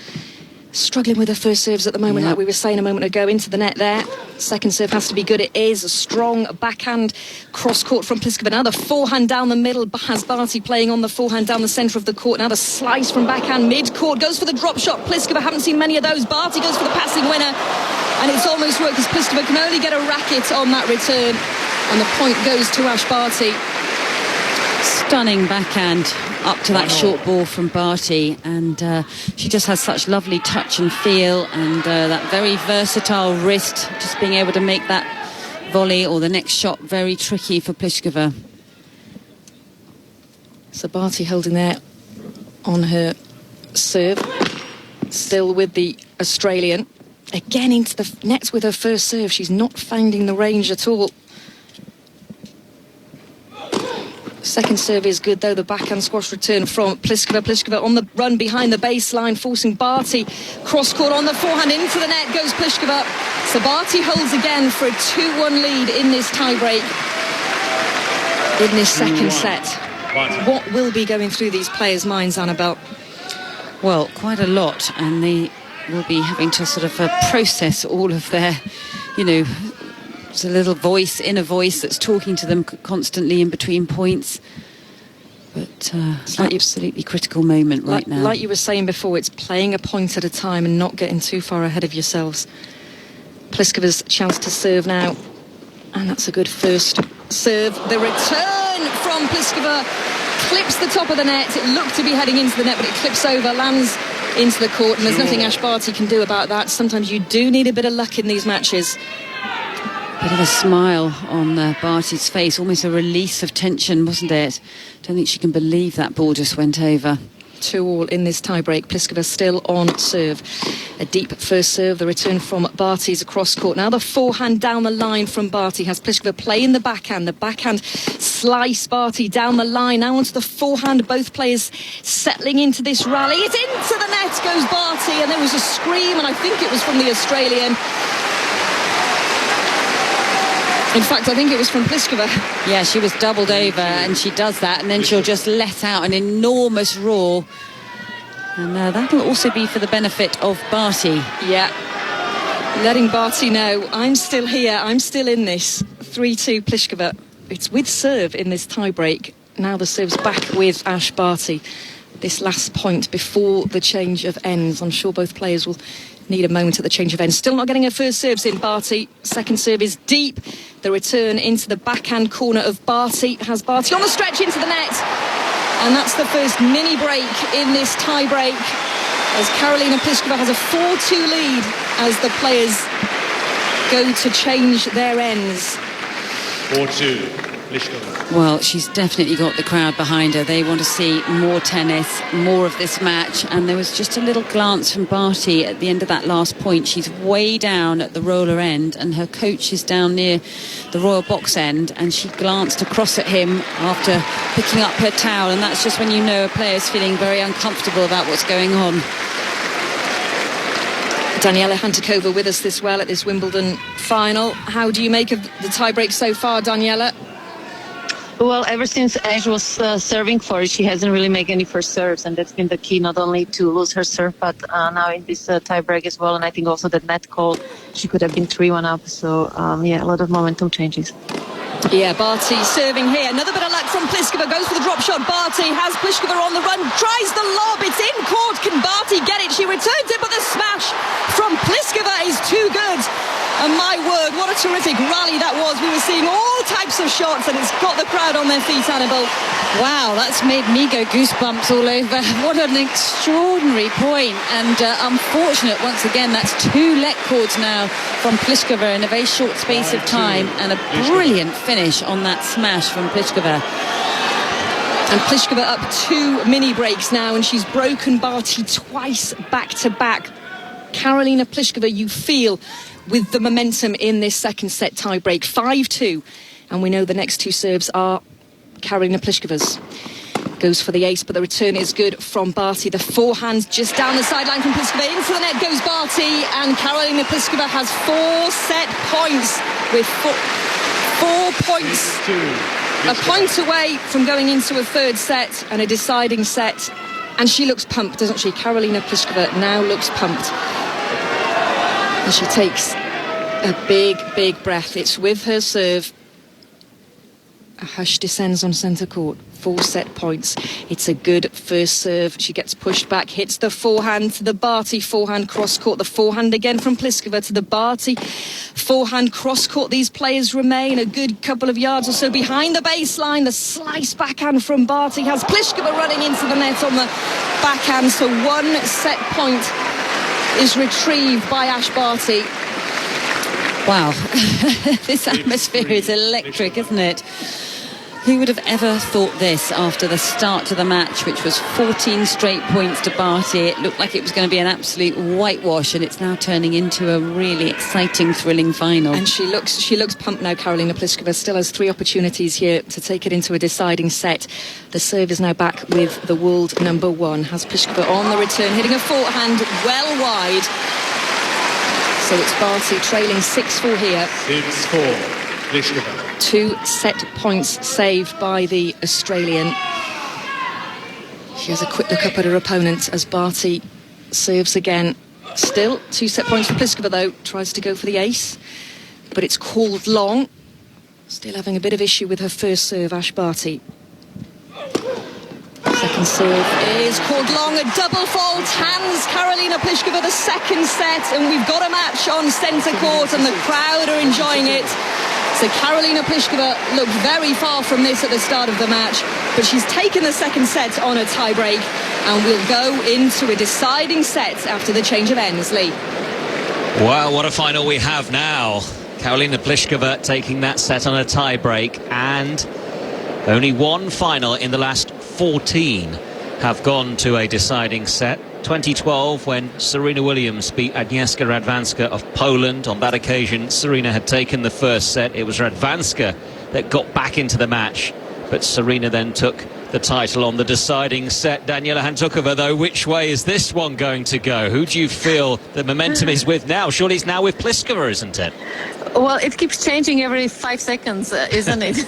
Struggling with her first serves at the moment, like we were saying a moment ago, into the net there. Second serve has to be good. It is a strong backhand cross-court from Pliskova. Now the forehand down the middle has Barty playing on the forehand down the centre of the court. Now the slice from backhand mid-court, goes for the drop shot. Pliskova, haven't seen many of those. Barty goes for the passing winner, and it's almost worked because Pliskova can only get a racket on that return, and the point goes to Ash Barty. Stunning backhand up to that short ball from Barty, and she just has such lovely touch and feel, and that very versatile wrist, just being able to make that volley or the next shot very tricky for Pliskova. So Barty holding there on her serve, still with the Australian. Again into the nets with her first serve. She's not finding the range at all. Second serve is good, though. The backhand squash return from Pliskova. Pliskova on the run behind the baseline, forcing Barty. Cross-court on the forehand, into the net goes Pliskova. So Barty holds again for a 2-1 lead in this tie-break, in this second set. What will be going through these players' minds, Annabelle? Well, quite a lot, and they will be having to sort of process all of their, it's a little voice, inner voice that's talking to them constantly in between points. But it's an absolutely critical moment right now. Like you were saying before, it's playing a point at a time and not getting too far ahead of yourselves. Pliskova's chance to serve now. And that's a good first serve. The return from Pliskova clips the top of the net. It looked to be heading into the net, but it clips over, lands into the court, and there's nothing Ash Barty can do about that. Sometimes you do need a bit of luck in these matches. Bit of a smile on Barty's face, almost a release of tension, wasn't it? Don't think she can believe that ball just went over. 2-2 in this tie-break. Pliskova still on serve. A deep first serve, the return from Barty's across court. Now the forehand down the line from Barty has Pliskova playing the backhand. The backhand slice Barty down the line. Now onto the forehand. Both players settling into this rally. It's into the net goes Barty, and there was a scream, and I think it was from the Australian. In fact, I think it was from Pliskova. Yeah, she was doubled over, and she does that, and then she'll just let out an enormous roar. And that'll also be for the benefit of Barty. Yeah, letting Barty know, I'm still here, I'm still in this. 3-2 Pliskova. It's with serve in this tie-break. Now the serve's back with Ash Barty. This last point before the change of ends. I'm sure both players will need a moment at the change of ends. Still not getting her first serves in, Barty. Second serve is deep. The return into the backhand corner of Barty has Barty on the stretch into the net. And that's the first mini break in this tie break, as Karolina Pliskova has a 4-2 lead as the players go to change their ends. 4-2, Pliskova. Well, she's definitely got the crowd behind her. They want to see more tennis, more of this match. And there was just a little glance from Barty at the end of that last point. She's way down at the roller end, and her coach is down near the royal box end, and she glanced across at him after picking up her towel, and that's just when you know a player's feeling very uncomfortable about what's going on. Daniela Hantakova with us this well at this Wimbledon final. How do you make of the tie-break so far, Daniela? Well, ever since Ash was serving for it, she hasn't really made any first serves, and that's been the key, not only to lose her serve, but now in this tie-break as well. And I think also that net call, she could have been 3-1 up. So, yeah, a lot of momentum changes. Yeah, Barty serving here. Another bit of luck from Pliskova. Goes for the drop shot. Barty has Pliskova on the run. Tries the lob. It's in court. Can Barty get it? She returns it, but the smash from Pliskova is too good. And my word, what a terrific rally that was. We were seeing all types of shots and it's got the crowd on their feet, Annabelle. Wow, that's made me go goosebumps all over. What an extraordinary point. And unfortunate, once again, that's 2 let cords now from Pliskova in a very short space of time. And a brilliant finish on that smash from Pliskova. And Pliskova up 2 mini breaks now, and she's broken Barty twice back-to-back. Karolina Pliskova, you feel, with the momentum in this second set tie-break, 5-2. And we know the next 2 serves are Karolina Pliskova's. Goes for the ace, but the return is good from Barty. The forehand just down the sideline from Pliskova. Into the net goes Barty, and Karolina Pliskova has 4 set points with 4 points. A point away from going into a third set and a deciding set. And she looks pumped, doesn't she? Karolina Pliskova now looks pumped. And she takes a big, big breath. It's with her serve. A hush descends on centre court. 4 set points. It's a good first serve. She gets pushed back, hits the forehand to the Barty forehand cross court. The forehand again from Pliskova to the Barty forehand cross court. These players remain a good couple of yards or so behind the baseline. The slice backhand from Barty has Pliskova running into the net on the backhand. So 1 set point is retrieved by Ash Barty. Wow, this atmosphere is electric, isn't it? Who would have ever thought this after the start to the match, which was 14 straight points to Barty? It looked like it was going to be an absolute whitewash, and it's now turning into a really exciting, thrilling final. And she looks pumped now. Karolina Pliskova still has 3 opportunities here to take it into a deciding set. The serve is now back with the world number 1. Has Pliskova on the return, hitting a forehand well wide. So it's Barty trailing 6-4 here. 6-4, Pliskova. 2 set points saved by the Australian. She has a quick look up at her opponent as Barty serves again. Still 2 set points for Pliskova though. Tries to go for the ace, but it's called long. Still having a bit of issue with her first serve, Ash Barty. Second serve is called long. A double fault hands Karolina Pliskova the second set, and we've got a match on centre court and the crowd are enjoying it. So Karolina Pliskova looked very far from this at the start of the match, but she's taken the second set on a tie-break and will go into a deciding set after the change of ends. Lee. Wow, what a final we have now. Karolina Pliskova taking that set on a tie-break, and only 1 final in the last 14 have gone to a deciding set. 2012, when Serena Williams beat Agnieszka Radwanska of Poland. On that occasion, Serena had taken the first set. It was Radwanska that got back into the match, but Serena then took the title on the deciding set. Daniela Hantuchova, though, which way is this one going to go? Who do you feel the momentum is with now? Surely it's now with Pliskova, isn't it? Well, it keeps changing every 5 seconds, isn't it?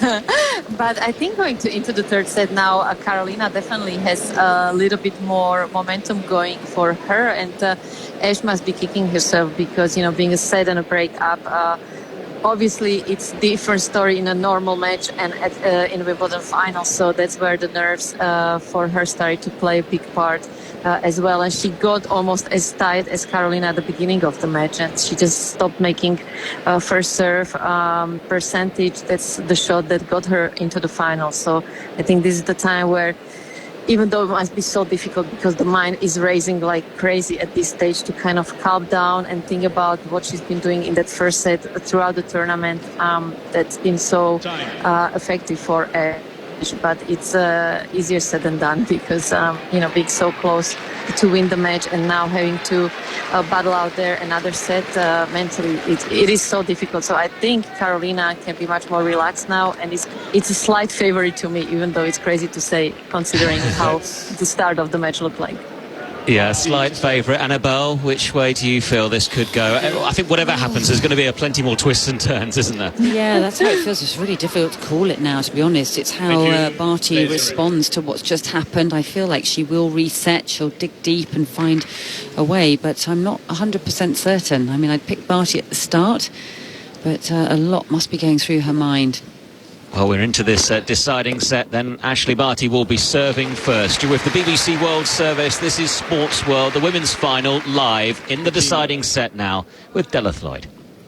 But I think going into the third set now, Karolina definitely has a little bit more momentum going for her, and Ash must be kicking herself because, being a set and a break up, obviously it's a different story in a normal match and in Wimbledon final, so that's where the nerves for her started to play a big part as well. And she got almost as tight as Karolina at the beginning of the match, and she just stopped making first serve percentage. That's the shot that got her into the final. So I think this is the time where, even though it must be so difficult because the mind is racing like crazy at this stage, to kind of calm down and think about what she's been doing in that first set throughout the tournament, that's been so effective for Ash. But it's easier said than done because, being so close to win the match and now having to battle out there another set, mentally it is so difficult. So I think Karolina can be much more relaxed now, and it's a slight favorite to me, even though it's crazy to say considering how the start of the match looked like. Yeah, slight favourite. Annabelle, which way do you feel this could go? I think whatever happens, there's going to be plenty more twists and turns, isn't there? Yeah, that's how it feels. It's really difficult to call it now, to be honest. It's how Barty responds to what's just happened. I feel like she will reset, she'll dig deep and find a way, but I'm not 100% certain. I mean, I'd pick Barty at the start, but a lot must be going through her mind. Well, we're into this deciding set then. Ashley Barty will be serving first. You're with the BBC World Service. This is Sports World, the women's final, live in the deciding set now with Della Floyd.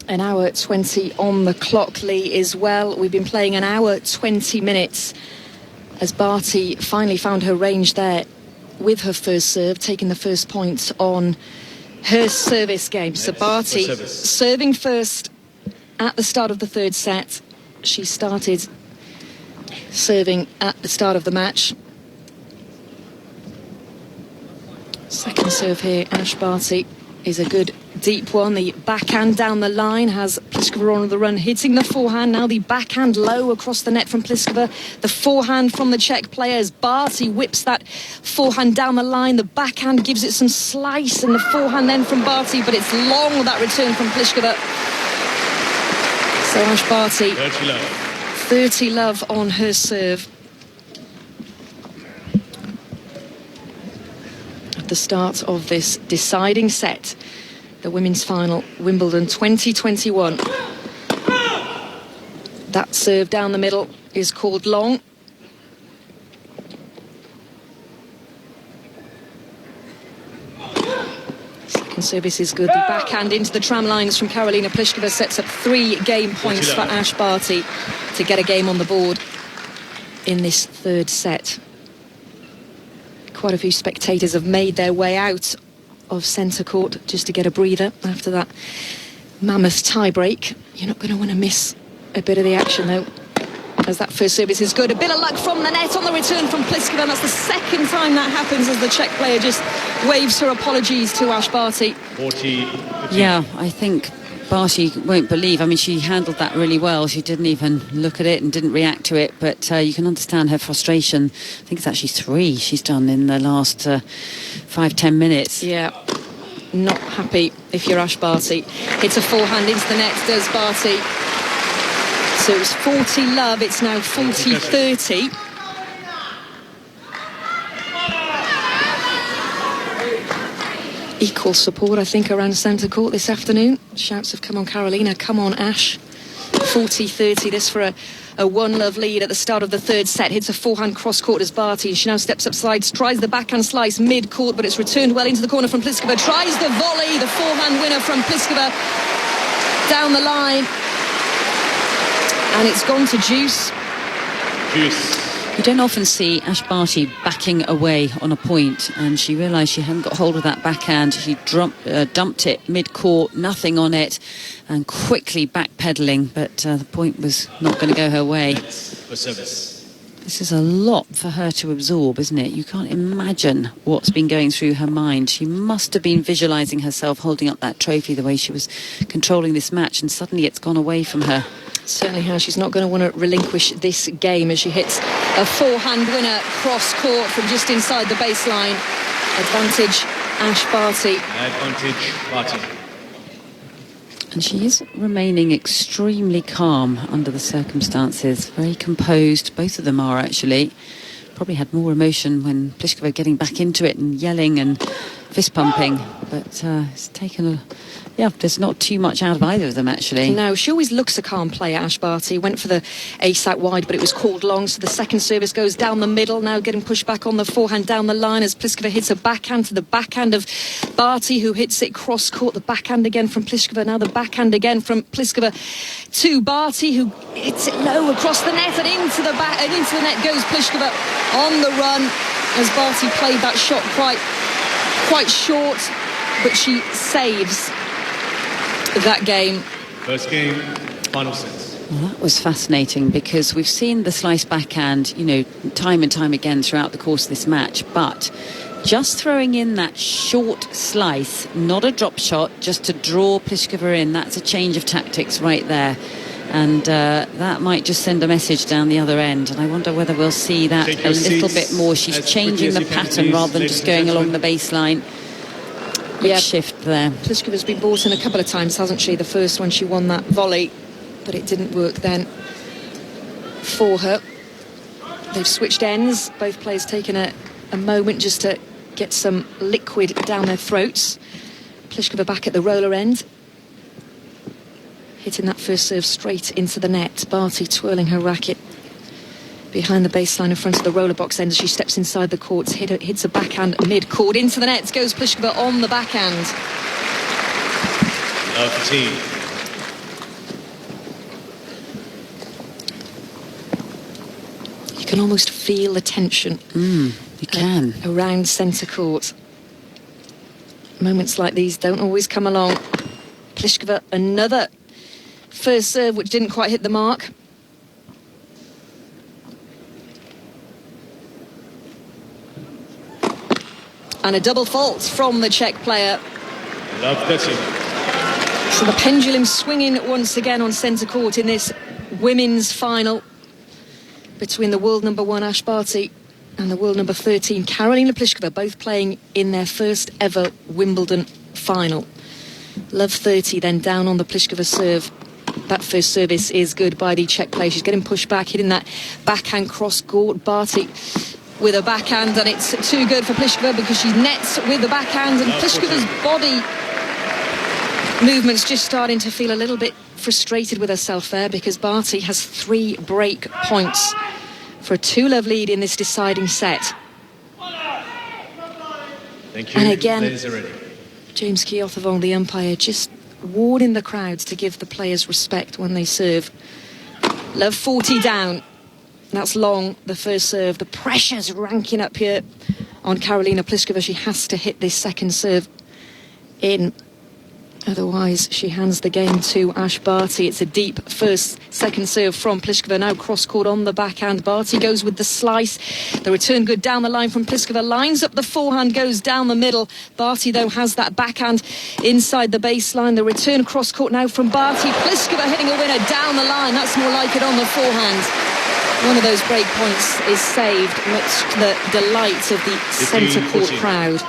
An hour 20 on the clock, Lee, as well. We've been playing an hour 20 minutes as Barty finally found her range there with her first serve, taking the first point on her service game. So Barty serving first at the start of the third set. She started serving at the start of the match. Second serve here, Ash Barty, is a good deep one. The backhand down the line has Pliskova on the run, hitting the forehand. Now the backhand low across the net from Pliskova. The forehand from the Czech players. Barty whips that forehand down the line. The backhand gives it some slice, and the forehand then from Barty, but it's long, that return from Pliskova. So Ash Barty, 30 love on her serve. At the start of this deciding set, the women's final, Wimbledon 2021. That serve down the middle is called long. Second service is good. The backhand into the tram lines from Karolina Pliskova sets up 3 game points for Ash Barty to get a game on the board in this third set. Quite a few spectators have made their way out of centre court just to get a breather after that mammoth tie break. You're not going to want to miss a bit of the action, though, as that first service is good. A bit of luck from the net on the return from Pliskova, and that's the second time that happens, as the Czech player just waves her apologies to Ash Barty. Yeah, I think Barty won't believe. I mean, she handled that really well. She didn't even look at it and didn't react to it, but you can understand her frustration. I think it's actually 3 she's done in the last 5-10 minutes. Yeah, not happy if you're Ash Barty. Hits a forehand into the net, does Barty. So it was 40 love, it's now 40-30. Equal support, I think, around centre court this afternoon. Shouts have come on Karolina, come on Ash. 40-30, this for a one-love lead at the start of the third set. Hits a forehand cross-court as Barty. She now steps up, slides, tries the backhand slice mid-court, but it's returned well into the corner from Pliskova. Tries the volley, the forehand winner from Pliskova down the line. And it's gone to deuce. You don't often see Ash Barty backing away on a point, and she realised she hadn't got hold of that backhand. She dumped it mid-court, nothing on it, and quickly backpedaling, but the point was not going to go her way. This is a lot for her to absorb, isn't it? You can't imagine what's been going through her mind. She must have been visualising herself holding up that trophy the way she was controlling this match, and suddenly it's gone away from her. Certainly has. She's not going to want to relinquish this game as she hits a forehand winner cross-court from just inside the baseline. Advantage Ash Barty. Advantage Barty. And she is remaining extremely calm under the circumstances. Very composed. Both of them are, actually. Probably had more emotion when Pliskova getting back into it and yelling and fist pumping. But it's taken a... Yeah, there's not too much out of either of them, actually. No, she always looks a calm player, Ash Barty. Went for the ace out wide, but it was called long, so the second service goes down the middle, now getting pushed back on the forehand down the line as Pliskova hits a backhand to the backhand of Barty, who hits it cross-court. The backhand again from Pliskova, now the backhand again from Pliskova to Barty, who hits it low across the net, and into the net goes Pliskova on the run as Barty played that shot quite short, but she saves that game. First game, final set. Well, that was fascinating, because we've seen the slice backhand, time and time again throughout the course of this match, but just throwing in that short slice, not a drop shot, just to draw Pliskova in, that's a change of tactics right there. And that might just send a message down the other end, and I wonder whether we'll see that a little bit more. She's changing the pattern rather than just going along the baseline. Big shift there. Pliskova's been brought in a couple of times, hasn't she? The first one she won that volley, but it didn't work then for her. They've switched ends. Both players taking a moment just to get some liquid down their throats. Pliskova back at the roller end, hitting that first serve straight into the net. Barty twirling her racket behind the baseline in front of the roller box end as she steps inside the courts, hits a backhand mid-court into the net, goes Pliskova on the backhand. Love team. You can almost feel the tension. You can. Around centre court. Moments like these don't always come along. Pliskova, another first serve which didn't quite hit the mark. And a double fault from the Czech player. Love 30. So the pendulum swinging once again on centre court in this women's final between the world number 1 Ash Barty and the world number 13 Karolina Pliskova, both playing in their first ever Wimbledon final. Love 30 then down on the Pliskova serve. That first service is good by the Czech player. She's getting pushed back, hitting that backhand cross court. Barty with a backhand, and it's too good for Pliskova because she nets with the backhand, and Pliskova's body movement's just starting to feel a little bit frustrated with herself there because Barty has 3 break points for a 2-love lead in this deciding set. Thank you. And again, Players are ready. James Keothevon, the umpire, just warning the crowds to give the players respect when they serve. Love 40 down. That's long, the first serve. The pressure's ranking up here on Karolina Pliskova. She has to hit this second serve in. Otherwise, she hands the game to Ash Barty. It's a deep second serve from Pliskova. Now cross-court on the backhand. Barty goes with the slice. The return good down the line from Pliskova. Lines up the forehand, goes down the middle. Barty, though, has that backhand inside the baseline. The return cross-court now from Barty. Pliskova hitting a winner down the line. That's more like it on the forehand. One of those break points is saved, much to the delight of the centre court crowd.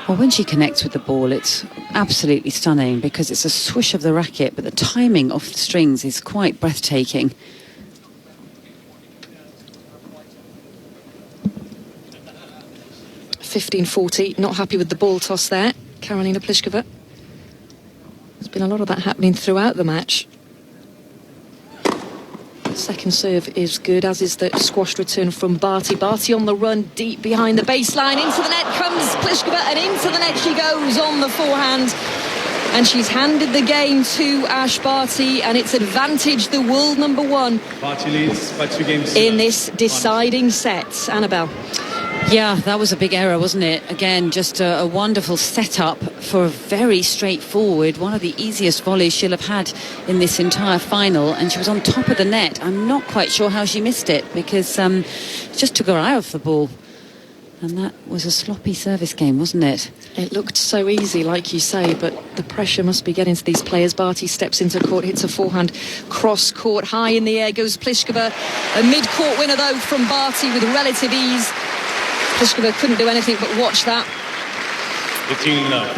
Well, when she connects with the ball, it's absolutely stunning because it's a swish of the racket, but the timing of the strings is quite breathtaking. (15:40), not happy with the ball toss there, Karolina Pliskova. There's been a lot of that happening throughout the match. Second serve is good, as is the squashed return from Barty. Barty on the run, deep behind the baseline. Into the net comes Pliskova, and into the net she goes on the forehand. And she's handed the game to Ash Barty, and it's advantage the world number 1 Barty leads by 2 games in this deciding set. Annabelle. Yeah, that was a big error, wasn't it? Again, just a wonderful setup for a very straightforward, one of the easiest volleys she'll have had in this entire final, and she was on top of the net. I'm not quite sure how she missed it because just took her eye off the ball. And that was a sloppy service game, wasn't it? It looked so easy, like you say, but the pressure must be getting to these players. Barty steps into court, hits a forehand, cross-court, high in the air goes Pliskova. A mid-court winner, though, from Barty with relative ease. Pliskova couldn't do anything but watch that. 15 love.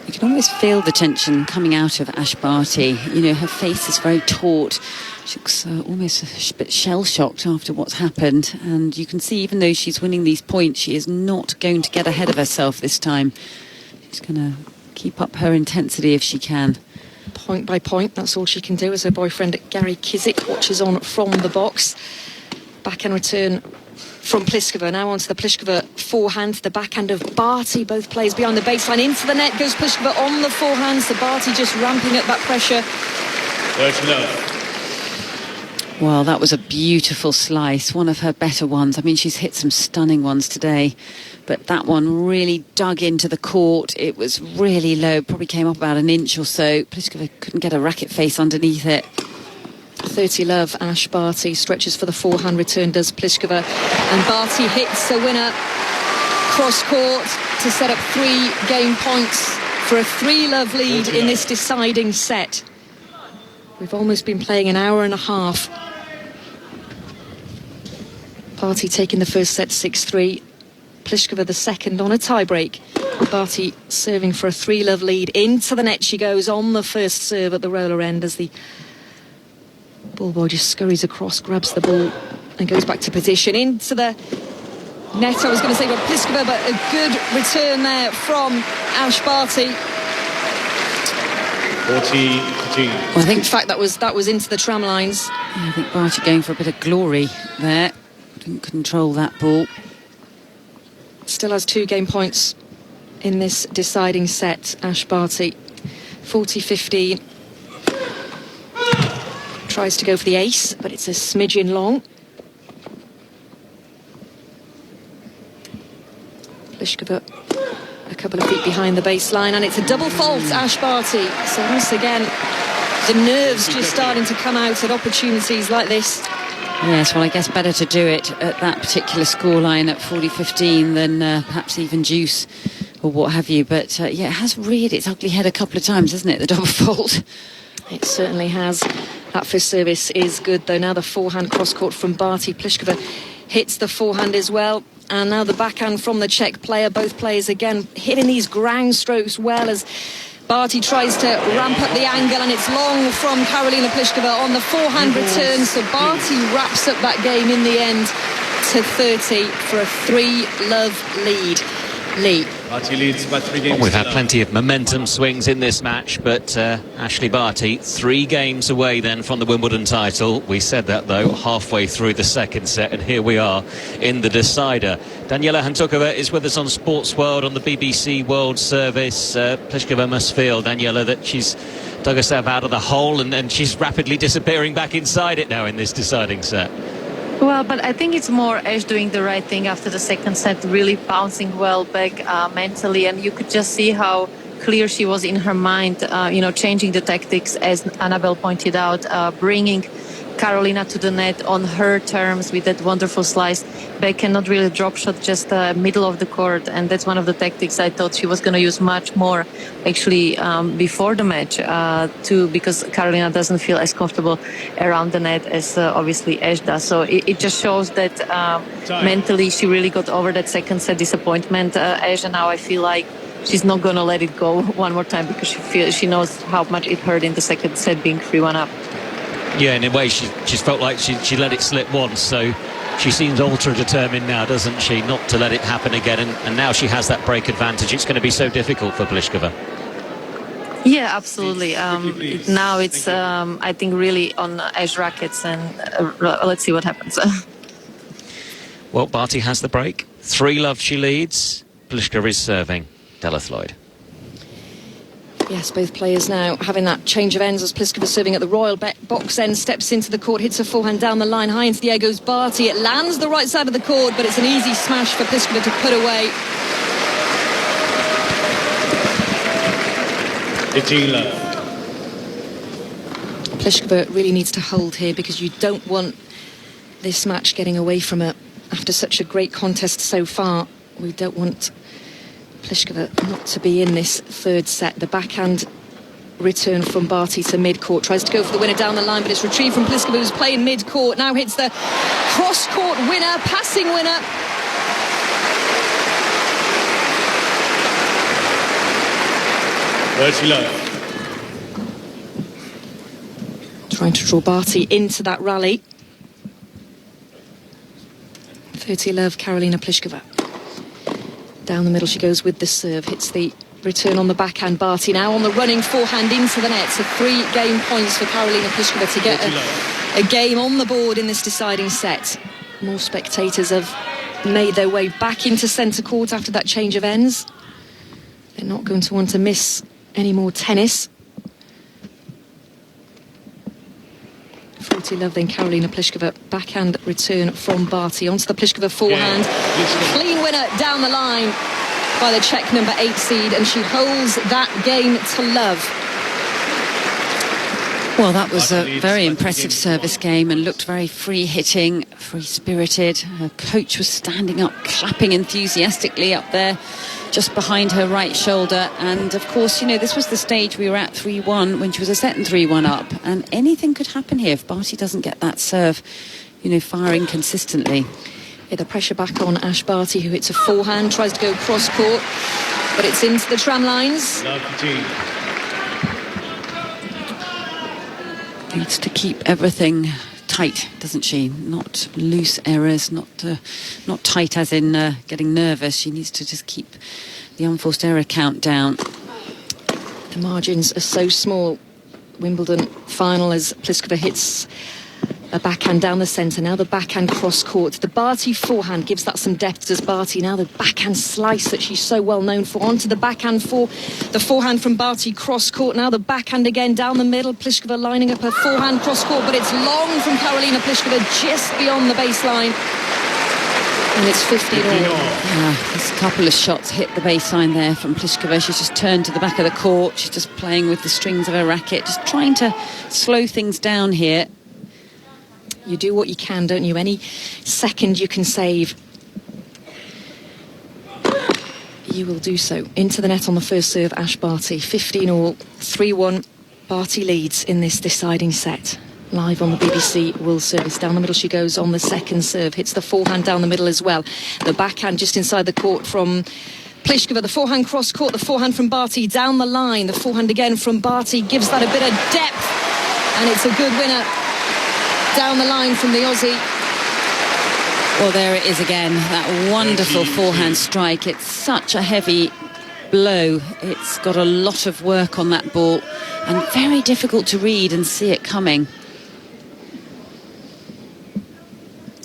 You can always feel the tension coming out of Ash Barty. You know, her face is very taut. She looks almost a bit shell-shocked after what's happened. And you can see, even though she's winning these points, she is not going to get ahead of herself this time. She's going to keep up her intensity if she can. Point by point, that's all she can do as her boyfriend Gary Kizik watches on from the box. Backhand return from Pliskova. Now onto the Pliskova forehand, the backhand of Barty. Both players behind the baseline. Into the net goes Pliskova on the forehand. So Barty just ramping up that pressure. 30 love. Well, that was a beautiful slice, one of her better ones. I mean, she's hit some stunning ones today, but that one really dug into the court. It was really low, probably came up about an inch or so. Pliskova couldn't get a racket face underneath it. 30 love, Ash Barty stretches for the forehand return, does Pliskova, and Barty hits a winner cross court to set up 3 game points for a 3-love lead in this deciding set. We've almost been playing an hour and a half. Barty taking the first set 6-3, Pliskova the second on a tie-break. Barty serving for a 3-love lead. Into the net she goes on the first serve at the roller end as the ball boy just scurries across, grabs the ball and goes back to position. Into the net, I was going to say, but Pliskova, but a good return there from Ash Barty. 40-15. Well, I think, in fact, that was into the tram lines. Yeah, I think Barty going for a bit of glory there. Didn't control that ball. Still has 2 game points in this deciding set, Ash Barty. 40-15. Tries to go for the ace, but it's a smidgen long. Pliskova a couple of feet behind the baseline, and it's a double fault, Ash Barty. So once again, the nerves just starting to come out at opportunities like this. Yes, well, I guess better to do it at that particular scoreline at 40-15 than perhaps even deuce or what have you. But yeah, it has reared its ugly head a couple of times, hasn't it, the double fault? It certainly has. That first service is good, though. Now the forehand cross-court from Barty. Pliskova hits the forehand as well. And now the backhand from the Czech player. Both players, again, hitting these ground strokes well as Barty tries to ramp up the angle. And it's long from Karolina Pliskova on the forehand return. So Barty wraps up that game in the end to 30 for a 3-love lead. Lee. Barty leads by 3 games. We've had plenty of momentum swings in this match, but Ashley Barty 3 games away then from the Wimbledon title. We said that, though, halfway through the second set, and here we are in the decider. Daniela Hantuchova is with us on Sports World on the BBC World Service. Pliskova must feel, Daniela, that she's dug herself out of the hole and she's rapidly disappearing back inside it now in this deciding set. Well, but I think it's more Ash doing the right thing after the second set, really bouncing well back mentally, and you could just see how clear she was in her mind, changing the tactics, as Annabelle pointed out, bringing Karolina to the net on her terms with that wonderful slice back and not really drop shot, just middle of the court. And that's one of the tactics I thought she was going to use much more actually before the match because Karolina doesn't feel as comfortable around the net as obviously Ash does. So it just shows that mentally she really got over that second set disappointment, Ash, and now I feel like she's not going to let it go one more time because she knows how much it hurt in the second set being 3-1 up. Yeah, in a way, she's felt like she let it slip once, so she seems ultra determined now, doesn't she, not to let it happen again, and now she has that break advantage. It's going to be so difficult for Pliskova. Yeah, absolutely. Now it's, I think, really on Ash rackets, and let's see what happens. Well, Barty has the break. 3-love she leads. Pliskova is serving. Delathloyd. Yes, both players now having that change of ends as Pliskova serving at the royal box end, steps into the court, hits a forehand down the line, high into the air goes Barty. It lands the right side of the court, but it's an easy smash for Pliskova to put away. 18-love. Pliskova really needs to hold here because you don't want this match getting away from her after such a great contest so far. We don't want Pliskova not to be in this third set. The backhand return from Barty to mid-court, tries to go for the winner down the line, but it's retrieved from Pliskova, who's playing mid-court, now hits the cross-court winner, passing winner. Trying to draw Barty into that rally. 30-love Karolina Pliskova. Down the middle she goes with the serve, hits the return on the backhand. Barty now on the running forehand into the net. So 3 game points for Karolina Pliskova to get a game on the board in this deciding set. More spectators have made their way back into centre court after that change of ends. They're not going to want to miss any more tennis. 40-love then Karolina Pliskova. Backhand return from Barty onto the Pliskova forehand. Clean winner down the line by the Czech number 8 seed, and she holds that game to love. Well, that was a very impressive service game and looked very free-hitting, free-spirited. Her coach was standing up, clapping enthusiastically up there, just behind her right shoulder. And, of course, this was the stage we were at 3-1 when she was a set and 3-1 up. And anything could happen here if Barty doesn't get that serve, firing consistently. Yeah, the pressure back on Ash Barty, who hits a forehand, tries to go cross-court, but it's into the tram lines. Needs to keep everything tight, doesn't she? Not loose errors, not tight as in getting nervous. She needs to just keep the unforced error count down. The margins are so small. Wimbledon final as Pliskova hits a backhand down the centre. Now the backhand cross court. The Barty forehand gives that some depth as Barty. Now the backhand slice that she's so well known for. Onto the backhand for the forehand from Barty cross court. Now the backhand again down the middle. Pliskova lining up her forehand cross court, but it's long from Karolina Pliskova just beyond the baseline. And it's 15 all. There's a couple of shots hit the baseline there from Pliskova. She's just turned to the back of the court. She's just playing with the strings of her racket, just trying to slow things down here. You do what you can, don't you? Any second you can save, you will do so. Into the net on the first serve, Ash Barty. 15 all, 3-1. Barty leads in this deciding set. Live on the BBC World Service. Down the middle she goes on the second serve. Hits the forehand down the middle as well. The backhand just inside the court from Pliskova. The forehand cross court. The forehand from Barty down the line. The forehand again from Barty gives that a bit of depth. And it's a good winner down the line from the Aussie. Well, there it is again. That wonderful forehand strike. It's such a heavy blow. It's got a lot of work on that ball and very difficult to read and see it coming.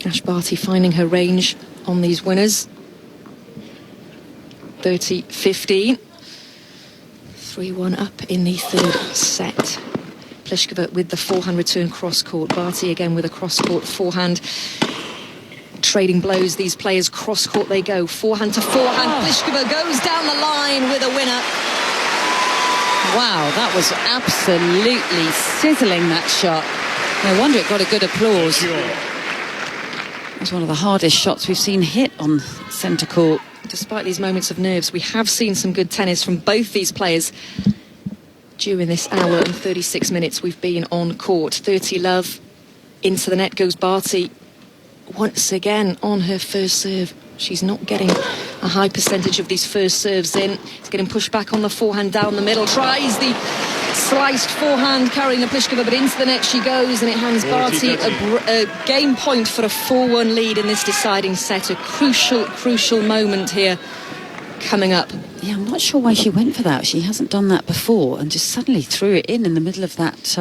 Ash Barty finding her range on these winners. 30-15. 3-1 up in the third set. Pliskova with the forehand return cross-court. Barty again with a cross-court forehand. Trading blows, these players cross-court they go. Forehand to forehand. Pliskova goes down the line with a winner. Wow, that was absolutely sizzling, that shot. No wonder it got a good applause. It was one of the hardest shots we've seen hit on centre court. Despite these moments of nerves, we have seen some good tennis from both these players during this hour and 36 minutes we've been on court. 30 love. Into the net goes Barty. Once again on her first serve. She's not getting a high percentage of these first serves in. It's getting pushed back on the forehand down the middle. Tries the sliced forehand, Karolina Pliskova, but into the net she goes, and it hands Barty a game point for a 4-1 lead in this deciding set. A crucial moment here coming up. Yeah, I'm not sure why she went for that. She hasn't done that before, and just suddenly threw it in the middle of that,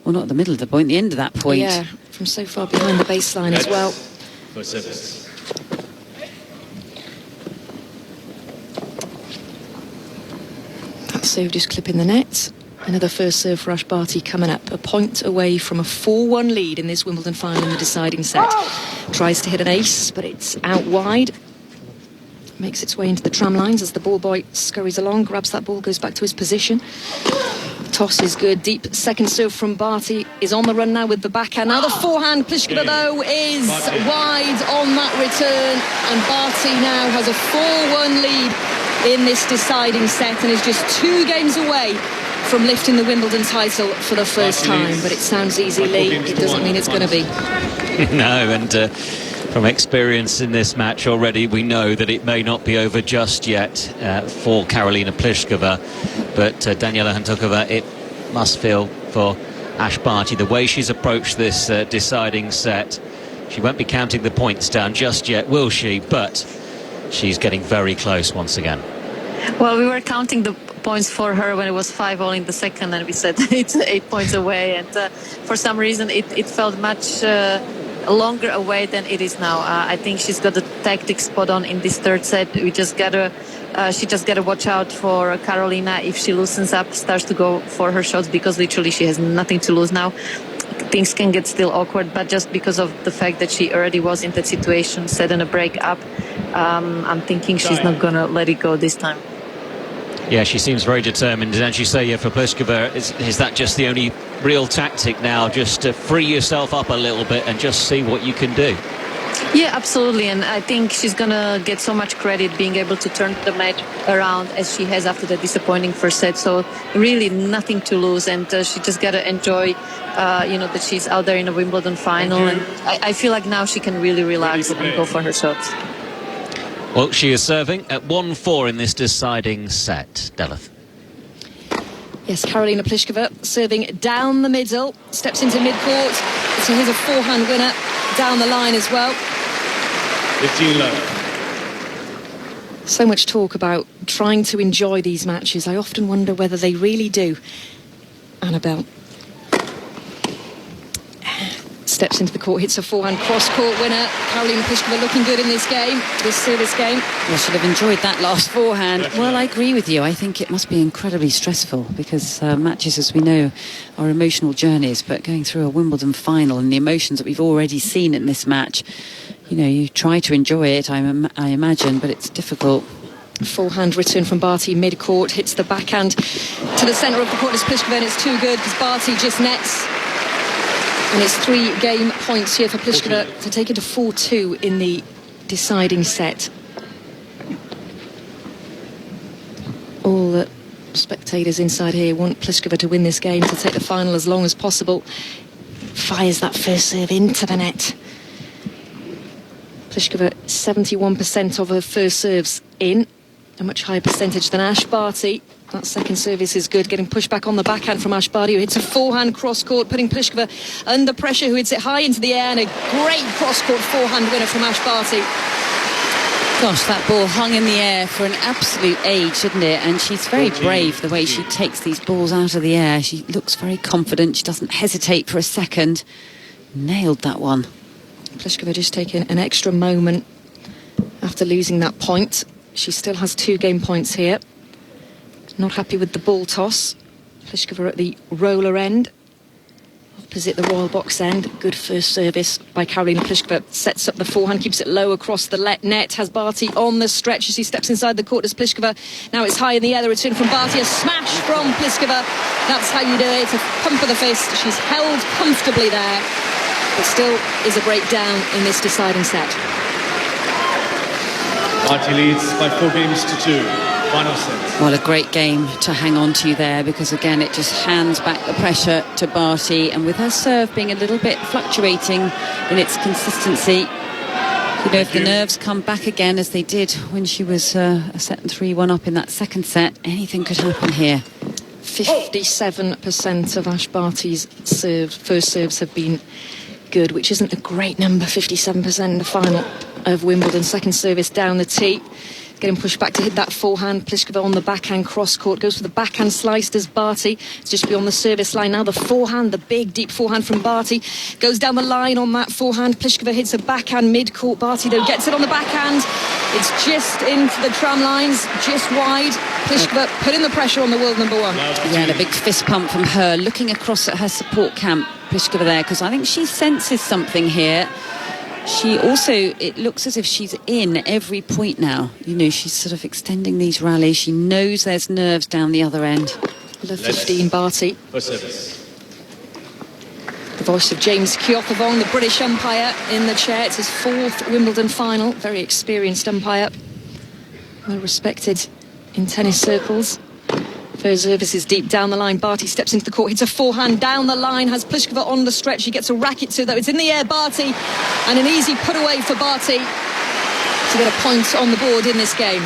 well, not the middle of the point, the end of that point. Yeah, from so far behind the baseline as well. That serve just clipping the net. Another first serve for Ash Barty coming up. A point away from a 4-1 lead in this Wimbledon final in the deciding set. Tries to hit an ace, but it's out wide. Makes its way into the tram lines as the ball boy scurries along, grabs that ball, goes back to his position. Toss is good. Deep second serve from Barty. Is on the run now with the backhand. Now the forehand. Pliskova, though, is wide on that return. And Barty now has a 4-1 lead in this deciding set and is just 2 games away from lifting the Wimbledon title for the first time. But it sounds easy, Lee. It doesn't mean it's going to be. No, and from experience in this match already, we know that it may not be over just yet for Karolina Pliskova. But Daniela Hantuchova, it must feel for Ash Barty, the way she's approached this deciding set. She won't be counting the points down just yet, will she? But she's getting very close once again. Well, we were counting the points for her when it was 5-all in the second, and we said it's 8 points away. And for some reason, it felt much longer away than it is now. I think she's got the tactics spot on in this third set. She just gotta watch out for Karolina. If she loosens up, starts to go for her shots, because literally she has nothing to lose now. Things can get still awkward, but just because of the fact that she already was in that situation, set in a break up, I'm thinking she's not gonna let it go this time. Yeah, she seems very determined. And as you say, for Pliskova, is that just the only real tactic now, just to free yourself up a little bit and just see what you can do? Yeah, absolutely. And I think she's going to get so much credit being able to turn the match around as she has after the disappointing first set. So really nothing to lose. And she just got to enjoy, that she's out there in a Wimbledon final. And I feel like now she can really relax and go for her shots. Well, she is serving at 1-4 in this deciding set. Deleth. Yes, Karolina Pliskova serving down the middle, steps into mid-court. So here's a forehand winner down the line as well. 15 love. So much talk about trying to enjoy these matches. I often wonder whether they really do. Annabelle steps into the court, hits a forehand cross-court winner. Karolina Pliskova looking good in this game, this service game. Well, should have enjoyed that last forehand. Well, I agree with you. I think it must be incredibly stressful, because matches, as we know, are emotional journeys. But going through a Wimbledon final and the emotions that we've already seen in this match, you try to enjoy it, I imagine, but it's difficult. Forehand return from Barty mid-court, hits the backhand to the centre of the court as Pliskova, and it's too good because Barty just nets. And it's 3 game points here for Pliskova to take it to 4-2 in the deciding set. All the spectators inside here want Pliskova to win this game, to take the final as long as possible. Fires that first serve into the net. Pliskova, 71% of her first serves in, a much higher percentage than Ash Barty. That second service is good, getting pushed back on the backhand from Ash Barty, who hits a forehand cross-court, putting Pliskova under pressure, who hits it high into the air, and a great cross-court forehand winner from Ash Barty. Gosh, that ball hung in the air for an absolute age, didn't it? And she's very brave the way she takes these balls out of the air. She looks very confident. She doesn't hesitate for a second. Nailed that one. Pliskova just taking an extra moment after losing that point. She still has 2 game points here. Not happy with the ball toss. Pliskova at the roller end. Opposite the royal box end. Good first service by Karolina Pliskova. Sets up the forehand, keeps it low across the net. Has Barty on the stretch as he steps inside the court as Pliskova. Now it's high in the air, the return from Barty. A smash from Pliskova. That's how you do it. It's a pump of the fist. She's held comfortably there, but still is a breakdown in this deciding set. Barty leads by 4 games to 2. Final set. Well, a great game to hang on to there, because again it just hands back the pressure to Barty, and with her serve being a little bit fluctuating in its consistency, if the nerves come back again as they did when she was a set and 3-1 up in that second set, anything could happen here. 57% of Ash Barty's first serves have been good, which isn't a great number. 57% in the final of Wimbledon. Second service down the tee, getting pushed back to hit that forehand. Pliskova on the backhand cross-court, goes for the backhand slice, does Barty. It's just beyond the service line now. The forehand, the big deep forehand from Barty, goes down the line on that forehand. Pliskova hits a backhand mid-court. Barty though gets it on the backhand. It's just into the tram lines, just wide. Pliskova putting the pressure on the world number 1. Yeah, the big fist pump from her, looking across at her support camp, Pliskova there, because I think she senses something here. She also, it looks as if she's in every point now. She's sort of extending these rallies. She knows there's nerves down the other end. The 15 Barty. The voice of James Kyothevong, the British umpire in the chair. It's his 4th Wimbledon final. Very experienced umpire. Well respected in tennis circles. First service is deep down the line. Barty steps into the court, hits a forehand down the line, has Pliskova on the stretch. She gets a racket to, though. It's in the air, Barty. And an easy put away for Barty to get a point on the board in this game.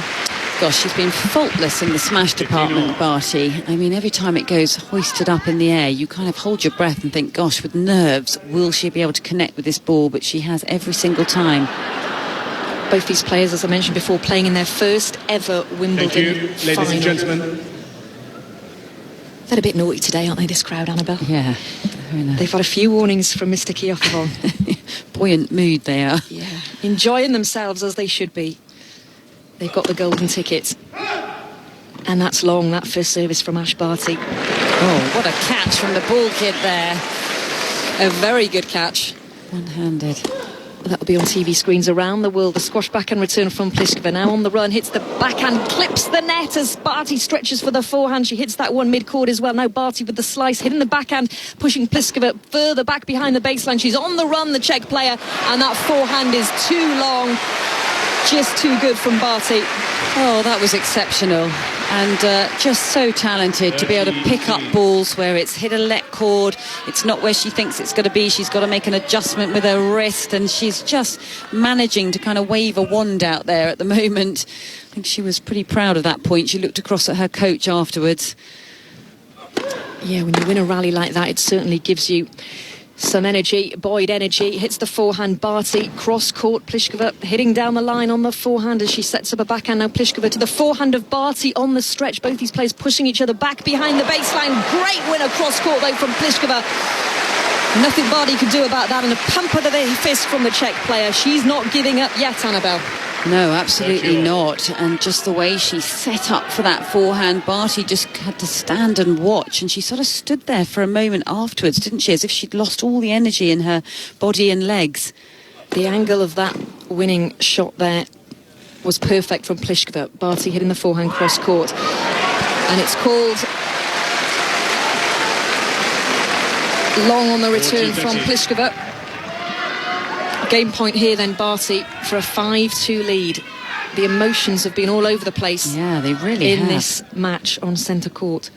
Gosh, she's been faultless in the smash department, Barty. I mean, every time it goes hoisted up in the air, you kind of hold your breath and think, gosh, with nerves, will she be able to connect with this ball? But she has every single time. Both these players, as I mentioned before, playing in their first ever Wimbledon Thank you, ladies and gentlemen. They're a bit naughty today, aren't they, this crowd, Annabelle? Yeah. They've had a few warnings from Mr. Kyothevong. Buoyant mood they are. Yeah. Enjoying themselves as they should be. They've got the golden ticket. And that's long, that first service from Ash Barty. Oh, what a catch from the ball kid there. A very good catch. One-handed. That'll be on TV screens around the world. The squash backhand return from Pliskova. Now on the run, hits the backhand, clips the net as Barty stretches for the forehand. She hits that one mid-court as well. Now Barty with the slice, hitting the backhand, pushing Pliskova further back behind the baseline. She's on the run, the Czech player, and that forehand is too long. Just too good from Barty. Oh, that was exceptional. And just so talented to be able to pick up balls where it's hit a let cord. It's not where she thinks it's going to be. She's got to make an adjustment with her wrist, and she's just managing to kind of wave a wand out there at the moment. I think she was pretty proud of that point. She looked across at her coach afterwards. Yeah, when you win a rally like that, it certainly gives you some energy, buoyed energy. Hits the forehand, Barty, cross-court, Pliskova hitting down the line on the forehand as she sets up a backhand. Now Pliskova to the forehand of Barty on the stretch. Both these players pushing each other back behind the baseline. Great winner cross-court though from Pliskova. Nothing Barty could do about that, and a pump of the fist from the Czech player. She's not giving up yet, Annabelle. No, absolutely not. And just the way she set up for that forehand, Barty just had to stand and watch, and she sort of stood there for a moment afterwards, didn't she, as if she'd lost all the energy in her body and legs. The angle of that winning shot there was perfect from Pliskova. Barty hitting the forehand cross court. And it's called long on the return from Pliskova. Game point here then, Barty, for a 5-2 lead. The emotions have been all over the place. Yeah, they really have. In this match on centre court.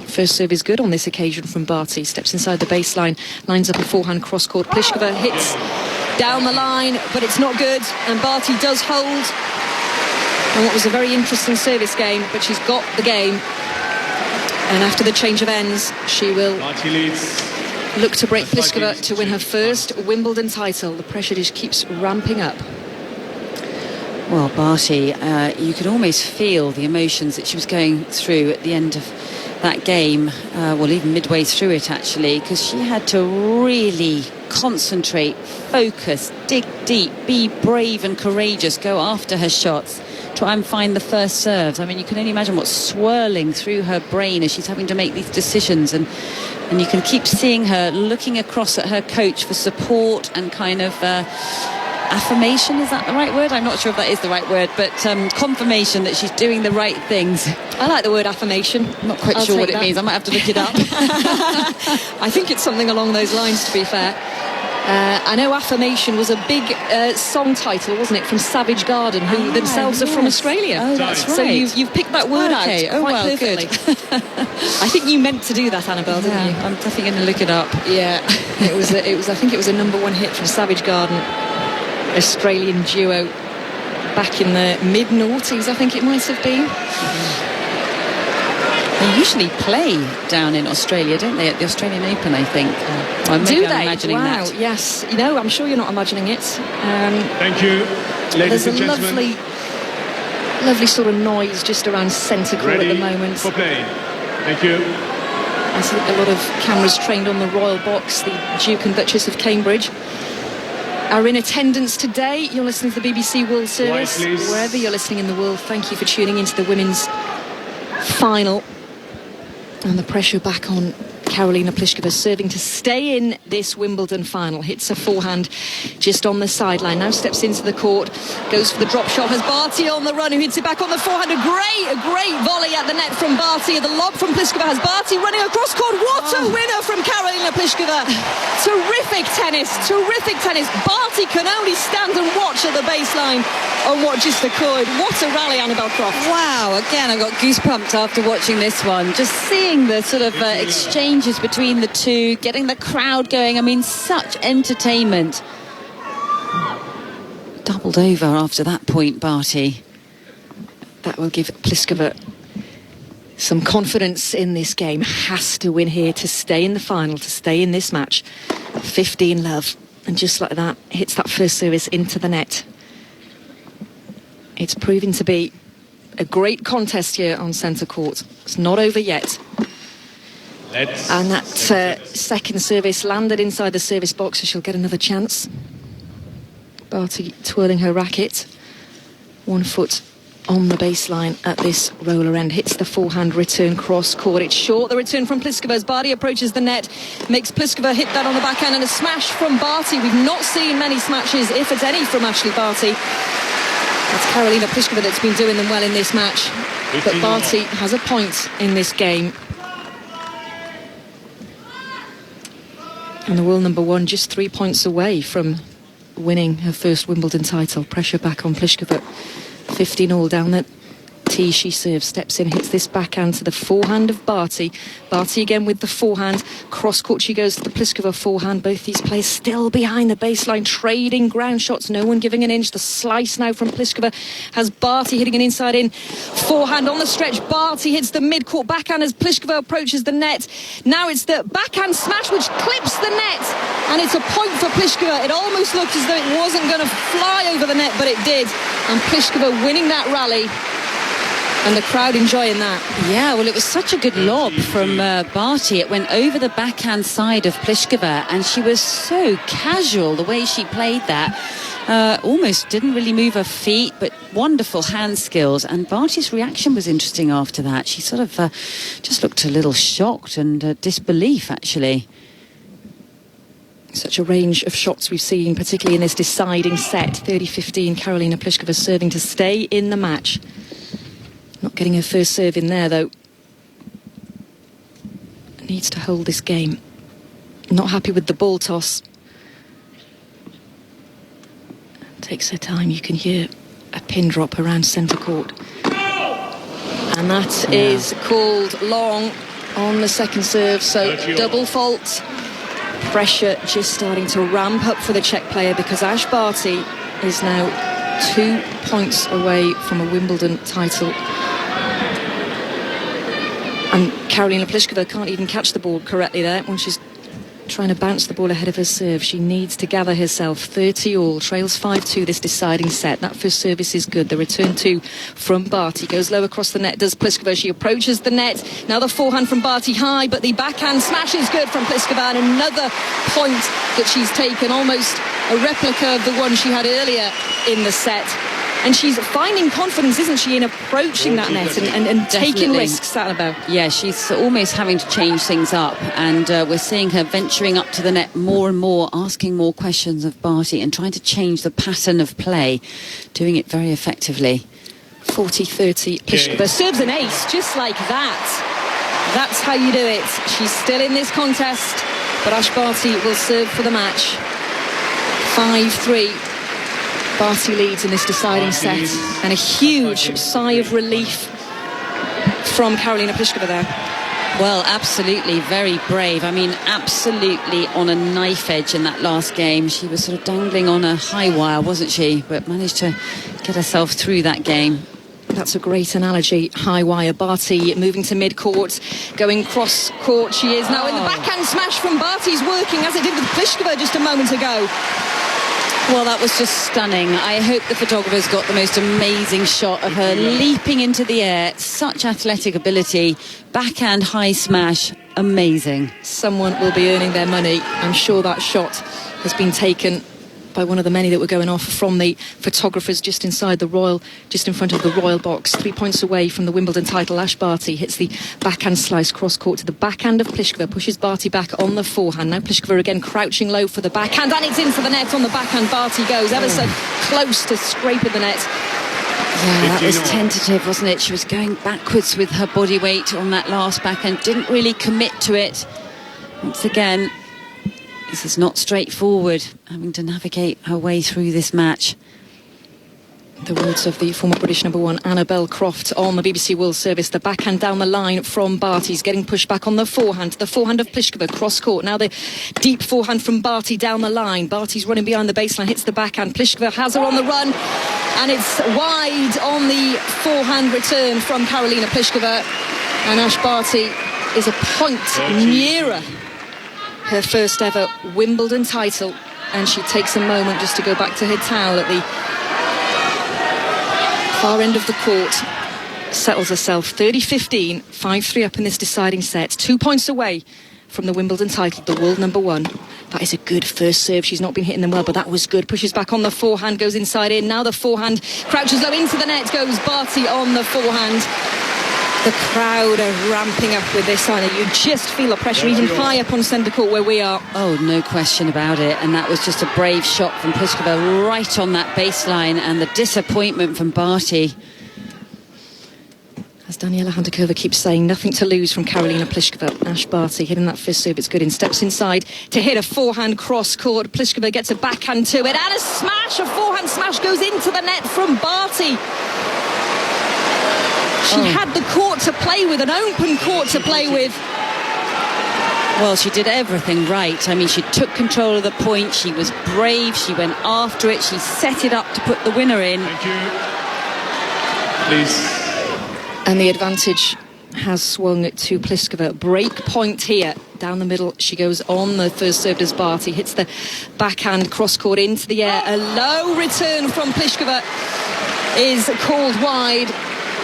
First serve is good on this occasion from Barty. Steps inside the baseline, lines up a forehand cross court. Pliskova hits down the line, but it's not good. And Barty does hold. And what was a very interesting service game, but she's got the game. And after the change of ends, she will look to break Pliskova to win her first Wimbledon title. The pressure just keeps ramping up. Well, Barty, you could almost feel the emotions that she was going through at the end of that game, well, even midway through it, actually, because she had to really concentrate, focus, dig deep, be brave and courageous, go after her shots, try and find the first serves. I mean, you can only imagine what's swirling through her brain as she's having to make these decisions, and you can keep seeing her looking across at her coach for support and kind of affirmation, is that the right word? I'm not sure if that is the right word, but confirmation that she's doing the right things. I like the word affirmation. I'm not quite sure what it means. I might have to look it up. I think it's something along those lines, to be fair. I know Affirmation was a big song title, wasn't it, from Savage Garden, who themselves are from Australia. Oh, that's right. So you've picked that word out quite perfectly. Good. I think you meant to do that, Annabelle, didn't you? I'm definitely going to look it up. Yeah, it was. I think it was a #1 hit from Savage Garden, Australian duo, back in the mid-noughties, I think it might have been. They usually play down in Australia, don't they, at the Australian Open, I think. Do they? Imagining wow, that. yes. You know, I'm sure you're not imagining it. Thank you, ladies and gentlemen. There's a lovely sort of noise just around centre court at the moment. For play. Thank you. I see a lot of cameras trained on the Royal Box. The Duke and Duchess of Cambridge are in attendance today. You're listening to the BBC World Service. Wherever you're listening in the world, thank you for tuning into the women's final. And the pressure back on Karolina Pliskova, serving to stay in this Wimbledon final. Hits a forehand just on the sideline. Now steps into the court, goes for the drop shot. Has Barty on the run, who hits it back on the forehand. A great volley at the net from Barty. The lob from Pliskova has Barty running across court. What a winner from Karolina Pliskova. Terrific tennis. Barty can only stand and watch at the baseline and watch as the could. What a rally, Annabelle Croft. Wow, again, I got goosebumps after watching this one. Just seeing the sort of exchanges between the two, getting the crowd going. I mean, such entertainment. Doubled over after that point, Barty. That will give Pliskova some confidence in this game. Has to win here to stay in the final, to stay in this match. 15-love. And just like that, hits that first service into the net. It's proving to be a great contest here on centre court. It's not over yet. And that second service landed inside the service box, so she'll get another chance. Barty twirling her racket. 1 foot on the baseline at this roller end. Hits the forehand return cross court. It's short. The return from Pliskova as Barty approaches the net. Makes Pliskova hit that on the backhand, and a smash from Barty. We've not seen many smashes, if at any, from Ashley Barty. It's Karolina Pliskova that's been doing them well in this match. But Barty has a point in this game. And the world #1 just 3 points away from winning her first Wimbledon title. Pressure back on Pliskova. 15-all down the tee. She serves, steps in, hits this backhand to the forehand of Barty. Barty again with the forehand. Cross court she goes to the Pliskova forehand. Both these players still behind the baseline, trading ground shots. No one giving an inch. The slice now from Pliskova has Barty hitting an inside in forehand on the stretch. Barty hits the mid-court backhand as Pliskova approaches the net. Now it's the backhand smash which clips the net, and it's a point for Pliskova. It almost looked as though it wasn't going to fly over the net, but it did. And Pliskova winning that rally. And the crowd enjoying that. Yeah, well, it was such a good lob from Barty. It went over the backhand side of Pliskova, and she was so casual the way she played that. Almost didn't really move her feet, but wonderful hand skills. And Barty's reaction was interesting after that. She sort of just looked a little shocked and disbelief, actually. Such a range of shots we've seen, particularly in this deciding set. 30-15, Karolina Pliskova serving to stay in the match. Not getting her first serve in there, though. Needs to hold this game. Not happy with the ball toss. Takes her time. You can hear a pin drop around centre court. And that is called long on the second serve, so double fault. Pressure just starting to ramp up for the Czech player, because Ash Barty is now 2 points away from a Wimbledon title. And Karolina Pliskova can't even catch the ball correctly there when she's trying to bounce the ball ahead of her serve. She needs to gather herself. 30-all, trails 5-2 this deciding set. That first service is good. The return two from Barty goes low across the net, does Pliskova. She approaches the net. Now the forehand from Barty high, but the backhand smash is good from Pliskova, and another point that she's taken, almost a replica of the one she had earlier in the set. And she's finding confidence, isn't she, in approaching that net and taking risks, Annabelle? Yeah, she's almost having to change things up, and we're seeing her venturing up to the net more and more, asking more questions of Barty and trying to change the pattern of play, doing it very effectively. 40-30, Pliskova serves an ace, just like that. That's how you do it. She's still in this contest, but Ash Barty will serve for the match. 5-3. Barty leads in this deciding set, and a huge sigh of relief from Karolina Pliskova there. Well, absolutely, very brave. I mean, absolutely on a knife edge in that last game. She was sort of dangling on a high wire, wasn't she? But managed to get herself through that game. That's a great analogy. High wire. Barty moving to mid-court, going cross-court. She is now in the backhand smash from Barty's working, as it did with Pliskova just a moment ago. Well, that was just stunning. I hope the photographer's got the most amazing shot of her leaping into the air. Such athletic ability. Backhand high smash. Amazing. Someone will be earning their money. I'm sure that shot has been taken by one of the many that were going off from the photographers just in front of the Royal box. 3 points away from the Wimbledon title. Ash Barty hits the backhand slice cross court to the backhand of Pliskova, pushes Barty back on the forehand. Now Pliskova again crouching low for the backhand, and it's into the net on the backhand. Barty goes ever so close to scraping the net. Yeah, that was tentative, wasn't it? She was going backwards with her body weight on that last backhand, didn't really commit to it. Once again, this is not straightforward, having to navigate her way through this match. The words of the former British number one, Annabelle Croft, on the BBC World Service. The backhand down the line from Barty's getting pushed back on the forehand. The forehand of Pliskova, cross court. Now the deep forehand from Barty down the line. Barty's running behind the baseline, hits the backhand. Pliskova has her on the run, and it's wide on the forehand return from Karolina Pliskova. And Ash Barty is a point nearer her first ever Wimbledon title, and she takes a moment just to go back to her towel at the far end of the court. Settles herself. 30-15, 5-3 up in this deciding set. 2 points away from the Wimbledon title, the world number one. That is a good first serve. She's not been hitting them well, but that was good. Pushes back on the forehand, goes inside in. Now the forehand crouches low into the net, goes Barty on the forehand. The crowd are ramping up with this, Anna. You just feel the pressure even high up on centre court where we are. Oh, no question about it. And that was just a brave shot from Pliskova right on that baseline, and the disappointment from Barty. As Daniela Handikova keeps saying, nothing to lose from Karolina Pliskova. Ash Barty hitting that first serve, it's good in. Steps inside to hit a forehand cross court. Pliskova gets a backhand to it, and a smash, a forehand smash goes into the net from Barty. She had the court to play with, an open court to play with. Well, she did everything right. I mean, she took control of the point. She was brave. She went after it. She set it up to put the winner in. Thank you. Please. And the advantage has swung to Pliskova. Break point here. Down the middle, she goes on the first serve as Barty hits the backhand cross court into the air. A low return from Pliskova is called wide.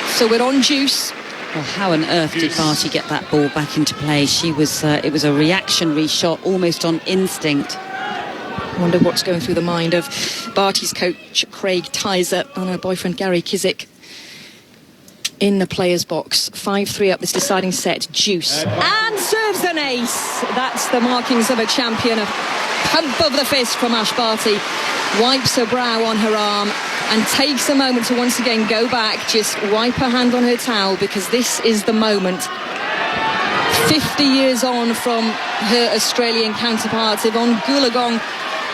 So we're on juice. Well, how on earth did Barty get that ball back into play? She was. It was a reactionary shot, almost on instinct. I wonder what's going through the mind of Barty's coach, Craig Tyser, and her boyfriend, Gary Kizik, in the players' box. 5-3 up this deciding set. Juice. And serves an ace. That's the markings of a champion. A pump of the fist from Ash Barty, wipes her brow on her arm and takes a moment to once again go back, just wipe her hand on her towel, because this is the moment. 50 years on from her Australian counterpart, Yvonne Goolagong,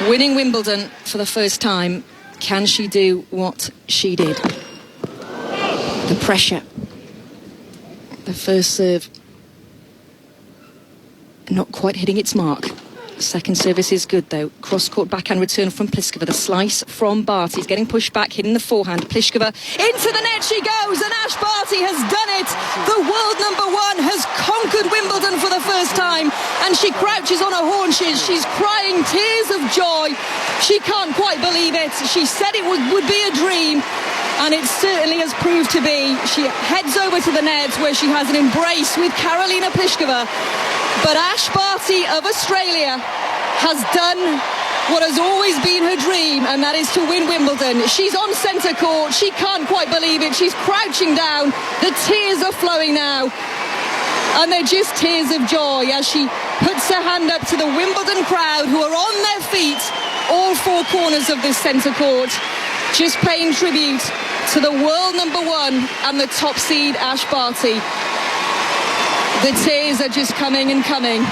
winning Wimbledon for the first time. Can she do what she did? The pressure. The first serve not quite hitting its mark. Second service is good though. Cross-court backhand return from Pliskova. The slice from Barty. He's getting pushed back, hitting the forehand. Pliskova into the net she goes, and Ash Barty has done it. The world number one has conquered Wimbledon for the first time, and she crouches on her haunches. She's crying tears of joy. She can't quite believe it. She said it would be a dream, and it certainly has proved to be. She heads over to the net where she has an embrace with Karolina Pliskova. But Ash Barty of Australia has done what has always been her dream, and that is to win Wimbledon. She's on centre court. She can't quite believe it. She's crouching down. The tears are flowing now. And they're just tears of joy as she puts her hand up to the Wimbledon crowd, who are on their feet, all four corners of this centre court, just paying tribute to the world number one and the top seed, Ash Barty. The tears are just coming and coming.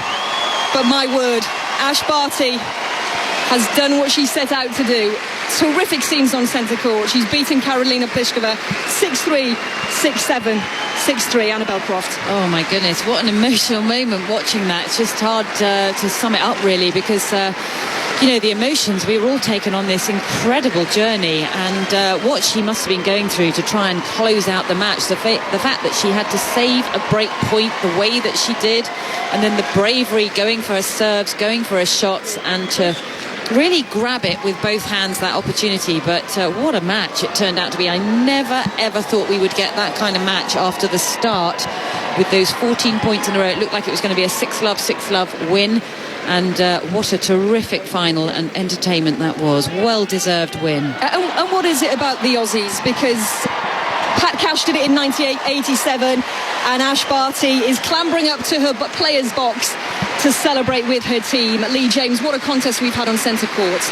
But my word, Ash Barty has done what she set out to do. Terrific scenes on centre court. She's beaten Karolina Pliskova 6-3, 6-7, 6-3, Annabel Croft. Oh my goodness, what an emotional moment watching that. It's just hard to sum it up really, because the emotions, we were all taken on this incredible journey, and what she must have been going through to try and close out the match, the fact that she had to save a break point the way that she did, and then the bravery going for her serves, going for her shots, and to really grab it with both hands, that opportunity. But what a match it turned out to be. I never ever thought we would get that kind of match after the start with those 14 points in a row. It looked like it was going to be a 6-love win. And what a terrific final and entertainment that was. Well-deserved win. And what is it about the Aussies? Because Pat Cash did it in 98-87, and Ash Barty is clambering up to her player's box to celebrate with her team. Lee James, what a contest we've had on centre court.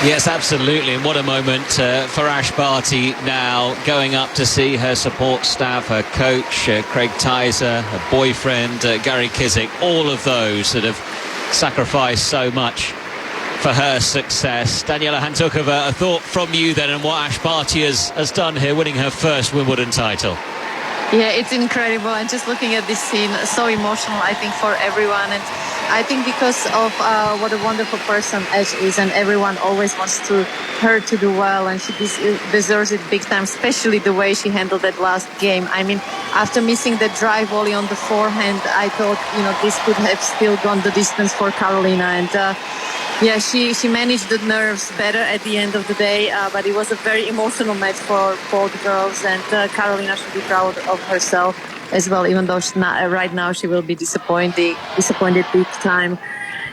Yes, absolutely. And what a moment for Ash Barty now, going up to see her support staff, her coach, Craig Tyser, her boyfriend, Gary Kizik, all of those that have sacrificed so much for her success. Daniela Hantukova, a thought from you then on what Ash Barty has done here, winning her first Wimbledon title. Yeah, it's incredible, and just looking at this scene, so emotional, I think, for everyone. And I think because of what a wonderful person Ash is, and everyone always wants her to do well, and she deserves it big time, especially the way she handled that last game. I mean, after missing the drive volley on the forehand, I thought, this could have still gone the distance for Karolina. And yeah, she managed the nerves better at the end of the day, but it was a very emotional match for both girls, and Karolina should be proud of herself as well, even though right now she will be disappointed big time.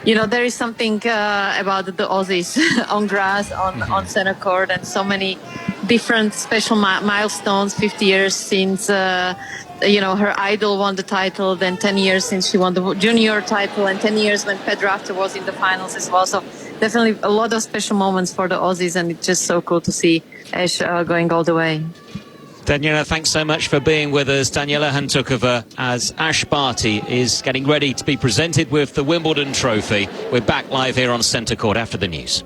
There is something about the Aussies on grass, on center court, and so many different special milestones. 50 years since her idol won the title, then 10 years since she won the junior title, and 10 years when Pet Rafter was in the finals as well. So definitely a lot of special moments for the Aussies, and it's just so cool to see Ash going all the way. Daniela, thanks so much for being with us. Daniela Hantukova, as Ash Barty is getting ready to be presented with the Wimbledon trophy. We're back live here on Centre Court after the news.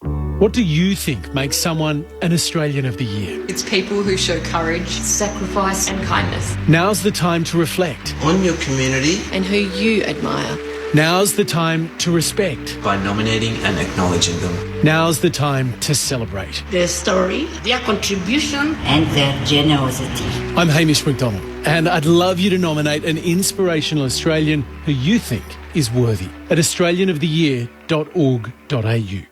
What do you think makes someone an Australian of the Year? It's people who show courage, sacrifice and kindness. Now's the time to reflect on your community and who you admire. Now's the time to respect by nominating and acknowledging them. Now's the time to celebrate their story, their contribution and their generosity. I'm Hamish McDonald, and I'd love you to nominate an inspirational Australian who you think is worthy at australianoftheyear.org.au.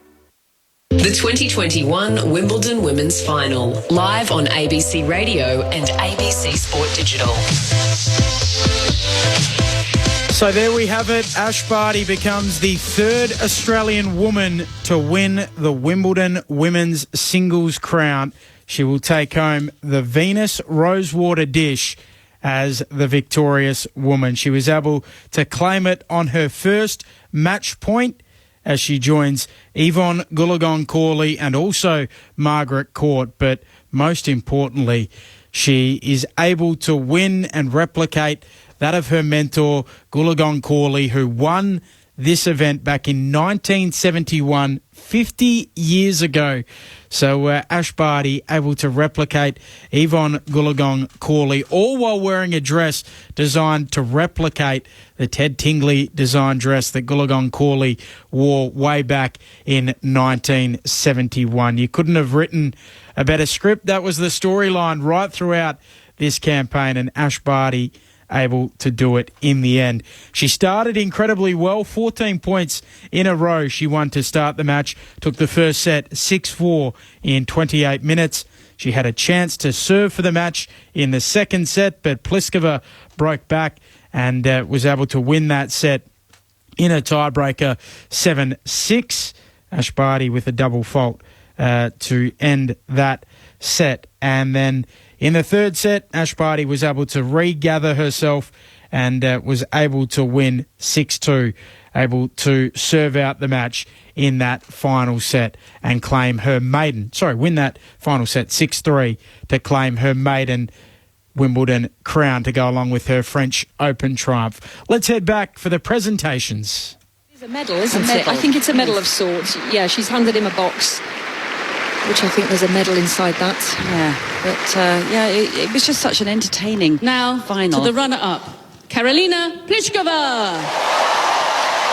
The 2021 Wimbledon Women's Final, live on ABC Radio and ABC Sport Digital. So there we have it. Ash Barty becomes the third Australian woman to win the Wimbledon women's singles crown. She will take home the Venus Rosewater dish as the victorious woman. She was able to claim it on her first match point as she joins Yvonne Goolagong-Cawley and also Margaret Court. But most importantly, she is able to win and replicate that of her mentor, Goolagong-Cawley, who won this event back in 1971, 50 years ago. So Ash Barty able to replicate Yvonne Goolagong-Cawley, all while wearing a dress designed to replicate the Ted Tingley design dress that Goolagong-Cawley wore way back in 1971. You couldn't have written a better script. That was the storyline right throughout this campaign, and Ash Barty able to do it in the end. She started incredibly well, 14 points in a row she won to start the match, took the first set 6-4 in 28 minutes. She had a chance to serve for the match in the second set, but Pliskova broke back and was able to win that set in a tiebreaker 7-6. Ash Barty with a double fault to end that set. And then in the third set, Ash Barty was able to regather herself and was able to win 6-2, able to serve out the match in that final set and claim her maiden, win that final set 6-3 to claim her maiden Wimbledon crown to go along with her French Open triumph. Let's head back for the presentations. It's a medal, isn't it? I think it's a medal of sorts. Yeah, she's handed him a box, which I think there's a medal inside that. Yeah, but it was just such an entertaining final. To the runner-up, Karolina Pliskova.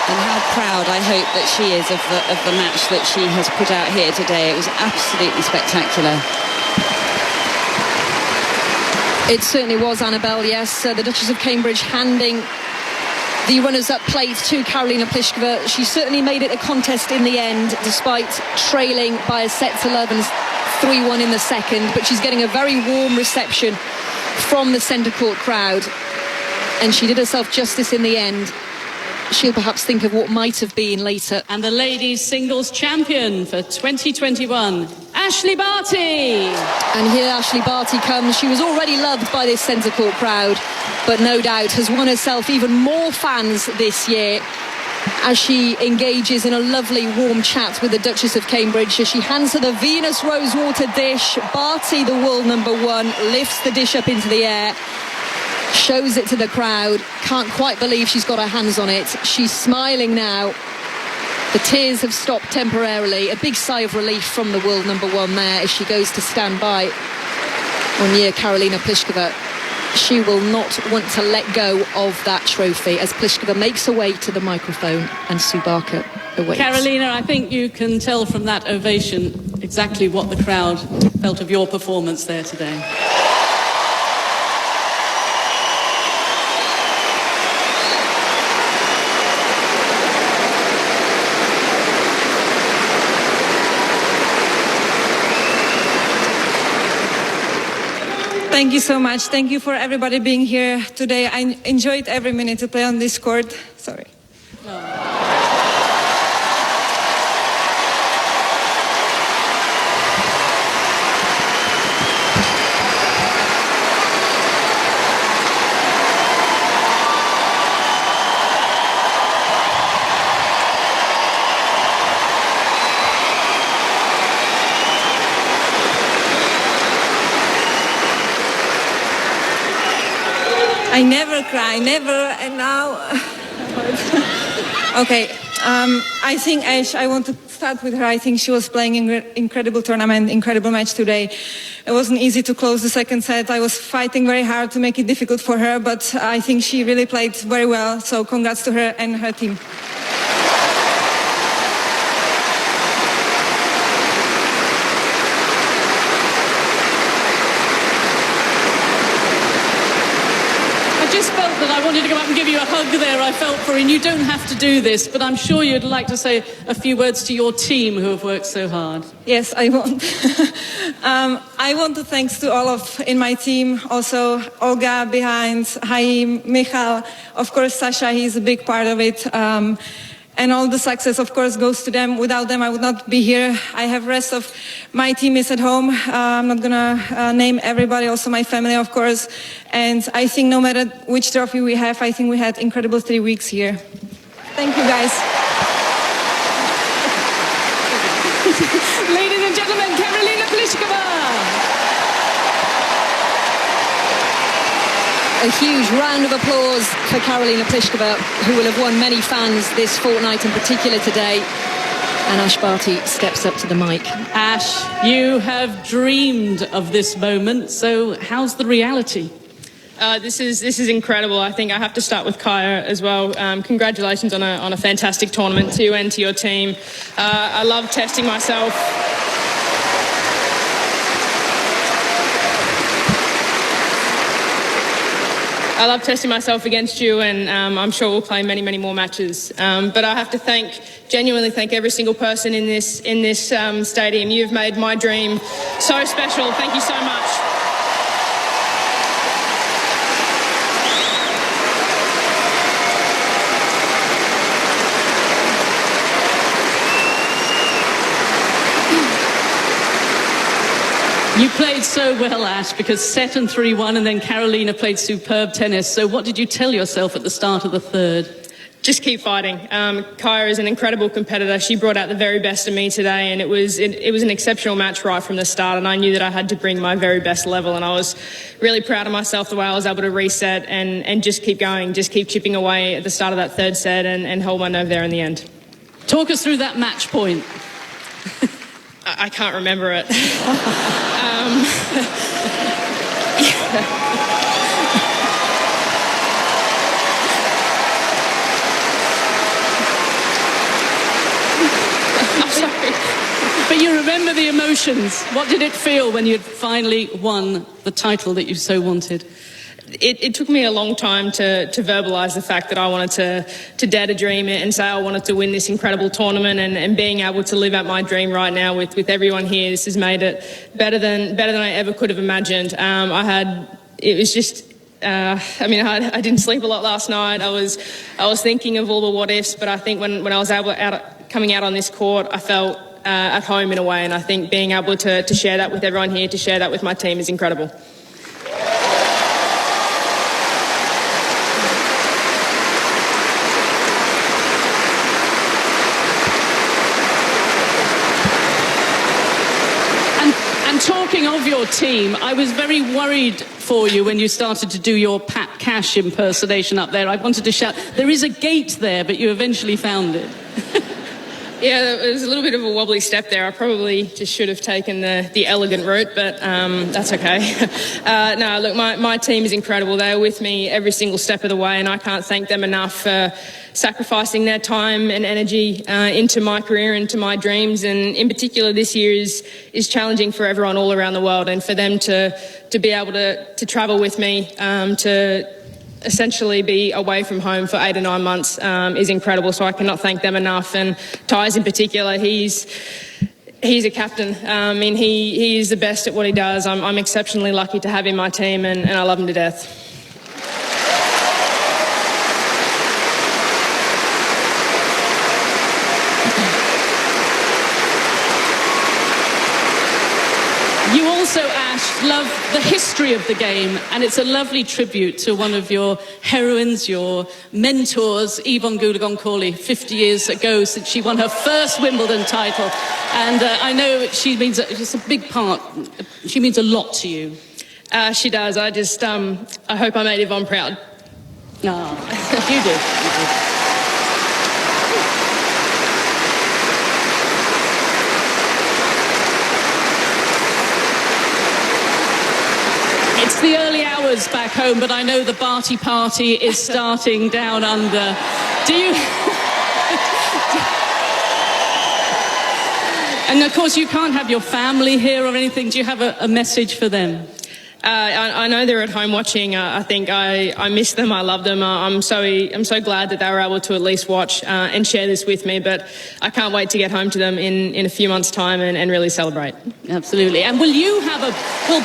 And how proud I hope that she is of the match that she has put out here today. It was absolutely spectacular. It certainly was, Annabelle, yes. The Duchess of Cambridge handing the runners-up plate to Karolina Pliskova. She certainly made it a contest in the end, despite trailing by a set to 11, 3-1 in the second. But she's getting a very warm reception from the centre court crowd. And she did herself justice in the end. She'll perhaps think of what might have been later. And the ladies' singles champion for 2021, Ash Barty. And here Ash Barty comes. She was already loved by this centre court crowd, but no doubt has won herself even more fans this year as she engages in a lovely warm chat with the Duchess of Cambridge as she hands her the Venus Rosewater dish. Barty, the world number one, lifts the dish up into the air, shows it to the crowd, can't quite believe she's got her hands on it. She's smiling now. The tears have stopped temporarily. A big sigh of relief from the world number one there as she goes to stand by or near Karolina Pliskova. She will not want to let go of that trophy as Pliskova makes her way to the microphone and Sue Barker awaits. Karolina, I think you can tell from that ovation exactly what the crowd felt of your performance there today. Thank you so much. Thank you for everybody being here today. I enjoyed every minute to play on this court. Sorry. I never cry, never, and now... Okay, I think Ash, I want to start with her. I think she was playing an incredible tournament, incredible match today. It wasn't easy to close the second set. I was fighting very hard to make it difficult for her, but I think she really played very well, so congrats to her and her team. That I wanted to go up and give you a hug there. I felt for you, and you don't have to do this, but I'm sure you'd like to say a few words to your team who have worked so hard. Yes, I want. I want to thanks to all in my team, also Olga behind, Haim, Michal, of course Sasha, he's a big part of it. And all the success, of course, goes to them. Without them, I would not be here. I have rest of my team is at home. I'm not going to name everybody, also my family, of course. And I think no matter which trophy we have, I think we had incredible 3 weeks here. Thank you, guys. Ladies and gentlemen, Karolina Pliskova. A huge round of applause for Karolina Pliskova, who will have won many fans this fortnight, in particular today. And Ash Barty steps up to the mic. Ash, you have dreamed of this moment, so how's the reality? This is incredible. I think I have to start with Kaya as well. Congratulations on a fantastic tournament to you and to your team. I love testing myself. I love testing myself against you, and I'm sure we'll play many, many more matches. But I have to genuinely thank every single person in this stadium. You've made my dream so special. Thank you so much. You played so well, Ash, because set and 3-1, and then Karolina played superb tennis. So what did you tell yourself at the start of the third? Just keep fighting. Kaya is an incredible competitor. She brought out the very best of me today, and it was an exceptional match right from the start, and I knew that I had to bring my very best level, and I was really proud of myself the way I was able to reset and just keep going, just keep chipping away at the start of that third set and hold my nerve there in the end. Talk us through that match point. I can't remember it. I'm sorry. But you remember the emotions. What did it feel when you'd finally won the title that you so wanted? It took me a long time to verbalise the fact that I wanted to dare to dream it and say I wanted to win this incredible tournament, and being able to live out my dream right now with everyone here. This has made it better than I ever could have imagined. I didn't sleep a lot last night. I was thinking of all the what ifs, but I think when I was coming out on this court, I felt at home in a way, and I think being able to share that with everyone here, to share that with my team is incredible. Talking of your team, I was very worried for you when you started to do your Pat Cash impersonation up there. I wanted to shout, there is a gate there, but you eventually found it. Yeah, it was a little bit of a wobbly step there. I probably just should have taken the elegant route, but that's okay. No, look, my team is incredible. They are with me every single step of the way, and I can't thank them enough for sacrificing their time and energy into my career, into my dreams. And in particular, this year is challenging for everyone all around the world, and for them to be able to travel with me, to essentially be away from home for 8 or 9 months is incredible. So I cannot thank them enough. And Ty's in particular, he's a captain. He is the best at what he does. I'm exceptionally lucky to have him in my team, and I love him to death. You also, Ash, love the history of the game, and it's a lovely tribute to one of your heroines, your mentors, Yvonne Goolagong-Cawley, 50 years ago since she won her first Wimbledon title. And I know she means it's a big part. She means a lot to you. She does. I hope I made Yvonne proud. No, you did. It's the early hours back home, but I know the Barty party is starting down under. Do you... And of course you can't have your family here or anything. Do you have a message for them? I know they're at home watching. I think I miss them. I love them. I'm so glad that they were able to at least watch and share this with me. But I can't wait to get home to them in a few months' time and really celebrate. Absolutely. And will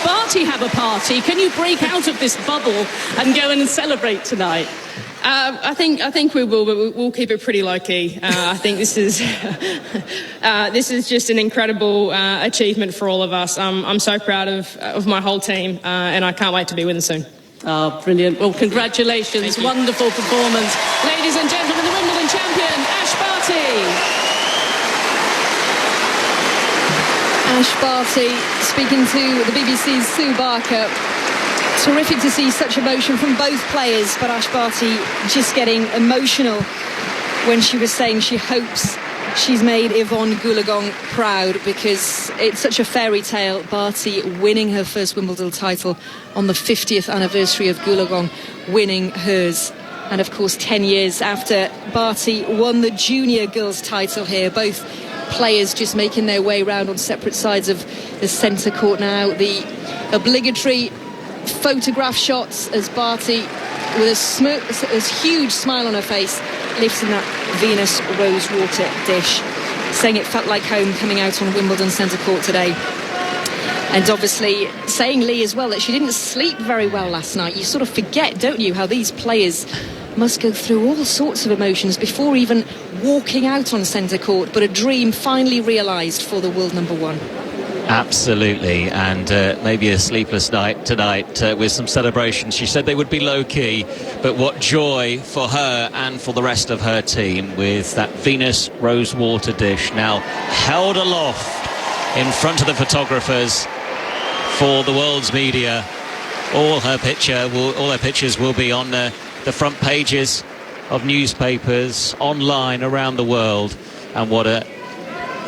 Barty have a party? Can you break out of this bubble and go and celebrate tonight? I think we will, but we'll keep it pretty low key. I think this is just an incredible achievement for all of us. I'm so proud of my whole team, and I can't wait to be with them soon. Oh, brilliant. Well, congratulations. Wonderful performance. Ladies and gentlemen, the Wimbledon champion, Ash Barty. Ash Barty speaking to the BBC's Sue Barker. Terrific to see such emotion from both players, but Ash Barty just getting emotional when she was saying she hopes she's made Yvonne Goolagong proud, because it's such a fairy tale, Barty winning her first Wimbledon title on the 50th anniversary of Goolagong winning hers. And of course 10 years after Barty won the junior girls title here, both players just making their way round on separate sides of the centre court now. The obligatory photograph shots as Barty, with a huge smile on her face, lifting that Venus rosewater dish, saying it felt like home coming out on Wimbledon centre court today. And obviously saying, Lee, as well, that she didn't sleep very well last night. You sort of forget, don't you, how these players must go through all sorts of emotions before even walking out on centre court, but a dream finally realised for the world number one. Absolutely, and maybe a sleepless night tonight with some celebrations. She said they would be low-key, but what joy for her and for the rest of her team with that Venus rosewater dish now held aloft in front of the photographers for the world's media. All her pictures will be on the front pages of newspapers, online, around the world, and what a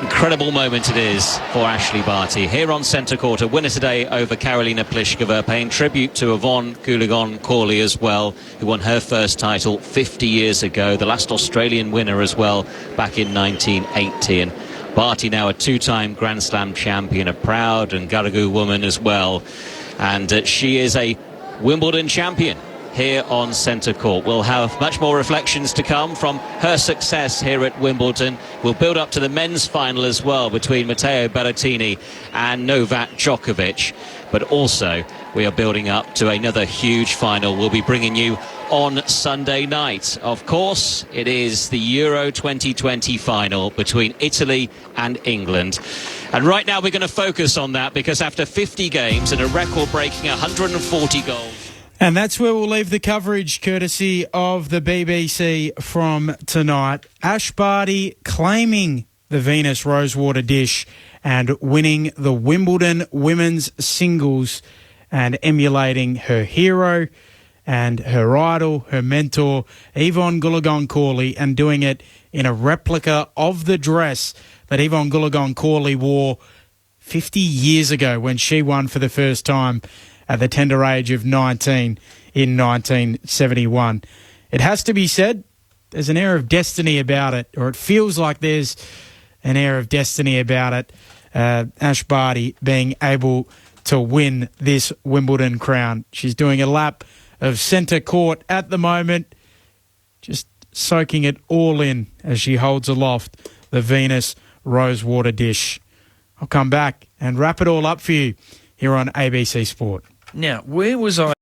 incredible moment it is for Ashley Barty here on centre court. A winner today over Karolina Pliskova, paying tribute to Yvonne Goolagong-Cawley as well, who won her first title 50 years ago, the last Australian winner as well back in 1980. And Barty now a two-time Grand Slam champion, a proud and Gallagher woman as well, and she is a Wimbledon champion here on centre court. We'll have much more reflections to come from her success here at Wimbledon. We'll build up to the men's final as well between Matteo Berrettini and Novak Djokovic. But also we are building up to another huge final we'll be bringing you on Sunday night. Of course, it is the Euro 2020 final between Italy and England. And right now we're going to focus on that, because after 50 games and a record-breaking 140 goals, and that's where we'll leave the coverage, courtesy of the BBC from tonight. Ash Barty claiming the Venus rosewater dish and winning the Wimbledon women's singles, and emulating her hero and her idol, her mentor, Yvonne Goolagong-Cawley, and doing it in a replica of the dress that Yvonne Goolagong-Cawley wore 50 years ago when she won for the first time at the tender age of 19 in 1971. It has to be said, there's an air of destiny about it, or it feels like there's an air of destiny about it. Ash Barty being able to win this Wimbledon crown. She's doing a lap of centre court at the moment, just soaking it all in as she holds aloft the Venus rosewater dish. I'll come back and wrap it all up for you here on ABC Sport. Now, where was I?